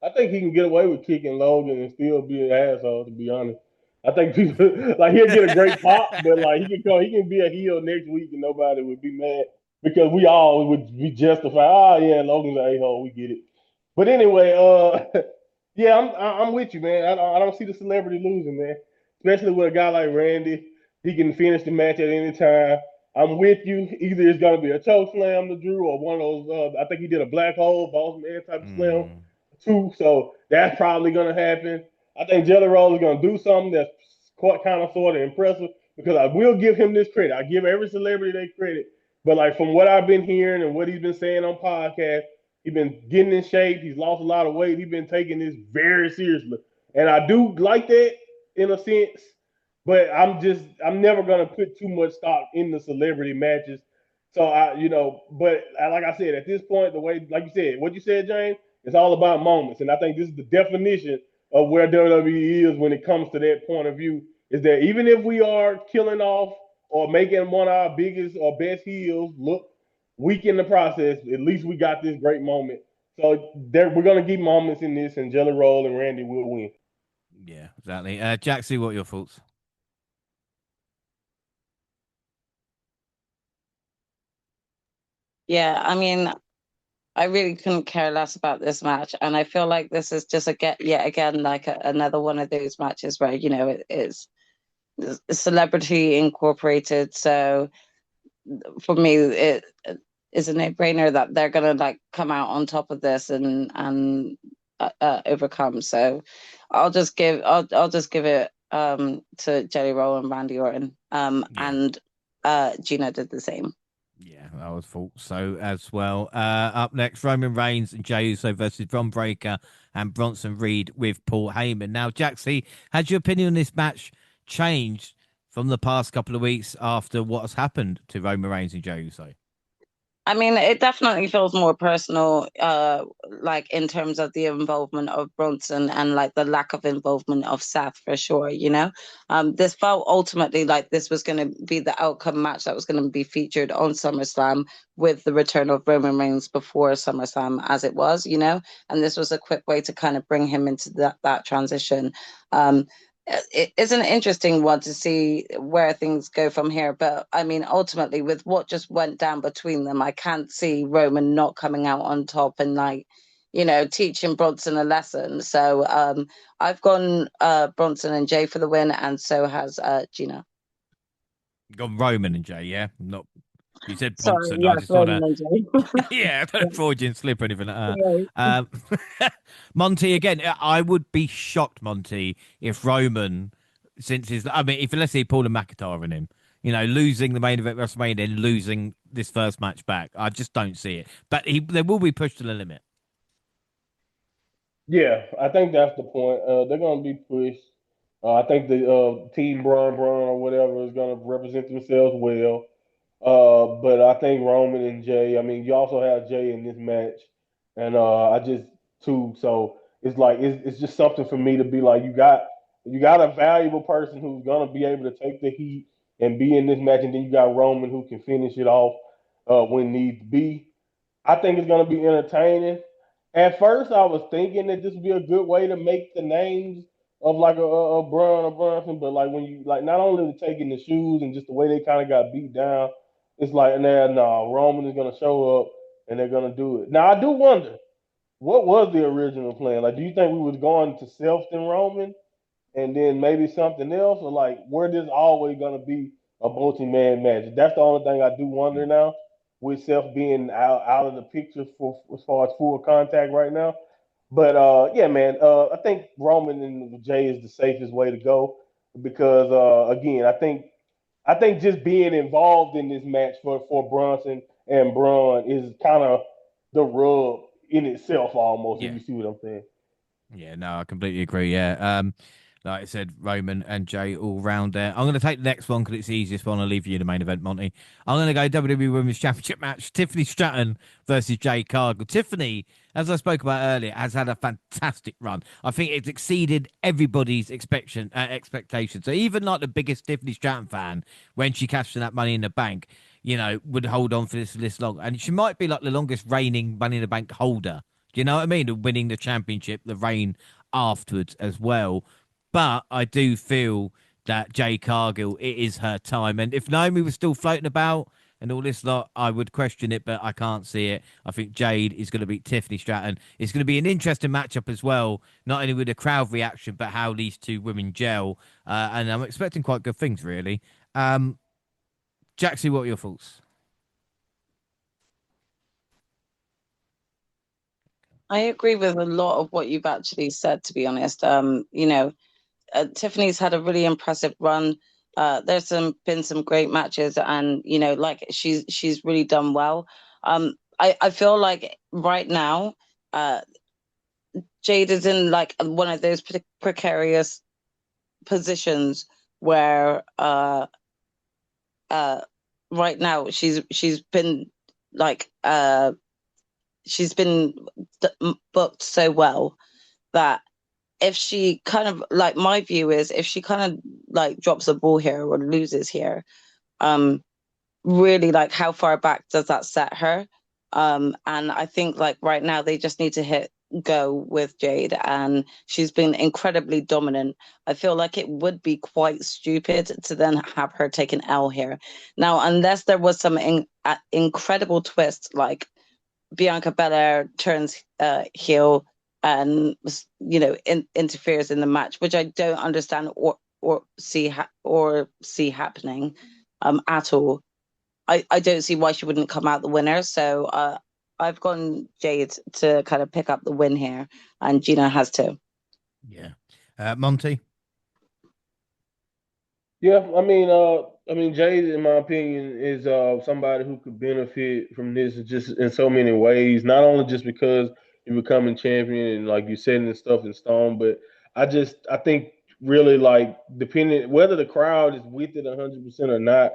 I think he can get away with kicking Logan and still be an asshole, to be honest. I think people like he'll get a great pop, but like he can be a heel next week and nobody would be mad because we all would be justified. Oh yeah, Logan's an a-hole, we get it. But anyway, yeah, I'm with you, man. I don't see the celebrity losing, man. Especially with a guy like Randy, he can finish the match at any time. I'm with you. Either it's gonna be a choke slam to Drew or one of those. I think he did a black hole, boss man type of slam too. So that's probably gonna happen. I think Jelly Roll is gonna do something that's quite kind of sort of impressive because I will give him this credit. I give every celebrity their credit, but like from what I've been hearing and what he's been saying on podcasts, He's been getting in shape. He's lost a lot of weight. He's been taking this very seriously, and I do like that in a sense. But I'm never gonna put too much stock in the celebrity matches. So but like I said, at this point, the way, like you said, what you said, James, it's all about moments, and I think this is the definition of where WWE is when it comes to that point of view. Is that even if we are killing off or making one of our biggest or best heels look weak in the process, at least we got this great moment. So we're gonna keep moments in this, and Jelly Roll and Randy will win.
Yeah, exactly. Jaxie, what are your thoughts?
Yeah, I mean, I really couldn't care less about this match, and I feel like this is just yet again like another one of those matches where it's celebrity incorporated. So for me, it is a no-brainer that they're gonna like come out on top of this and overcome. So I'll just give it to Jelly Roll and Randy Orton. And Gina did the same.
Yeah, I was thought so as well. Up next, Roman Reigns and Jey Uso versus Bron Breakker and Bronson Reed with Paul Heyman. Now, Jaxie, has your opinion on this match changed from the past couple of weeks after what has happened to Roman Reigns and Jey Uso?
I mean, it definitely feels more personal, like in terms of the involvement of Bronson and like the lack of involvement of Seth for sure, This felt ultimately like this was going to be the outcome match that was going to be featured on SummerSlam with the return of Roman Reigns before SummerSlam as it was, and this was a quick way to kind of bring him into that transition. It is an interesting one to see where things go from here. But I mean, ultimately, with what just went down between them, I can't see Roman not coming out on top and like, teaching Bronson a lesson. So I've gone Bronson and Jay for the win, and so has Gina.
Gone Roman and Jey, yeah? Not you said
Sorry,
Bronson. I
yes,
just thought
Roman and Jay.
yeah, don't Freudian slip or anything like
Yeah.
that. Monty, again, I would be shocked, Monty, if Roman, since his, I mean, if let's say Paul and McIntyre in him, losing the main event WrestleMania and losing this first match back, I just don't see it. But they will be pushed to the limit.
Yeah, I think that's the point. They're gonna be pushed. I think the team Braun or whatever is gonna represent themselves well. But I think Roman and Jay. I mean, you also have Jay in this match, and I just too. So it's like it's just something for me to be like, you got a valuable person who's gonna be able to take the heat and be in this match, and then you got Roman who can finish it off when needs be. I think it's going to be entertaining. At first, I was thinking that this would be a good way to make the names of like a Braun or Brunson, but like when you like not only taking the shoes and just the way they kind of got beat down, it's like nah, Roman is going to show up and they're going to do it. Now I do wonder what was the original plan. Like, do you think we was going to Self and Roman, and then maybe something else, or like where this always gonna be a multi-man match? That's the only thing I do wonder now, with Seth being out of the picture for as far as full contact right now. But yeah, man, I think Roman and Jay is the safest way to go because again, I think just being involved in this match for Bronson and Braun is kind of the rub in itself almost. If
Yeah.
you see what I'm saying.
Yeah, no, I completely agree. Yeah. Like I said, Roman and Jay all round there. I'm going to take the next one because it's the easiest one. I'll leave you the main event, Monty. I'm going to go WWE Women's Championship match. Tiffany Stratton versus Jade Cargill. Tiffany, as I spoke about earlier, has had a fantastic run. I think it's exceeded everybody's expectations. So even like the biggest Tiffany Stratton fan, when she cashed in that Money in the Bank, would hold on for this long. And she might be like the longest reigning Money in the Bank holder. Do you know what I mean? Winning the championship, the reign afterwards as well. But I do feel that Jade Cargill, it is her time. And if Naomi was still floating about and all this lot, I would question it, but I can't see it. I think Jade is going to beat Tiffany Stratton. It's going to be an interesting matchup as well, not only with the crowd reaction, but how these two women gel. And I'm expecting quite good things, really. Jaxie, what are your thoughts?
I agree with a lot of what you've actually said, to be honest. Tiffany's had a really impressive run. There's been some great matches, and like she's really done well. I feel like right now, Jade is in like one of those precarious positions where right now she's been like she's been booked so well that if she kind of like, my view is if she kind of like drops a ball here or loses here, really, like, how far back does that set her? And I think like right now they just need to hit go with Jade, and she's been incredibly dominant. I feel like it would be quite stupid to then have her take an L here. Now, unless there was some incredible twist, like Bianca Belair turns heel and interferes in the match, which I don't understand or see happening at all. I don't see why she wouldn't come out the winner. So I've gone Jade to kind of pick up the win here, and Gina has to.
Yeah. Monty?
Yeah, I mean, Jade, in my opinion, is somebody who could benefit from this just in so many ways. Not only just because you're becoming champion and like you're setting this stuff in stone, but I think really like depending whether the crowd is with it 100% or not,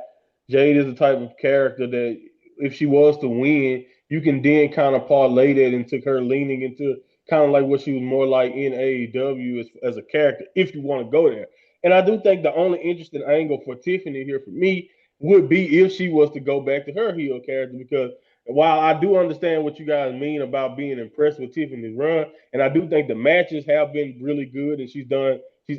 Jade is the type of character that if she was to win, you can then kind of parlay that into her leaning into kind of like what she was more like in AEW as a character, if you want to go there. And I do think the only interesting angle for Tiffany here for me would be if she was to go back to her heel character. Because while I do understand what you guys mean about being impressed with Tiffany's run, and I do think the matches have been really good and she's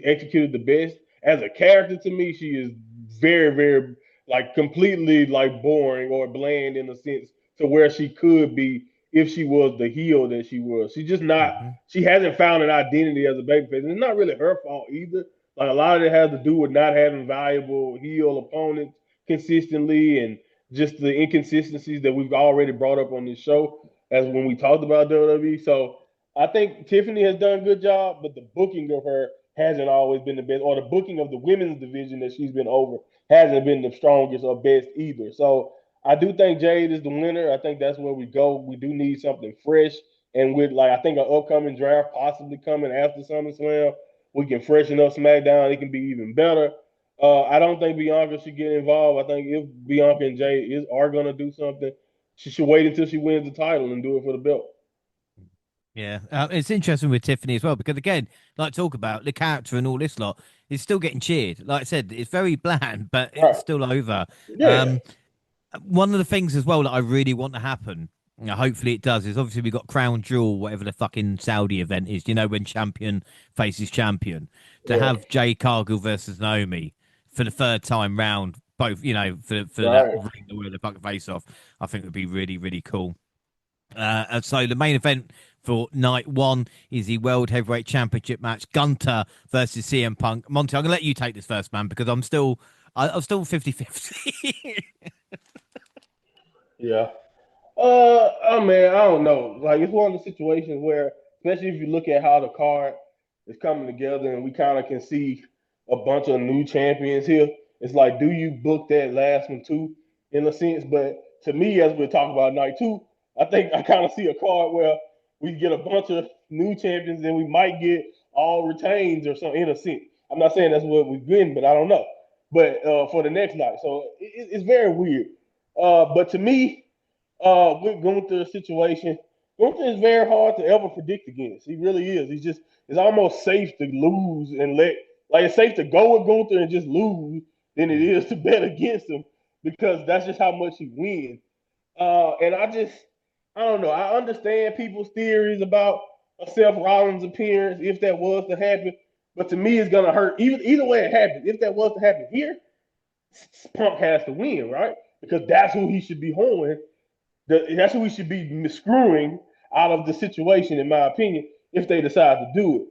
executed the best. As a character to me, she is very, very like completely like boring or bland in a sense to where she could be if she was the heel that she was. She's just not, she hasn't found an identity as a babyface. And it's not really her fault either. Like a lot of it has to do with not having valuable heel opponents consistently and just the inconsistencies that we've already brought up on this show as when we talked about WWE. So I think Tiffany has done a good job, but the booking of her hasn't always been the best, or the booking of the women's division that she's been over hasn't been the strongest or best either. So I do think Jade is the winner. I think that's where we go. We do need something fresh. And with like I think an upcoming draft possibly coming after SummerSlam, we can freshen up SmackDown. It can be even better. I don't think Bianca should get involved. I think if Bianca and Jay are going to do something, she should wait until she wins the title and do it for the belt.
Yeah, it's interesting with Tiffany as well because again, like talk about the character and all this lot is still getting cheered. Like I said, it's very bland, but it's
Right.
still over.
Yeah.
One of the things as well that I really want to happen, hopefully it does, is obviously we got Crown Jewel, whatever the fucking Saudi event is. You know when champion faces champion, to have Jay Cargill versus Naomi for the third time round, both for that
Right.
ring where the fucking face off, I think would be really really cool. And so the main event for night one is the World Heavyweight Championship match, Gunter versus CM Punk. Monty, I'm gonna let you take this first, man, because I'm still 50-50.
Yeah. Oh man, I don't know. Like it's one of the situations where, especially if you look at how the card is coming together, and we kind of can see a bunch of new champions here. It's like, do you book that last one too, in a sense? But to me, as we're talking about night two, I think I kind of see a card where we get a bunch of new champions, and we might get all retains or something in a sense. I'm not saying that's what we've been, but I don't know. But for the next night, so it's very weird. But to me, with Gunther's situation, Gunther is very hard to ever predict against. He really is. It's almost safe to lose and it's safe to go with Gunther and just lose than it is to bet against him because that's just how much he wins. And I don't know. I understand people's theories about a Seth Rollins appearance if that was to happen, but to me, it's gonna hurt. Either way it happens, if that was to happen here, Punk has to win, right? Because that's who he should be holding. That's who we should be screwing out of the situation, in my opinion, if they decide to do it.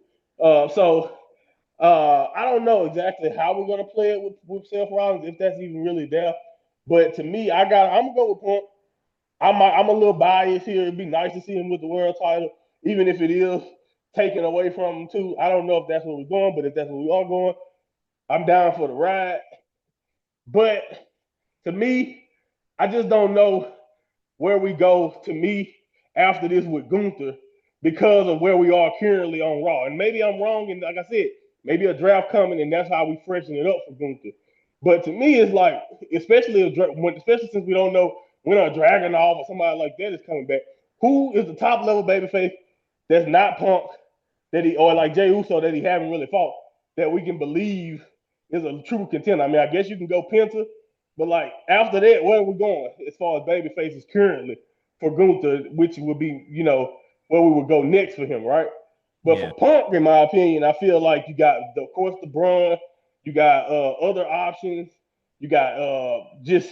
I don't know exactly how we're gonna play it with Seth Rollins, if that's even really there. But to me, I'm gonna go with Punk. I'm a little biased here. It'd be nice to see him with the world title, even if it is taken away from him too. I don't know if that's where we're going, but if that's where we are going, I'm down for the ride. But to me, I just don't know where we go to me after this with Gunther because of where we are currently on Raw. And maybe I'm wrong, and like I said, maybe a draft coming, and that's how we freshen it up for Gunther. But to me, it's like, especially since we don't know when a Dragunov or somebody like that is coming back, who is the top level babyface that's not Punk or like Jey Uso that he haven't really fought that we can believe is a true contender. I mean, I guess you can go Penta, but like after that, where are we going as far as baby faces currently for Gunther, which would be, where we would go next for him, right? But for Punk, in my opinion, I feel like you got, of course, the Braun, you got other options, you got just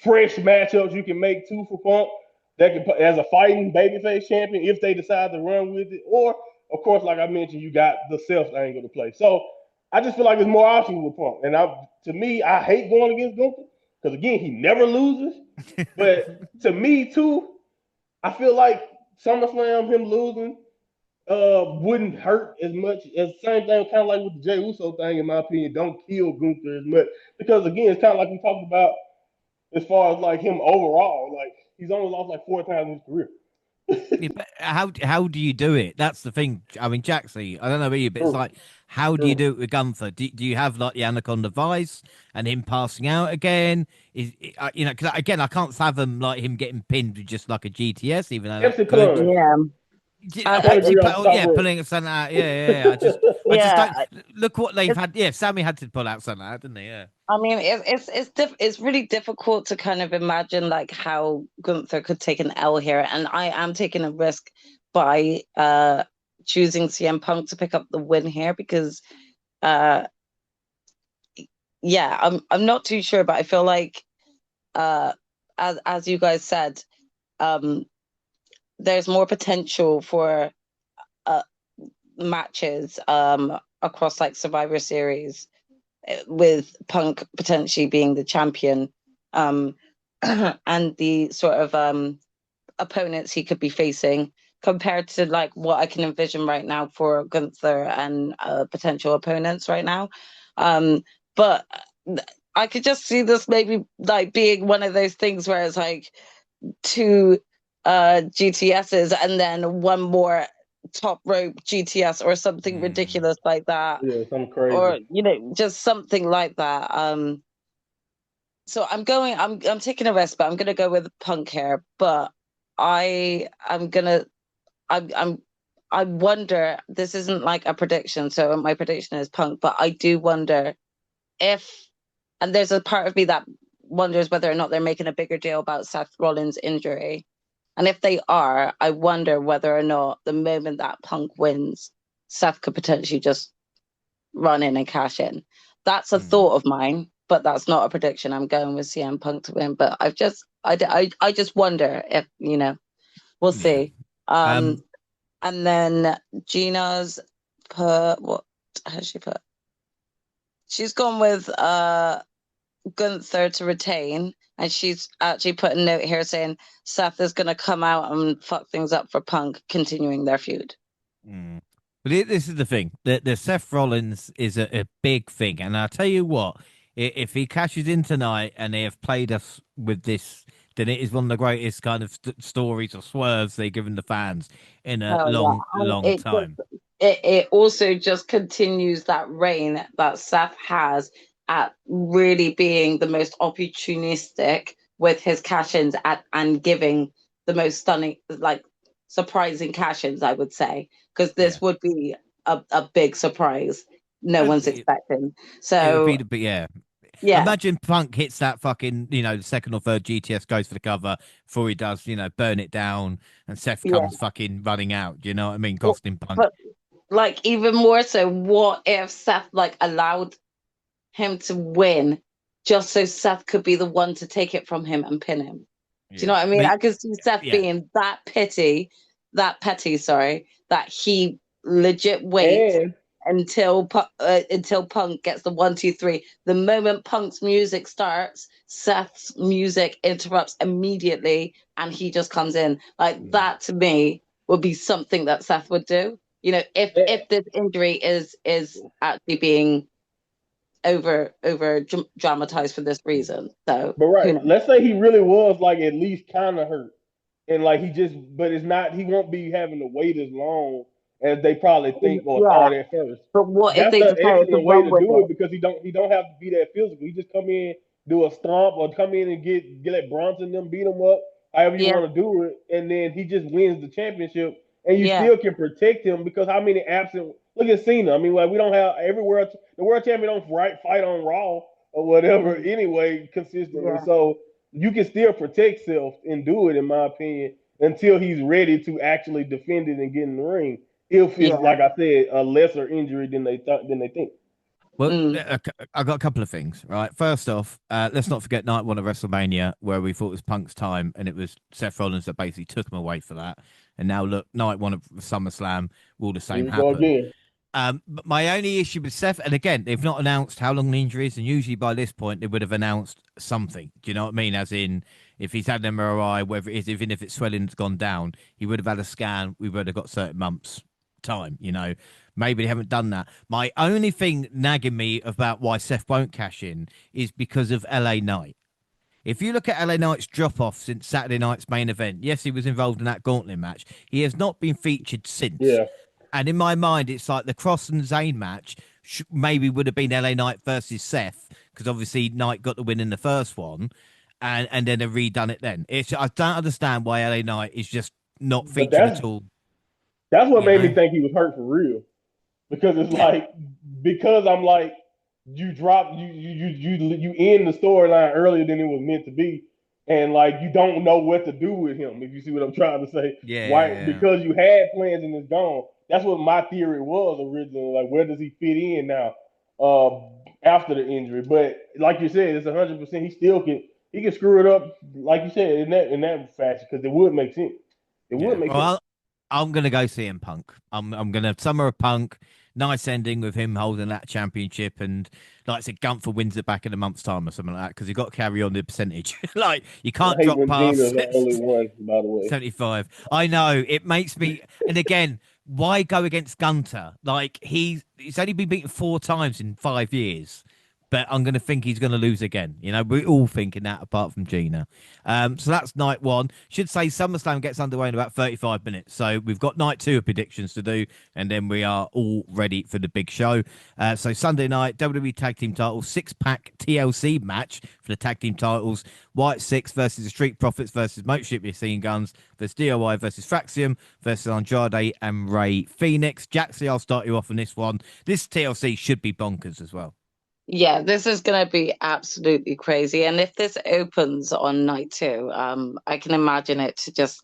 fresh matchups you can make too for Punk that can, as a fighting babyface champion, if they decide to run with it, or of course, like I mentioned, you got the self angle to play. So I just feel like there's more options with Punk, and to me, I hate going against Gunther because again, he never loses. But to me too, I feel like SummerSlam, him losing, wouldn't hurt as much as same thing, kind of like with the Jey Uso thing, in my opinion, don't kill Gunther as much. Because again, it's kind of like we talked about as far as like him overall, like he's only lost like 4 times in his career.
Yeah, but how do you do it? That's the thing. I mean, Jaxie, I don't know about you, but it's like, how do you do it with Gunther? Do you have like the Anaconda Vice and him passing out again? Because again, I can't fathom like him getting pinned with just like a GTS, even though that's good.
Yeah.
Pulling something out. Yeah. I just don't look what they've had. Yeah, Sammy had to pull out something out, didn't he? Yeah.
I mean, it's really difficult to kind of imagine like how Gunther could take an L here, and I am taking a risk by choosing CM Punk to pick up the win here because, I'm not too sure, but I feel like, as you guys said, there's more potential for matches across like Survivor Series with Punk potentially being the champion, and the sort of opponents he could be facing compared to like what I can envision right now for Gunther and potential opponents right now. But I could just see this maybe like being one of those things where it's like 2 GTSs and then one more top rope GTS or something ridiculous like that.
Yeah, something crazy.
Or just something like that. So I'm taking a risk, but I'm gonna go with Punk here. But I wonder, this isn't like a prediction, so my prediction is Punk, but I do wonder and there's a part of me that wonders whether or not they're making a bigger deal about Seth Rollins' injury. And if they are, I wonder whether or not the moment that Punk wins, Seth could potentially just run in and cash in. That's a thought of mine, but that's not a prediction. I'm going with CM Punk to win, but I just wonder if, we'll see. And then Gina's what has she put? She's gone with Gunther to retain, and she's actually put a note here saying Seth is going to come out and fuck things up for Punk, continuing their feud.
But this is the thing. The Seth Rollins is a big thing, and I'll tell you what, if he cashes in tonight and they have played us with this, then it is one of the greatest kind of stories or swerves they've given the fans in a long time.
It also just continues that reign that Seth has at really being the most opportunistic with his cash-ins and giving the most stunning, like surprising cash-ins, I would say, because this would be a big surprise no one's expecting. So
it would be Imagine Punk hits that fucking, the second or third GTS, goes for the cover before he does, burn it down, and Seth comes fucking running out. Do you know what I mean? Costing Punk.
But like even more so, what if Seth like allowed him to win just so Seth could be the one to take it from him and pin him? Do you know what I mean? I could see Seth being that petty, that he legit waits until Punk gets the 1, 2, 3. The moment Punk's music starts, Seth's music interrupts immediately, and he just comes in. Like that to me would be something that Seth would do. If this injury is actually being over dramatized for this reason. So
But
who
right,
knows?
let's say he really was like at least kind of hurt, and like he just, but it's not. He won't be having to wait as long as they probably think or
Yeah,
thought at first.
but what if
That's
they
an
decided to
excellent way
run
to
with
do
it?
it because he don't have to be that physical. He just come in, do a stomp, or come in and get let Bronson them beat him up, however you
Yeah,
want to do it, and then he just wins the championship, and you
yeah,
still can protect him because how many absent? Look at Cena. I mean, like we don't have everywhere. The world champion don't fight on Raw or whatever anyway consistently.
yeah,
So you can still protect self and do it, in my opinion, until he's ready to actually defend it and get in the ring. If it's
yeah.
like I said, a lesser injury than they thought than they think.
Well,
Mm.
I got a couple of things. Right, first off, let's not forget night one of WrestleMania where we thought it was Punk's time, and it was Seth Rollins that basically took him away for that. And now look, night one of SummerSlam, will the
Here
same
we go
happen?
again.
But my only issue with Seth, and again, they've not announced how long the injury is, and usually by this point they would have announced something. Do you know what I mean? As in, if he's had an MRI, whether it is, even if it's swelling's gone down, he would have had a scan. We would have got certain months time. Maybe they haven't done that. My only thing nagging me about why Seth won't cash in is because of LA Knight. If you look at LA Knight's drop off since Saturday night's main event, yes, he was involved in that gauntlet match. He has not been featured since.
Yeah,
And in my mind, it's like the Cross and Zayn match maybe would have been LA Knight versus Seth, because obviously Knight got the win in the first one, and then they've redone it then. I don't understand why LA Knight is just not
but
featured
that's
at all,
that's what
you
made me
know?
think he was hurt for real. Because it's
Yeah.
like because I'm like you drop you end the storyline earlier than it was meant to be, and like you don't know what to do with him. If you see what I'm trying to say,
Yeah,
why?
yeah,
Because you had plans and it's gone. That's what my theory was originally. Like, where does he fit in now? After the injury, but like you said, it's 100%. He can screw it up, like you said, in that fashion because it would make sense. It would
yeah.
make sense.
Well, I'm gonna go see him Punk. I'm gonna Summer of Punk. Nice ending with him holding that championship, and like I said, Gunther wins it back in a month's time or something like that because you got to carry on the percentage. Like you
I
can't
hate
drop
when Gina's
past
the only one, by the way.
75. I know it makes me, and again, why go against Gunter? Like he's only been beaten 4 times in 5 years, but I'm going to think he's going to lose again. We're all thinking that apart from Gina. So that's night one. Should say SummerSlam gets underway in about 35 minutes. So we've got night two of predictions to do, and then we are all ready for the big show. So Sunday night, WWE Tag Team Titles, 6-pack TLC match for the Tag Team Titles. White Six versus the Street Profits versus Motorship Machine Guns versus DOI versus Fraxium versus Andrade and Ray Phoenix. Jaxie, I'll start you off on this one. This TLC should be bonkers as well.
Yeah, this is going to be absolutely crazy. And if this opens on night two, I can imagine it to just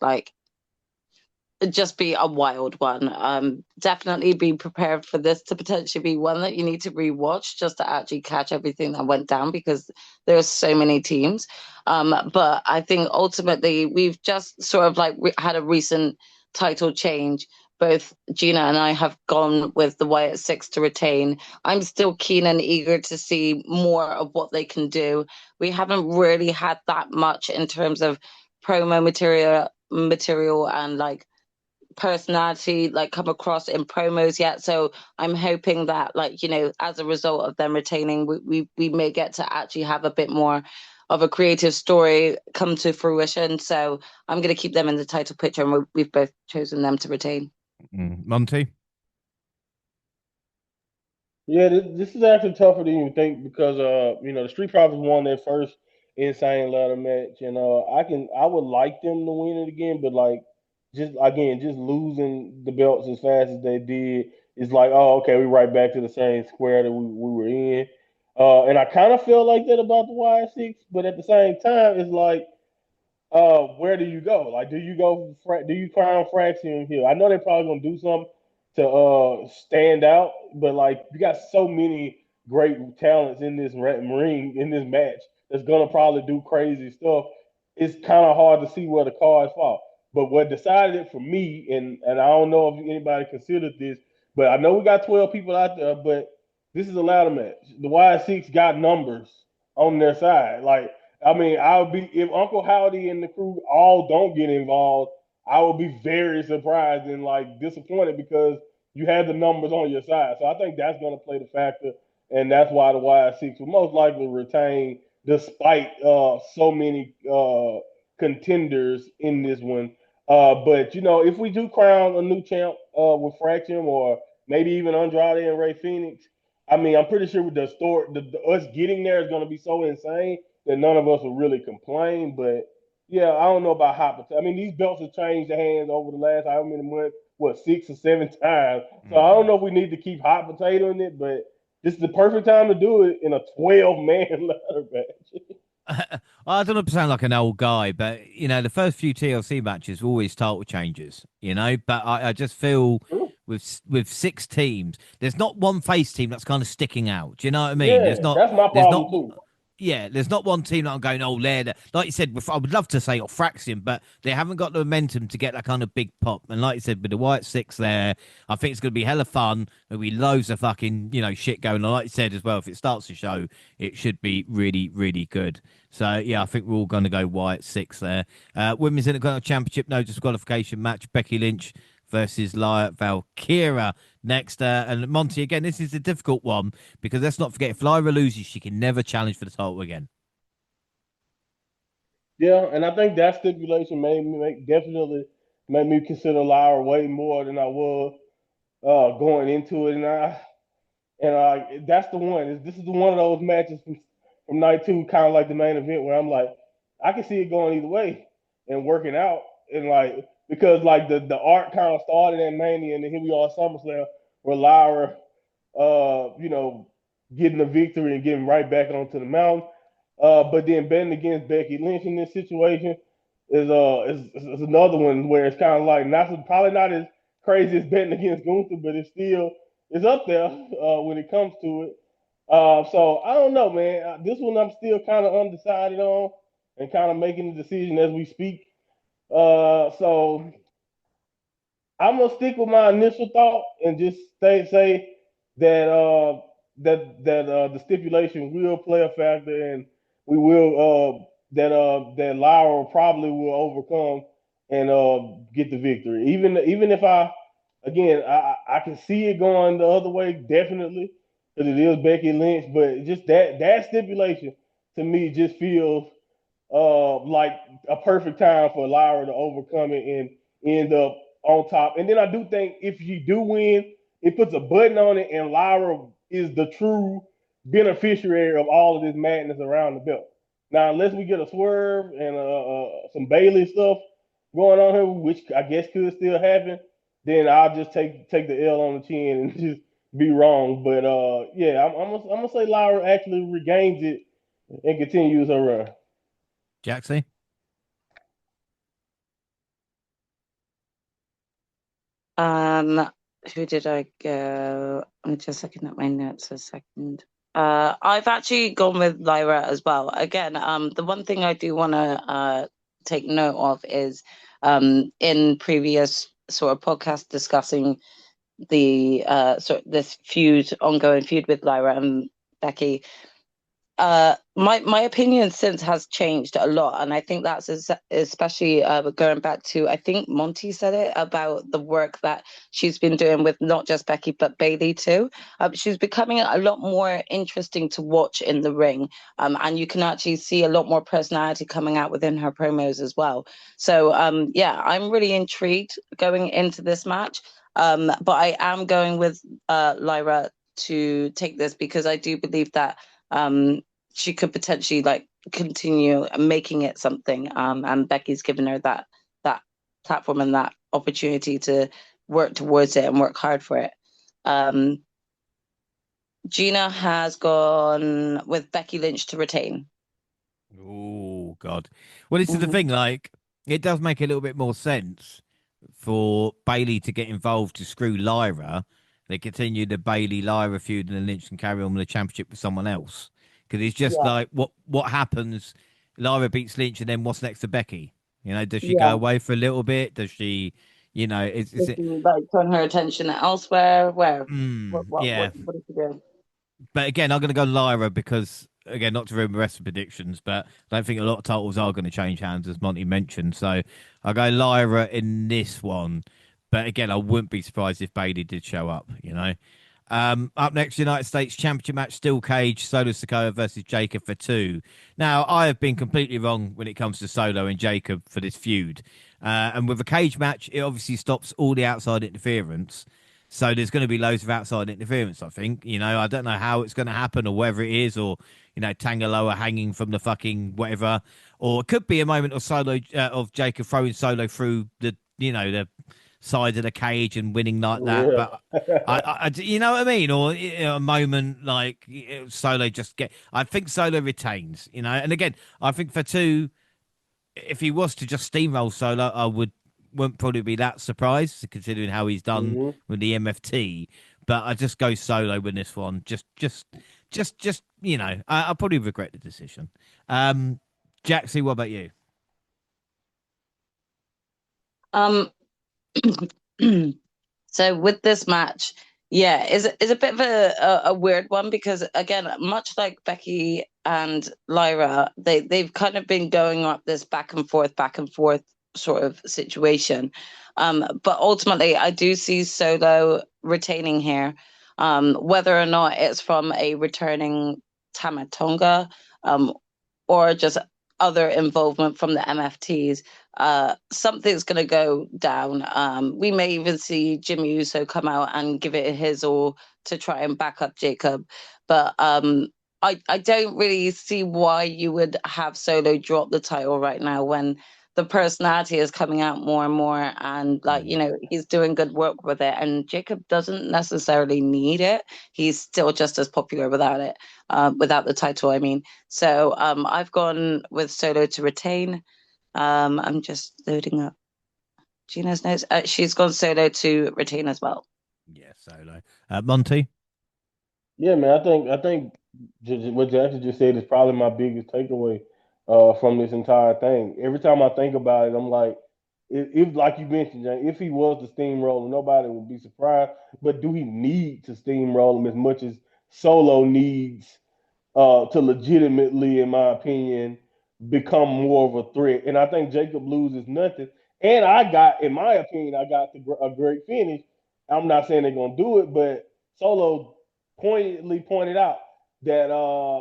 be a wild one. Definitely be prepared for this to potentially be one that you need to rewatch just to actually catch everything that went down because there are so many teams. But I think ultimately we've just sort of had a recent title change. Both Gina and I have gone with the Wyatt Six to retain. I'm still keen and eager to see more of what they can do. We haven't really had that much in terms of promo material and personality come across in promos yet. So I'm hoping that as a result of them retaining, we may get to actually have a bit more of a creative story come to fruition. So I'm going to keep them in the title picture, and we've both chosen them to retain.
Monty?
Yeah, this is actually tougher than you think because the Street Profits won their first insane ladder match, and I would like them to win it again, but like just losing the belts as fast as they did is like, oh, okay, we right back to the same square that we were in. And I kind of feel like that about the Y6, but at the same time, it's like where do you go? Like, do you crown Fraxium here? I know they're probably gonna do something to stand out, but like you got so many great talents in this ring in this match that's gonna probably do crazy stuff. It's kind of hard to see where the cards fall. But what decided it for me, and I don't know if anybody considered this, but I know we got 12 people out there, but this is a ladder match. The Y6 got numbers on their side. Like I mean, I would be if Uncle Howdy and the crew all don't get involved. I would be very surprised and like disappointed because you had the numbers on your side. So I think that's going to play the factor. and that's why the Wild Six will most likely retain, despite so many contenders in this one. But if we do crown a new champ with Fraction or maybe even Andrade and Ray Phoenix, I mean, I'm pretty sure with the story, us getting there is going to be so insane that none of us will really complain. But yeah, I don't know about hot potato. I mean, these belts have changed hands over the last how many months? What, 6 or 7 times? So I don't know if we need to keep hot potato in it, but this is the perfect time to do it in a 12-man ladder match.
I don't know if I sound like an old guy, but the first few TLC matches were always title changes, but I just feel with 6 teams, there's not one face team that's kind of sticking out. Do you know what I mean?
Yeah, that's my
There's
problem
not
too.
Yeah, there's not one team that I'm going, oh, they're like you said, I would love to say Fraxium, but they haven't got the momentum to get that kind of big pop. And like you said, with the White Six there, I think it's going to be hella fun. There'll be loads of fucking, shit going on. Like you said as well, if it starts the show, it should be really, really good. So, yeah, I think we're all going to go White Six there. Women's Intercontinental Championship, no disqualification match, Becky Lynch versus Lyra Valkyria next. And Monty, again, this is a difficult one because let's not forget, if Lyra loses, she can never challenge for the title again.
Yeah, and I think that stipulation definitely made me consider Lyra way more than I was going into it, and that's the one. This is one of those matches from night two, kind of like the main event, where I'm like, I can see it going either way and working out, and because the arc kind of started at Mania, and then here we are at SummerSlam, where Lyra, getting the victory and getting right back onto the mountain. But then betting against Becky Lynch in this situation is another one where it's kind of like probably not as crazy as betting against Gunther, but it's up there when it comes to it. So I don't know, man. This one I'm still kind of undecided on and kind of making the decision as we speak. So I'm gonna stick with my initial thought and just say that the stipulation will play a factor, and we will that Lyra probably will overcome and get the victory. Even if I can see it going the other way definitely because it is Becky Lynch, but just that stipulation to me just feels like a perfect time for Lyra to overcome it and end up on top. And then I do think if you do win, it puts a button on it, and Lyra is the true beneficiary of all of this madness around the belt. Now, unless we get a swerve and some Bailey stuff going on here, which I guess could still happen, then I'll just take the L on the chin and just be wrong. But yeah, I'm gonna say Lyra actually regains it and continues her run.
Jaxie?
Who did I go? I'm just looking at my notes a second. I've actually gone with Lyra as well. Again, the one thing I do want to take note of is in previous sort of podcasts discussing the this ongoing feud with Lyra and Becky. My opinion since has changed a lot, and I think that's especially going back to, I think Monty said it about the work that she's been doing with not just Becky but Bailey too. She's becoming a lot more interesting to watch in the ring, and you can actually see a lot more personality coming out within her promos as well. So yeah, I'm really intrigued going into this match, but I am going with Lyra to take this because I do believe that she could potentially continue making it something. And Becky's given her that platform and that opportunity to work towards it and work hard for it. Gina has gone with Becky Lynch to retain.
Oh God. Well, this is the thing, it does make a little bit more sense for Bailey to get involved to screw Lyra. They continue the Bailey Lyra feud and then Lynch can carry on with the championship with someone else. Because it's just what happens. Lyra beats Lynch, and then what's next to Becky? Does she go away for a little bit? Does she, is it
turn her attention elsewhere? Where?
Yeah.
What is she doing?
But again, I'm going to go Lyra because, again, not to ruin the rest of the predictions, but I don't think a lot of titles are going to change hands, as Monty mentioned. So I'll go Lyra in this one. But again, I wouldn't be surprised if Bailey did show up, Up next, United States Championship match, steel cage, Solo Sikoa versus Jacob for 2. Now, I have been completely wrong when it comes to Solo and Jacob for this feud. And with a cage match, it obviously stops all the outside interference. So there's going to be loads of outside interference, I think. I don't know how it's going to happen or whether it is, or, Tangaloa hanging from the fucking whatever. Or it could be a moment of Solo, of Jacob throwing Solo through the side of the cage and winning like that.
Yeah.
But you know what I mean? Or a moment like Solo just get. I think Solo retains. And again, I think for 2, if he was to just steamroll Solo, I wouldn't probably be that surprised considering how he's done
Hmm.
with the MFT. But I just go Solo with this one. Just. I'll probably regret the decision. Jaxie, what about you?
Um, so with this match, yeah, is a bit of a weird one because again, much like Becky and Lyra, they've kind of been going up this back and forth sort of situation. But ultimately, I do see Solo retaining here, whether or not it's from a returning Tamatonga, or just other involvement from the MFTs. Something's going to go down. We may even see Jimmy Uso come out and give it his all to try and back up Jacob. But I don't really see why you would have Solo drop the title right now when the personality is coming out more and more, and he's doing good work with it, and Jacob doesn't necessarily need it. He's still just as popular without it, without the title, I mean. So I've gone with Solo to retain. I'm just loading up Gina's notes. She's gone Solo to retain as well.
Yeah, Solo. Monty?
Yeah, man. I think what Jackson just said is probably my biggest takeaway from this entire thing. Every time I think about it, I'm like, if like you mentioned, Jay, if he was the steamroller, nobody would be surprised. But do he need to steamroll him as much as Solo needs to legitimately, in my opinion, become more of a threat? And I think Jacob loses nothing. And in my opinion, I got a great finish. I'm not saying they're gonna do it, but Solo pointedly pointed out that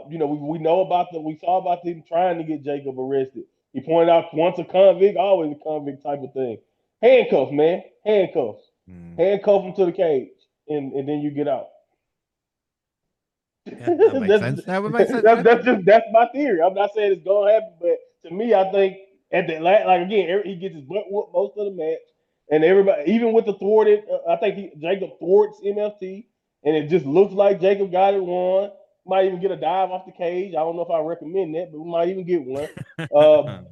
we know about we saw about them trying to get Jacob arrested. He pointed out once a convict, always a convict type of thing. Handcuffs, man, handcuffs,
Mm.
handcuff him to the cage, and then you get out.
Yeah, that makes sense. That would make sense. Yeah.
That's my theory. I'm not saying it's gonna happen, but to me, I think at the like again, he gets his butt whooped most of the match, and everybody, even with the thwarted, I think Jacob thwarts MFT, and it just looks like Jacob got it won. Might even get a dive off the cage. I don't know if I recommend that, but we might even get one.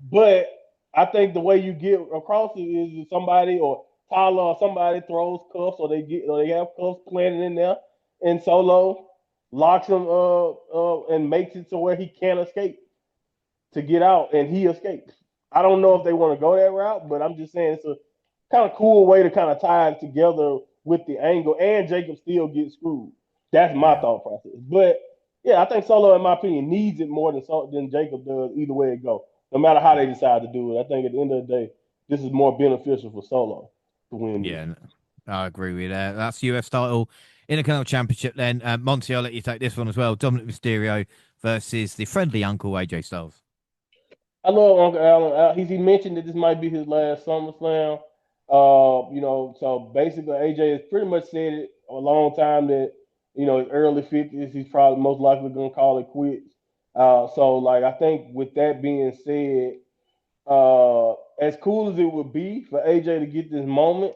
But I think the way you get across it is somebody or Tyler or somebody throws cuffs, or they have cuffs planted in there, and Solo locks him and makes it to where he can't escape to get out, and he escapes. I don't know if they want to go that route, but I'm just saying it's a kind of cool way to kind of tie it together with the angle, and Jacob still gets screwed. That's my
Yeah.
thought process. But yeah, I think Solo, in my opinion, needs it more than Jacob does. Either way it go, no matter how they decide to do it, I think at the end of the day, this is more beneficial for Solo to win this.
Yeah, I agree with that. That's US title Intercontinental Championship. Then Monty, I'll let you take this one as well. Dominic Mysterio versus the friendly Uncle AJ Styles.
I love Uncle Allen. He mentioned that this might be his last SummerSlam. So basically, AJ has pretty much said it a long time that his early 50s, he's probably most likely gonna call it quits. So like I think with that being said, as cool as it would be for AJ to get this moment,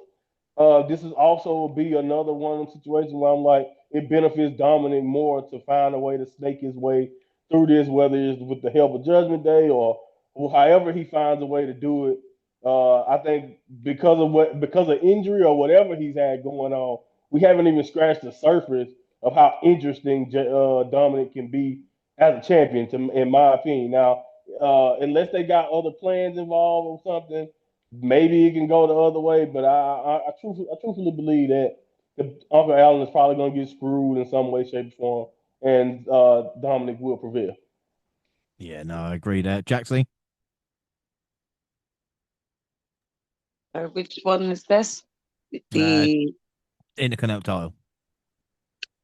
this is also will be another one of them situations where I'm like, it benefits Dominic more to find a way to snake his way through this, whether it's with the help of Judgment Day or however he finds a way to do it. I think because of injury or whatever he's had going on, we haven't even scratched the surface of how interesting Dominic can be as a champion, in my opinion. Now, unless they got other plans involved or something, maybe it can go the other way. But I truthfully believe that Uncle Allen is probably going to get screwed in some way, shape, or form, and Dominic will prevail.
Yeah, no, I agree there. Jaxie?
Which one is this?
Uh,
The
Intercontinental title.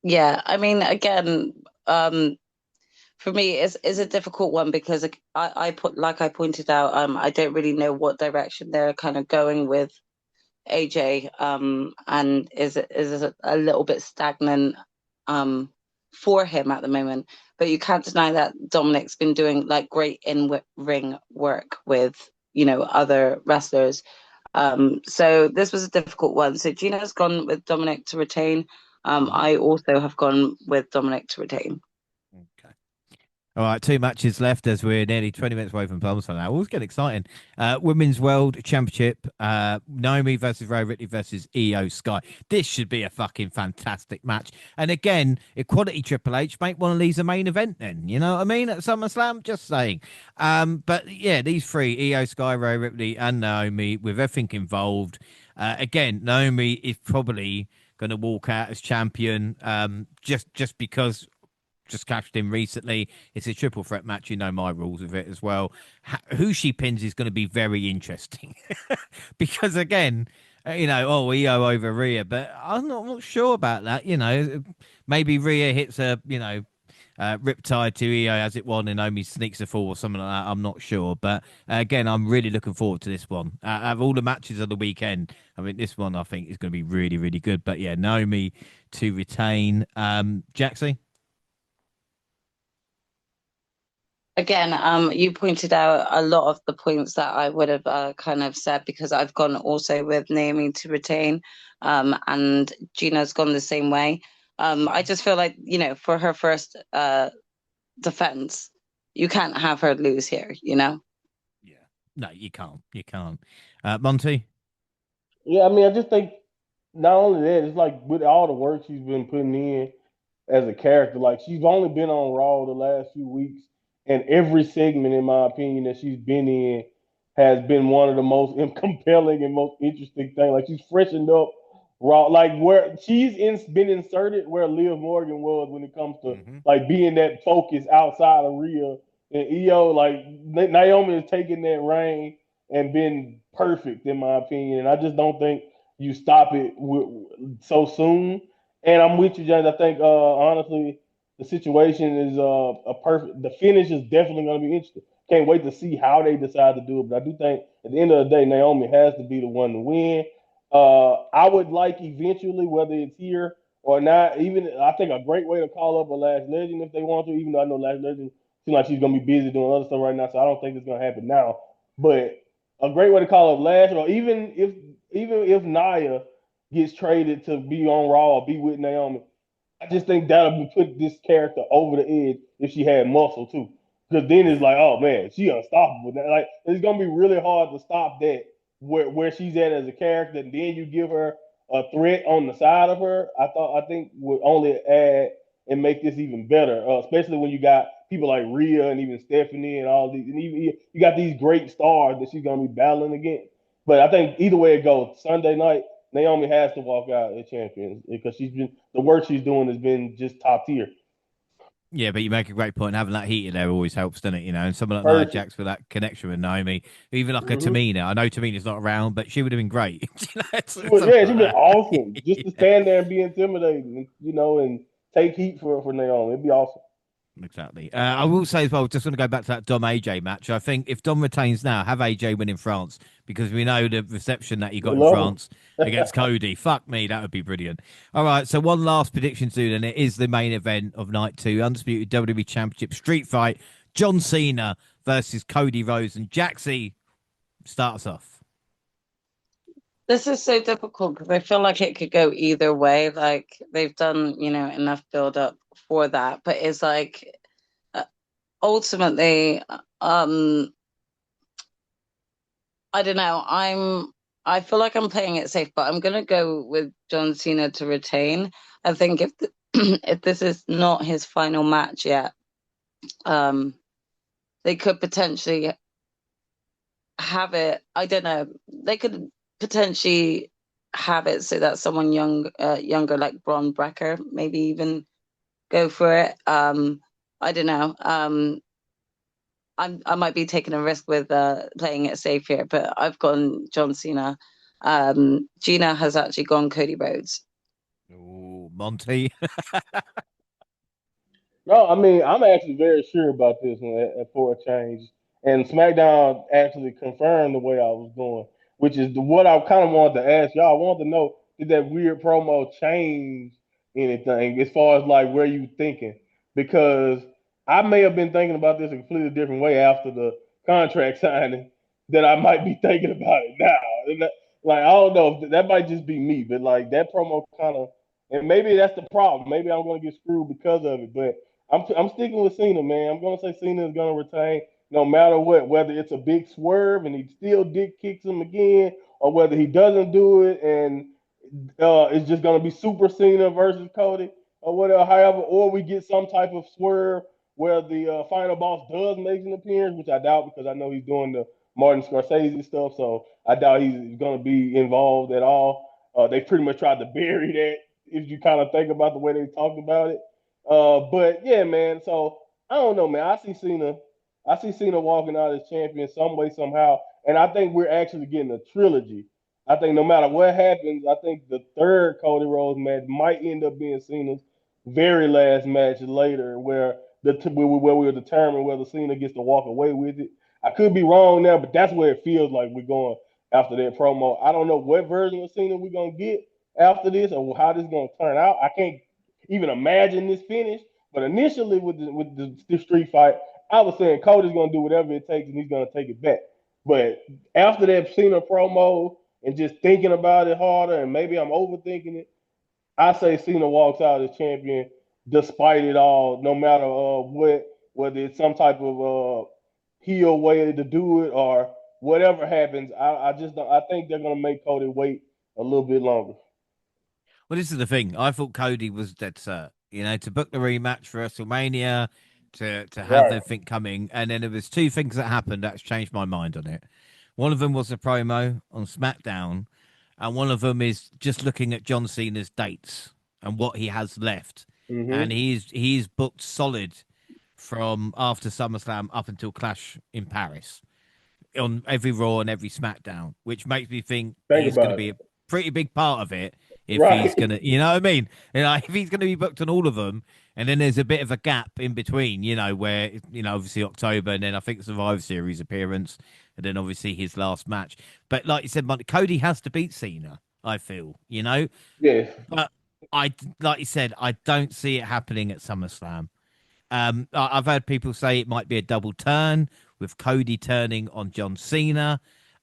Yeah, I mean, again, um, for me, it's a difficult one because I put like I pointed out, I don't really know what direction they're kind of going with AJ, and is a little bit stagnant, for him at the moment. But you can't deny that Dominic's been doing like great in ring work with other wrestlers. So this was a difficult one. So Gina's gone with Dominic to retain.
Mhm.
I also have gone with Dominic to retain.
Okay. All right, two matches left as we're nearly 20 minutes away from SummerSlam now. Always get exciting. Women's World Championship, Naomi versus Rhea Ripley versus Io Sky. This should be a fucking fantastic match. And again, equality Triple H, make one of these a main event then. You know what I mean? At SummerSlam, just saying. But yeah, these three, Io Sky, Rhea Ripley, and Naomi, with everything involved. Again, Naomi is probably going to walk out as champion, just because just cashed in recently. It's a triple threat match. You know my rules of it as well. Who she pins is going to be very interesting because again, EO over Rhea, but I'm not sure about that. Maybe Rhea hits a riptide to EO as it won and Naomi sneaks a fall or something like that. I'm not sure, but again, I'm really looking forward to this one. Of all the matches of the weekend, I mean, this one I think is going to be really, really good. But yeah, Naomi to retain. Jaxie.
Again, you pointed out a lot of the points that I would have kind of said because I've gone also with Naomi to retain, and Gina's gone the same way. I just feel like, for her first defense, you can't have her lose here.
Yeah. No, you can't. You can't. Monty?
Yeah, I mean, I just think not only that, it's like with all the work she's been putting in as a character, like she's only been on Raw the last few weeks, and every segment, in my opinion, that she's been in has been one of the most compelling and most interesting things. Like she's freshened up Raw, like where been inserted where Liv Morgan was when it comes to
Hmm.
like being that focus outside of Rhea and Io. Like Naomi has taken that reign and been perfect in my opinion, and I just don't think you stop it so soon. And I'm with you, James. I think honestly, the situation is a perfect. The finish is definitely going to be interesting. Can't wait to see how they decide to do it. But I do think at the end of the day, Naomi has to be the one to win. I would like eventually, whether it's here or not, even I think a great way to call up a Last Legend if they want to. Even though I know Last Legend seems like she's going to be busy doing other stuff right now, so I don't think it's going to happen now. But a great way to call up Lash, or even if Naya gets traded to be on Raw or be with Naomi, I just think that'll put this character over the edge if she had muscle too. Because then it's
Yeah.
like, oh man, she unstoppable. Like it's gonna be really hard to stop that where she's at as a character, and then you give her a threat on the side of her. I think would only add and make this even better, especially when you got people like Rhea and even Stephanie and all these, and even you got these great stars that she's gonna be battling against. But I think either way it goes, Sunday night Naomi has to walk out as champion because she's been the work she's doing has been just top tier.
Yeah, but you make a great point. Having that heat in there always helps, doesn't it? And someone like Nia
Perfect.
Jax with that connection with Naomi, even like a
Mm-hmm.
Tamina. I know Tamina's not around, but she would have been great.
She was,
Something
yeah, she'd
like
be
that.
awesome just to
Yeah.
stand there and be intimidating, and take heat for Naomi. It'd be awesome.
Exactly. I will say as well, just want to go back to that Dom AJ match. I think if Dom retains now, have AJ win in France because we know the reception that he got
We
in
love
France against Cody. Fuck me, that would be brilliant. All right, so one last prediction to do, and it is the main event of night two, undisputed WWE Championship Street Fight, John Cena versus Cody Rhodes and Jaxie. Start us off.
This is so difficult because I feel like it could go either way. Like they've done, enough build up for that, but it's like uh, ultimately, I don't know. I feel like I'm playing it safe, but I'm gonna go with John Cena to retain. I think if this is not his final match yet, um, they could potentially have it. I don't know. They could potentially have it so that someone younger like Braun Brecker, maybe even go for it. I don't know. I might be taking a risk with playing it safe here, but I've gone John Cena. Gina has actually gone Cody Rhodes.
Oh, Monty.
No, I mean, I'm actually very sure about this one for a change. And SmackDown actually confirmed the way I was going, which is what I kind of wanted to ask y'all. I wanted to know, did that weird promo change anything as far as like where you thinking? Because I may have been thinking about this a completely different way after the contract signing that I might be thinking about it now. Like, I don't know, if that might just be me, but like that promo kind of, and maybe that's the problem. Maybe I'm going to get screwed because of it, but I'm sticking with Cena, man. I'm gonna say Cena is gonna retain no matter what, whether it's a big swerve and he still dick kicks him again, or whether he doesn't do it and it's just gonna be Super Cena versus Cody or whatever. However, or we get some type of swerve where the final boss does make an appearance, which I doubt because I know he's doing the Martin Scorsese stuff, so I doubt he's gonna be involved at all. They pretty much tried to bury that if you kind of think about the way they talked about it. But yeah, man. So I don't know, man. I see Cena walking out as champion some way, somehow, and I think we're actually getting a trilogy. I think no matter what happens, I think the third Cody Rhodes match might end up being Cena's very last match later, where where we'll determine whether Cena gets to walk away with it. I could be wrong now, but that's where it feels like we're going after that promo. I don't know what version of Cena we're gonna get after this or how this is gonna turn out. I can't even imagine this finish. But initially with the street fight, I was saying Cody's gonna do whatever it takes and he's gonna take it back. But after that Cena promo and just thinking about it harder, and maybe I'm overthinking it, I say Cena walks out as champion despite it all, no matter what, whether it's some type of heel way to do it or whatever happens. I just don't. I think they're gonna make Cody wait a little bit longer.
Well, this is the thing. I thought Cody was dead set. You know, to book the rematch for WrestleMania, to have
Right.
everything coming, and then there was two things that happened that's changed my mind on it. One of them was a promo on SmackDown, and one of them is just looking at John Cena's dates and what he has left, and
Mm-hmm.
he's booked solid from after SummerSlam up until Clash in Paris on every Raw and every SmackDown, which makes me think
Think
he's going to
about it.
be a pretty big part of it if he's
Right.
going to, you know what I mean? You know, if he's going to be booked on all of them, and then there's a bit of a gap in between, you know, where, you know, obviously October, and then I think Survivor Series appearance, and then obviously his last match. But like you said, Cody has to beat Cena, I feel, you know?
Yes.
But like you said, I don't see it happening at SummerSlam. I've heard people say it might be a double turn with Cody turning on John Cena.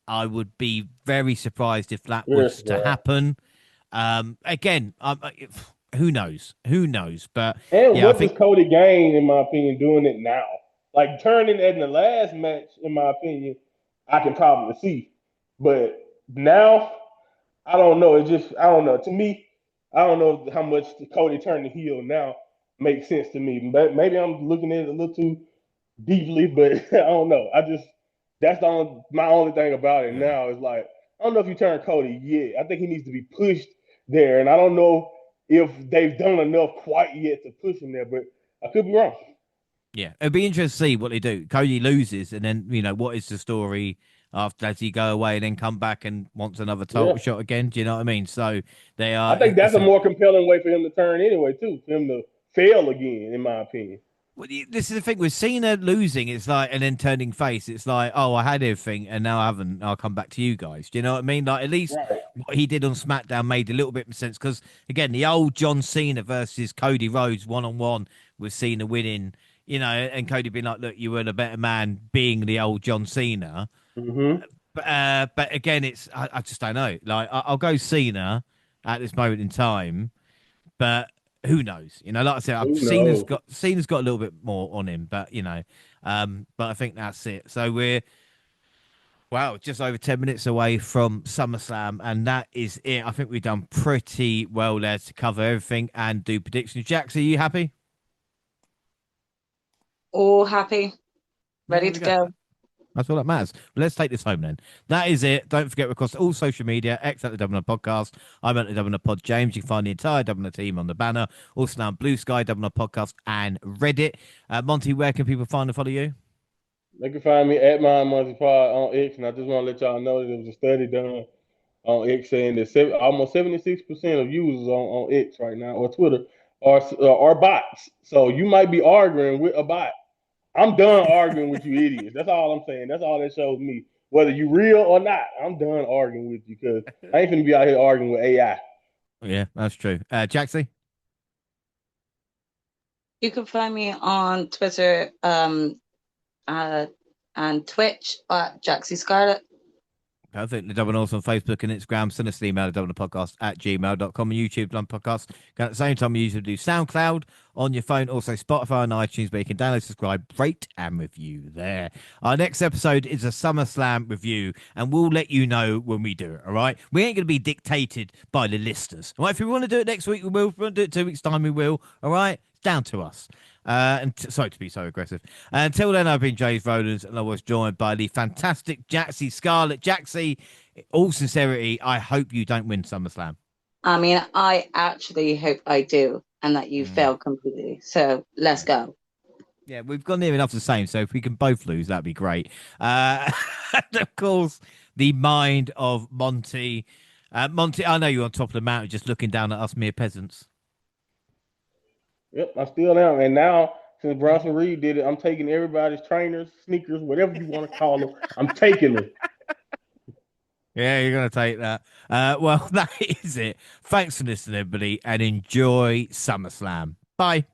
I would be very surprised if that
Yes,
was to
bro.
happen. Again, who knows? Who knows? But
And
yeah, I
what does
think
Cody gain, in my opinion, doing it now? Like turning it in the last match, in my opinion, I can probably see. But now, I don't know. It just, I don't know. To me, I don't know how much Cody turning heel now makes sense to me. But maybe I'm looking at it a little too deeply, but I don't know. That's my only thing about it now is like I don't know if you turn Cody yet. I think he needs to be pushed there, and I don't know if they've done enough quite yet to push him there, but I could be wrong.
yeah, it'd be interesting to see what they do. Cody loses, and then you know what is the story after? Does he go away and then come back and wants another
Yeah,
title shot again? Do you know what I mean? So they
I
are.
think that's
It's
a
a
more compelling way for him to turn anyway, too, for him to fail again, in my opinion.
Well, this is the thing with Cena losing. It's like, and then turning face. It's like, oh, I had everything, and now I haven't. I'll come back to you guys. Do you know what I mean? Like, at least
Right.
what he did on SmackDown made a little bit of sense. Because again, the old John Cena versus Cody Rhodes 1-on-1 with Cena winning. You know, and Cody being like, "Look, you were the better man," being the old John Cena.
Mm-hmm.
But again, I just don't know. Like, I'll go Cena at this moment in time, but who knows? You know, like I said, I've
Who
Cena's
knows?
got a little bit more on him, but you know, but I think that's it. So we're wow, just over 10 minutes away from SummerSlam, and that is it. I think we've done pretty well there to cover everything and do predictions. Jax, are you happy?
All happy,
Yeah,
ready
there we
to
go.
go.
That's all that matters. Well, let's take this home then. That is it. Don't forget, we're across all social media, X at the WNR Podcast. I'm at the WNR Pod James. You can find the entire WNR team on the banner. Also now on Blue Sky, WNR Podcast, and Reddit. Monty, where can people find and follow you?
They can find me at my Monty Pod on X, and I just want to let y'all know that there was a study done. on X saying that almost 76% of users on X right now or Twitter are bots. So you might be arguing with a bot. I'm done arguing with you idiots. That's all I'm saying. That's all that shows me. Whether you real or not, I'm done arguing with you because I ain't finna be out here arguing with AI.
Yeah, that's true. Jaxie?
You can find me on Twitter and Twitch at Jaxie Scarlett.
Perfect. The Double North on Facebook and Instagram. Send us an email at doublepodcast@gmail.com and YouTube Podcast. At the same time, you usually do SoundCloud on your phone, also Spotify and iTunes, where you can download, subscribe, rate, and review there. Our next episode is a SummerSlam review, and we'll let you know when we do it, all right? We ain't going to be dictated by the listeners. All right, if we want to do it next week, we will. If we want to do it 2 weeks' time, we will, all right? It's down to us. Sorry to be so aggressive. Until then, I've been James Rowlands, and I was joined by the fantastic Jaxie Scarlett. Jaxie, all sincerity, I hope you don't win SummerSlam.
I mean, I actually hope I do, and that you fail completely. So let's go.
Yeah, we've gone near enough the same, so if we can both lose, that'd be great. And of course, the mind of Monty. Monty, I know you're on top of the mountain just looking down at us mere peasants.
Yep, I still am. And now, since Bronson Reed did it, I'm taking everybody's trainers, sneakers, whatever you want to call them. I'm taking them.
Yeah, you're going to take that. Well, that is it. Thanks for listening, everybody, and enjoy SummerSlam. Bye.